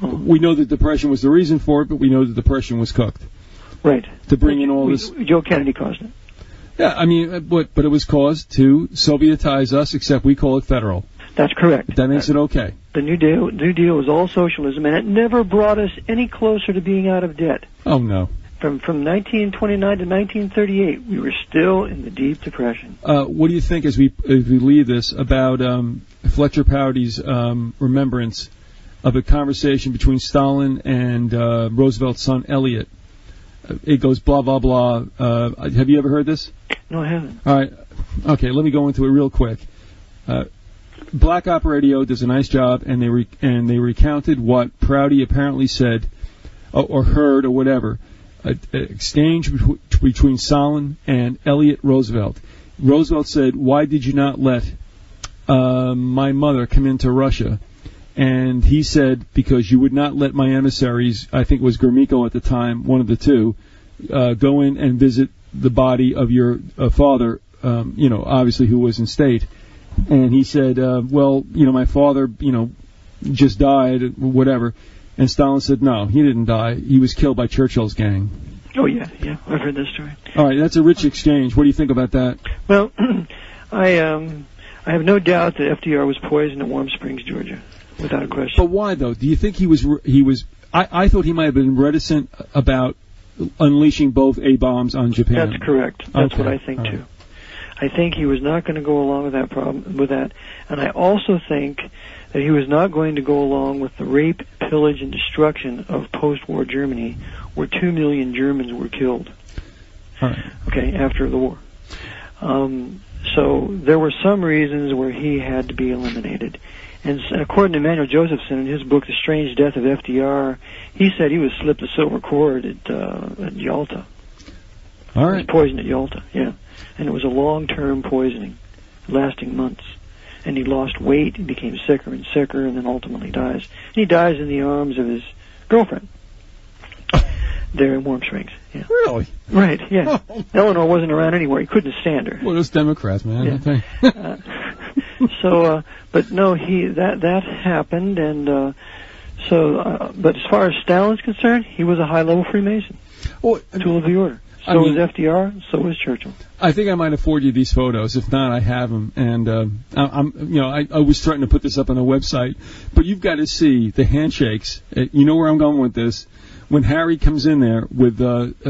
Speaker 1: We know that depression was the reason for it, but we know that depression was cooked.
Speaker 2: Right.
Speaker 1: To bring in all this...
Speaker 2: Joe Kennedy caused it.
Speaker 1: Yeah, I mean, but it was caused to Sovietize us, except we call it federal.
Speaker 2: That's correct.
Speaker 1: That makes it okay.
Speaker 2: The New Deal was all socialism, and it never brought us any closer to being out of debt.
Speaker 1: Oh, no.
Speaker 2: From 1929 to 1938, we were still in the deep depression.
Speaker 1: What do you think, as we leave this, about Fletcher Pouty's remembrance of a conversation between Stalin and Roosevelt's son Elliot? It goes blah blah blah. Have you ever heard this?
Speaker 2: No, I haven't.
Speaker 1: All right. Okay, let me go into it real quick. Black Op Radio does a nice job, and they recounted what Prouty apparently said or heard or whatever. An exchange between Stalin and Elliot Roosevelt. Roosevelt said, "Why did you not let my mother come into Russia?" And he said, "Because you would not let my emissaries," I think it was Gromyko at the time, one of the two, go in and visit the body of your father, obviously who was in state. And he said, my father, just died, whatever. And Stalin said, no, he didn't die. He was killed by Churchill's gang.
Speaker 2: Oh, yeah, I've heard this story.
Speaker 1: All right, that's a rich exchange. What do you think about that?
Speaker 2: Well, I have no doubt that FDR was poisoned at Warm Springs, Georgia, without a question.
Speaker 1: But why, though? Do you think he was I thought he might have been reticent about unleashing both A-bombs on Japan.
Speaker 2: That's correct. That's what I think, too. I think he was not going to go along with that. And I also think that he was not going to go along with the rape, pillage, and destruction of post-war Germany, where 2 million Germans were killed. Okay, after the war. So there were some reasons where he had to be eliminated. And according to Emanuel Josephson, in his book, The Strange Death of FDR, he said he was slipped a silver cord at Yalta.
Speaker 1: All right.
Speaker 2: He was poisoned at Yalta, yeah. And it was a long-term poisoning, lasting months. And he lost weight, he became sicker and sicker, and then ultimately dies. And he dies in the arms of his girlfriend there in Warm Springs. Yeah.
Speaker 1: Really?
Speaker 2: Right, yeah. Eleanor wasn't around anywhere. He couldn't stand her.
Speaker 1: Well, those Democrats, man.
Speaker 2: Yeah. But no, that happened, and but as far as Stalin's concerned, he was a high-level Freemason, tool of the order. So was FDR, so was Churchill.
Speaker 1: I think I might afford you these photos. If not, I have them, and I was threatening to put this up on the website, but you've got to see the handshakes. You know where I'm going with this. When Harry comes in there with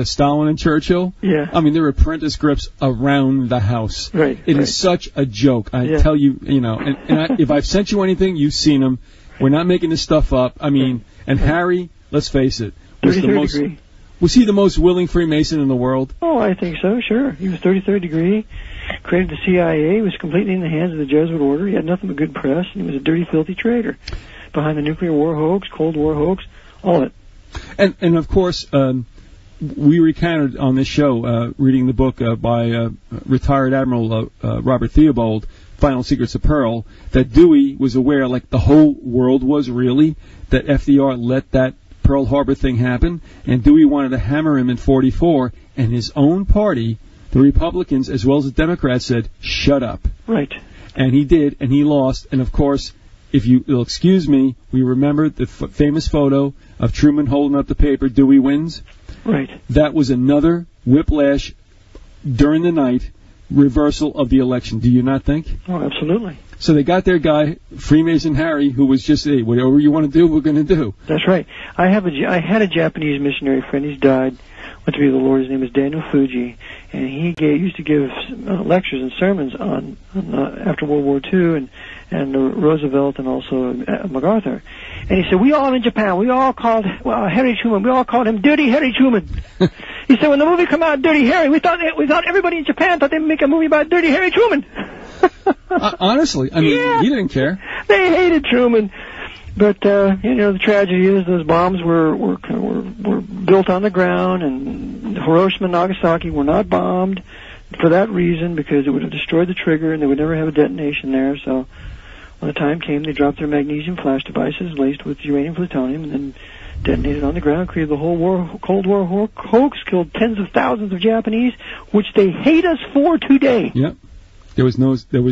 Speaker 1: Stalin and Churchill, I mean, there are apprentice grips around the house.
Speaker 2: Right.
Speaker 1: It is such a joke. I tell you, if I've sent you anything, you've seen them. We're not making this stuff up. I mean, and Harry, let's face it, was he the most willing Freemason in the world?
Speaker 2: Oh, I think so, sure. He was 33rd degree, created the CIA, he was completely in the hands of the Jesuit order, he had nothing but good press, and he was a dirty, filthy traitor. Behind the nuclear war hoax, Cold War hoax, all of it.
Speaker 1: And of course, we recounted on this show, reading the book by retired Admiral Robert Theobald, Final Secrets of Pearl, that Dewey was aware, like the whole world was really, that FDR let that Pearl Harbor thing happen, and Dewey wanted to hammer him in 44, and his own party, the Republicans as well as the Democrats, said, shut up.
Speaker 2: Right.
Speaker 1: And he did, and he lost, and of course, if you'll excuse me, we remember the famous photo of Truman holding up the paper, Dewey wins.
Speaker 2: Right.
Speaker 1: That was another whiplash during the night reversal of the election. Do you not think?
Speaker 2: Oh, absolutely.
Speaker 1: So they got their guy, Freemason Harry, who was just, hey, whatever you want to do, we're going to do.
Speaker 2: That's right. I had a Japanese missionary friend. He's died. Went to be with the Lord. His name was Daniel Fuji, and he used to give lectures and sermons on after World War II and Roosevelt and also MacArthur. And he said, we all in Japan, we all called Harry Truman. We all called him Dirty Harry Truman. He said, when the movie came out, Dirty Harry, we thought everybody in Japan thought they'd make a movie about Dirty Harry Truman.
Speaker 1: Honestly, I mean, he didn't care.
Speaker 2: They hated Truman. But the tragedy is those bombs were built on the ground, and Hiroshima and Nagasaki were not bombed for that reason, because it would have destroyed the trigger and they would never have a detonation there. So when the time came, they dropped their magnesium flash devices laced with uranium plutonium and then detonated on the ground, created the whole Cold War hoax, killed tens of thousands of Japanese, which they hate us for today.
Speaker 1: Yep. There was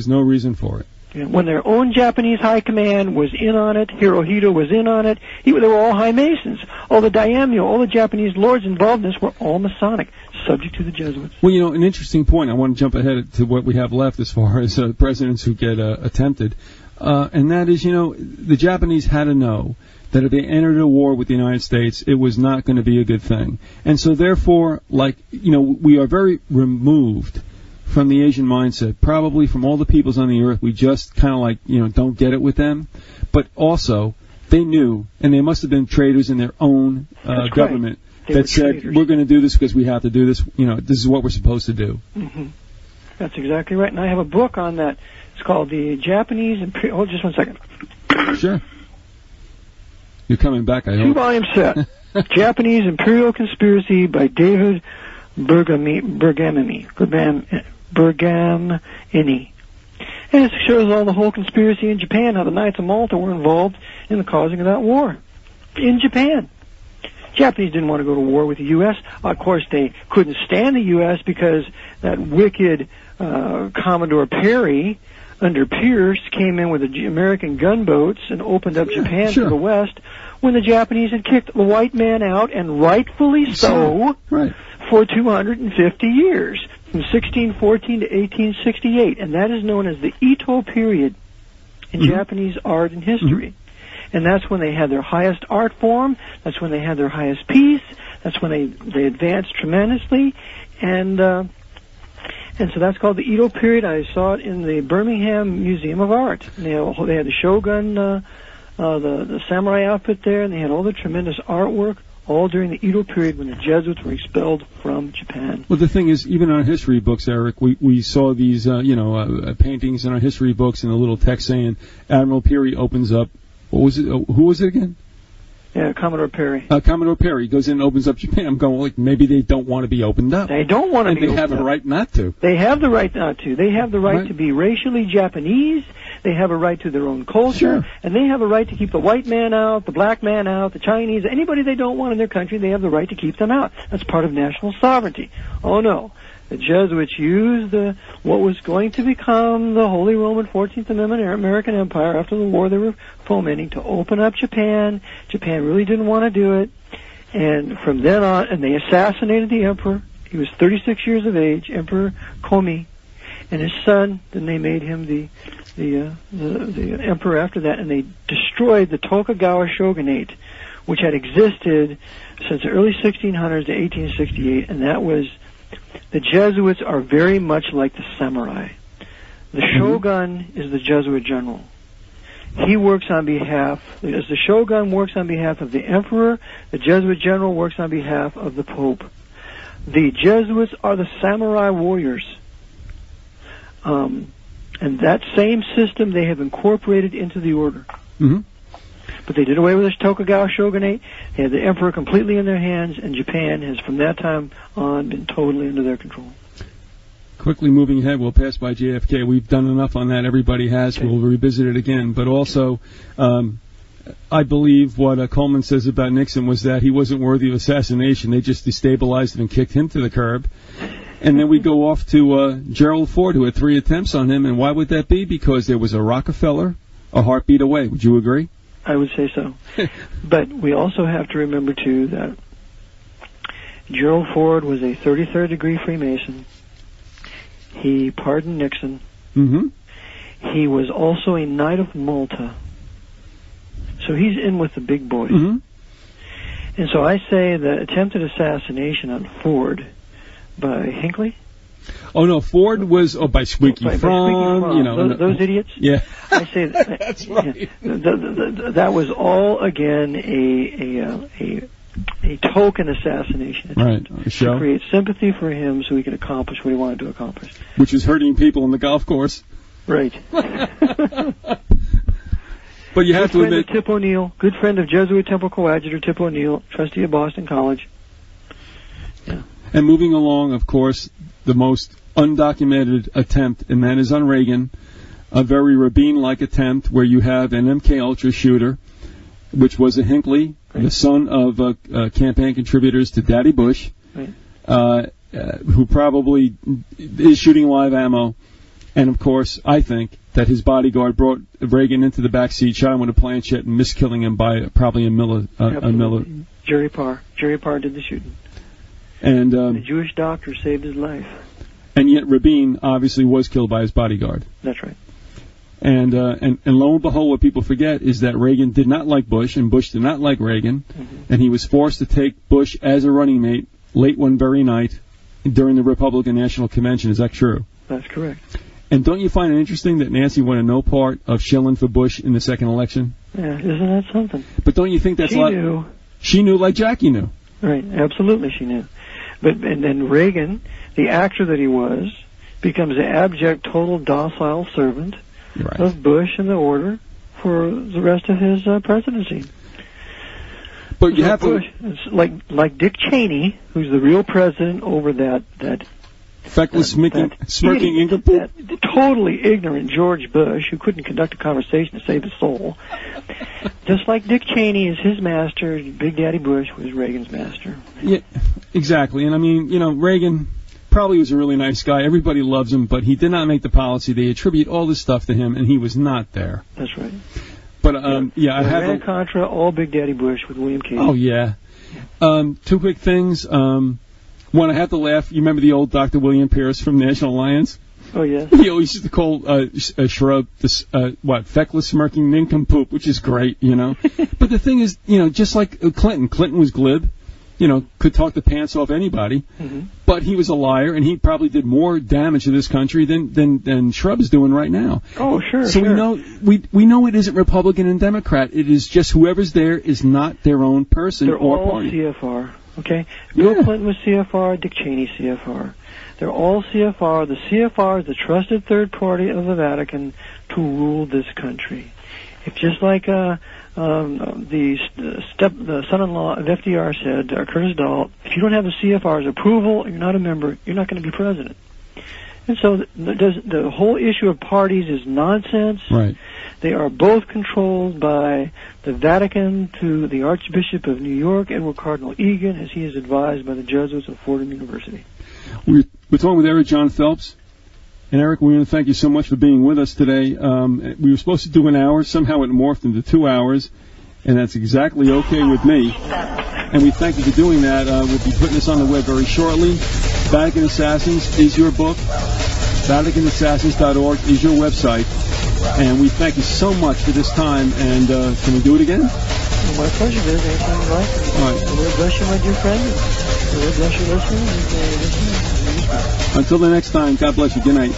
Speaker 1: no reason for it.
Speaker 2: When their own Japanese high command was in on it, Hirohito was in on it, they were all high Masons. All the daimyo, all the Japanese lords involved in this were all Masonic, subject to the Jesuits.
Speaker 1: Well, an interesting point. I want to jump ahead to what we have left as far as presidents who get attempted. And that is, the Japanese had to know that if they entered a war with the United States, it was not going to be a good thing. And so therefore, we are very removed from the Asian mindset, probably from all the peoples on the earth. We just kind of don't get it with them. But also, they knew, and they must have been traitors in their own government that said, we're going to do this because we have to do this. This is what we're supposed to do.
Speaker 2: Mm-hmm. That's exactly right. And I have a book on that. It's called The Japanese Imperial... Hold just one second.
Speaker 1: Sure. You're coming back, I hope.
Speaker 2: 2-volume set. Japanese Imperial Conspiracy by David Bergamini. And it shows all the whole conspiracy in Japan, how the Knights of Malta were involved in the causing of that war in Japan. Japanese didn't want to go to war with the U.S. Of course, they couldn't stand the U.S. because that wicked Commodore Perry under Pierce came in with the American gunboats and opened up Japan to the west when the Japanese had kicked the white man out, and rightfully so, for 250 years, from 1614 to 1868. And that is known as the Ito period in Japanese art and history. And that's when they had their highest art form, that's when they had their highest peace, that's when they advanced tremendously, and so that's called the Edo period. I saw it in the Birmingham Museum of Art. They had the Shogun, the samurai outfit there, and they had all the tremendous artwork, all during the Edo period when the Jesuits were expelled from Japan.
Speaker 1: Well, the thing is, even in our history books, Eric, we saw these, paintings in our history books and a little text saying Admiral Peary opens up. What was it? Who was it again?
Speaker 2: Yeah, Commodore Perry.
Speaker 1: Commodore Perry goes in and opens up Japan. I'm going, maybe they don't want to be opened up.
Speaker 2: They don't want to be opened up.
Speaker 1: And they have a right not to.
Speaker 2: They have the right not to. They have the right to be racially Japanese. They have a right to their own culture. Sure. And they have a right to keep the white man out, the black man out, the Chinese, anybody they don't want in their country, they have the right to keep them out. That's part of national sovereignty. Oh, no. The Jesuits used what was going to become the Holy Roman 14th Amendment American Empire after the war they were fomenting to open up Japan. Japan really didn't want to do it. And from then on, and they assassinated the emperor. He was 36 years of age, Emperor Komi. And his son, then they made him the emperor after that, and they destroyed the Tokugawa shogunate, which had existed since the early 1600s to 1868, and that was... The Jesuits are very much like the samurai. The shogun is the Jesuit general. He works on behalf, as the shogun works on behalf of the emperor, the Jesuit general works on behalf of the pope. The Jesuits are the samurai warriors. And that same system they have incorporated into the order. But they did away with the Tokugawa shogunate. They had the emperor completely in their hands, and Japan has, from that time on, been totally under their control.
Speaker 1: Quickly moving ahead, we'll pass by JFK. We've done enough on that. Everybody has. Okay. We'll revisit it again. But also, I believe what Coleman says about Nixon was that he wasn't worthy of assassination. They just destabilized him and kicked him to the curb. And then we go off to Gerald Ford, who had 3 attempts on him. And why would that be? Because there was a Rockefeller a heartbeat away. Would you agree?
Speaker 2: I would say so. But we also have to remember, too, that Gerald Ford was a 33rd degree Freemason. He pardoned Nixon. He was also a Knight of Malta. So he's in with the big boys.
Speaker 1: Mm-hmm.
Speaker 2: And so I say the attempted assassination on Ford by Hinckley.
Speaker 1: Oh no, Ford was by Squeaky Fromm. You know,
Speaker 2: those idiots.
Speaker 1: Yeah,
Speaker 2: I say
Speaker 1: that's right.
Speaker 2: That was all again a token assassination attempt,
Speaker 1: right? To
Speaker 2: create sympathy for him so he could accomplish what he wanted to accomplish,
Speaker 1: which is hurting people on the golf course.
Speaker 2: Right.
Speaker 1: But you have to admit,
Speaker 2: Tip O'Neill, good friend of Jesuit Temple Coadjutor Tip O'Neill, trustee of Boston College. Yeah.
Speaker 1: And moving along, of course, the most undocumented attempt, and that is on Reagan, a very Rabin-like attempt where you have an MK Ultra shooter, which was a Hinckley, right, the son of campaign contributors to Daddy Bush, right, who probably is shooting live ammo. And, of course, I think that his bodyguard brought Reagan into the back seat, shot him with a planchette, and missed killing him by probably a milli.
Speaker 2: Jerry Parr. Jerry Parr did the shooting.
Speaker 1: And
Speaker 2: the Jewish doctor saved his life.
Speaker 1: And yet Rabin obviously was killed by his bodyguard.
Speaker 2: That's right.
Speaker 1: And lo and behold, what people forget is that Reagan did not like Bush, and Bush did not like Reagan, and he was forced to take Bush as a running mate late one very night during the Republican National Convention. Is that true?
Speaker 2: That's correct.
Speaker 1: And don't you find it interesting that Nancy wanted no part of shilling for Bush in the second election?
Speaker 2: Yeah, isn't that something?
Speaker 1: But don't you think that's
Speaker 2: she knew.
Speaker 1: She knew like Jackie knew.
Speaker 2: Right, absolutely she knew. And then Reagan, the actor that he was, becomes the abject, total docile servant of Bush and the order for the rest of his presidency.
Speaker 1: But you have
Speaker 2: Bush, it's like Dick Cheney, who's the real president over that
Speaker 1: feckless, smirking Ingerpoop.
Speaker 2: That totally ignorant George Bush, who couldn't conduct a conversation to save his soul. Just like Dick Cheney is his master, Big Daddy Bush was Reagan's master.
Speaker 1: Yeah, exactly. And I mean, you know, Reagan probably was a really nice guy. Everybody loves him, but he did not make the policy. They attribute all this stuff to him, and he was not there.
Speaker 2: That's right.
Speaker 1: But I have
Speaker 2: Iran-Contra, all Big Daddy Bush with William Casey.
Speaker 1: Oh yeah. Two quick things. One, I have to laugh. You remember the old Dr. William Pierce from National Alliance?
Speaker 2: Oh, yeah.
Speaker 1: He always used to call Shrub this, feckless, smirking nincompoop, which is great, you know. But the thing is, you know, just like Clinton was glib, you know, could talk the pants off anybody, but he was a liar, and he probably did more damage to this country than Shrub is doing right now.
Speaker 2: Oh, sure.
Speaker 1: So we know it isn't Republican and Democrat. It is just whoever's there is not their own person
Speaker 2: They're
Speaker 1: or
Speaker 2: all
Speaker 1: party.
Speaker 2: CFR. Okay? Bill Clinton was CFR, Dick Cheney CFR. They're all CFR. The CFR is the trusted third party of the Vatican to rule this country. If just like the son-in-law of FDR said, Curtis Dahl, if you don't have the CFR's approval, you're not a member, you're not going to be president. And so the whole issue of parties is nonsense.
Speaker 1: Right.
Speaker 2: They are both controlled by the Vatican to the Archbishop of New York, Edward Cardinal Egan, as he is advised by the Jesuits of Fordham University.
Speaker 1: We're talking with Eric Jon Phelps. And Eric, we want to thank you so much for being with us today. We were supposed to do an hour. Somehow it morphed into 2 hours. And that's exactly okay with me. And we thank you for doing that. We'll be putting this on the web very shortly. Vatican Assassins is your book. VaticanAssassins.org is your website. And we thank you so much for this time. And can we do it again?
Speaker 2: Well, my pleasure, Liz. Anytime you like.
Speaker 1: All right.
Speaker 2: The Lord bless you, my dear friend. The Lord bless your listeners.
Speaker 1: Until the next time, God bless you. Good night.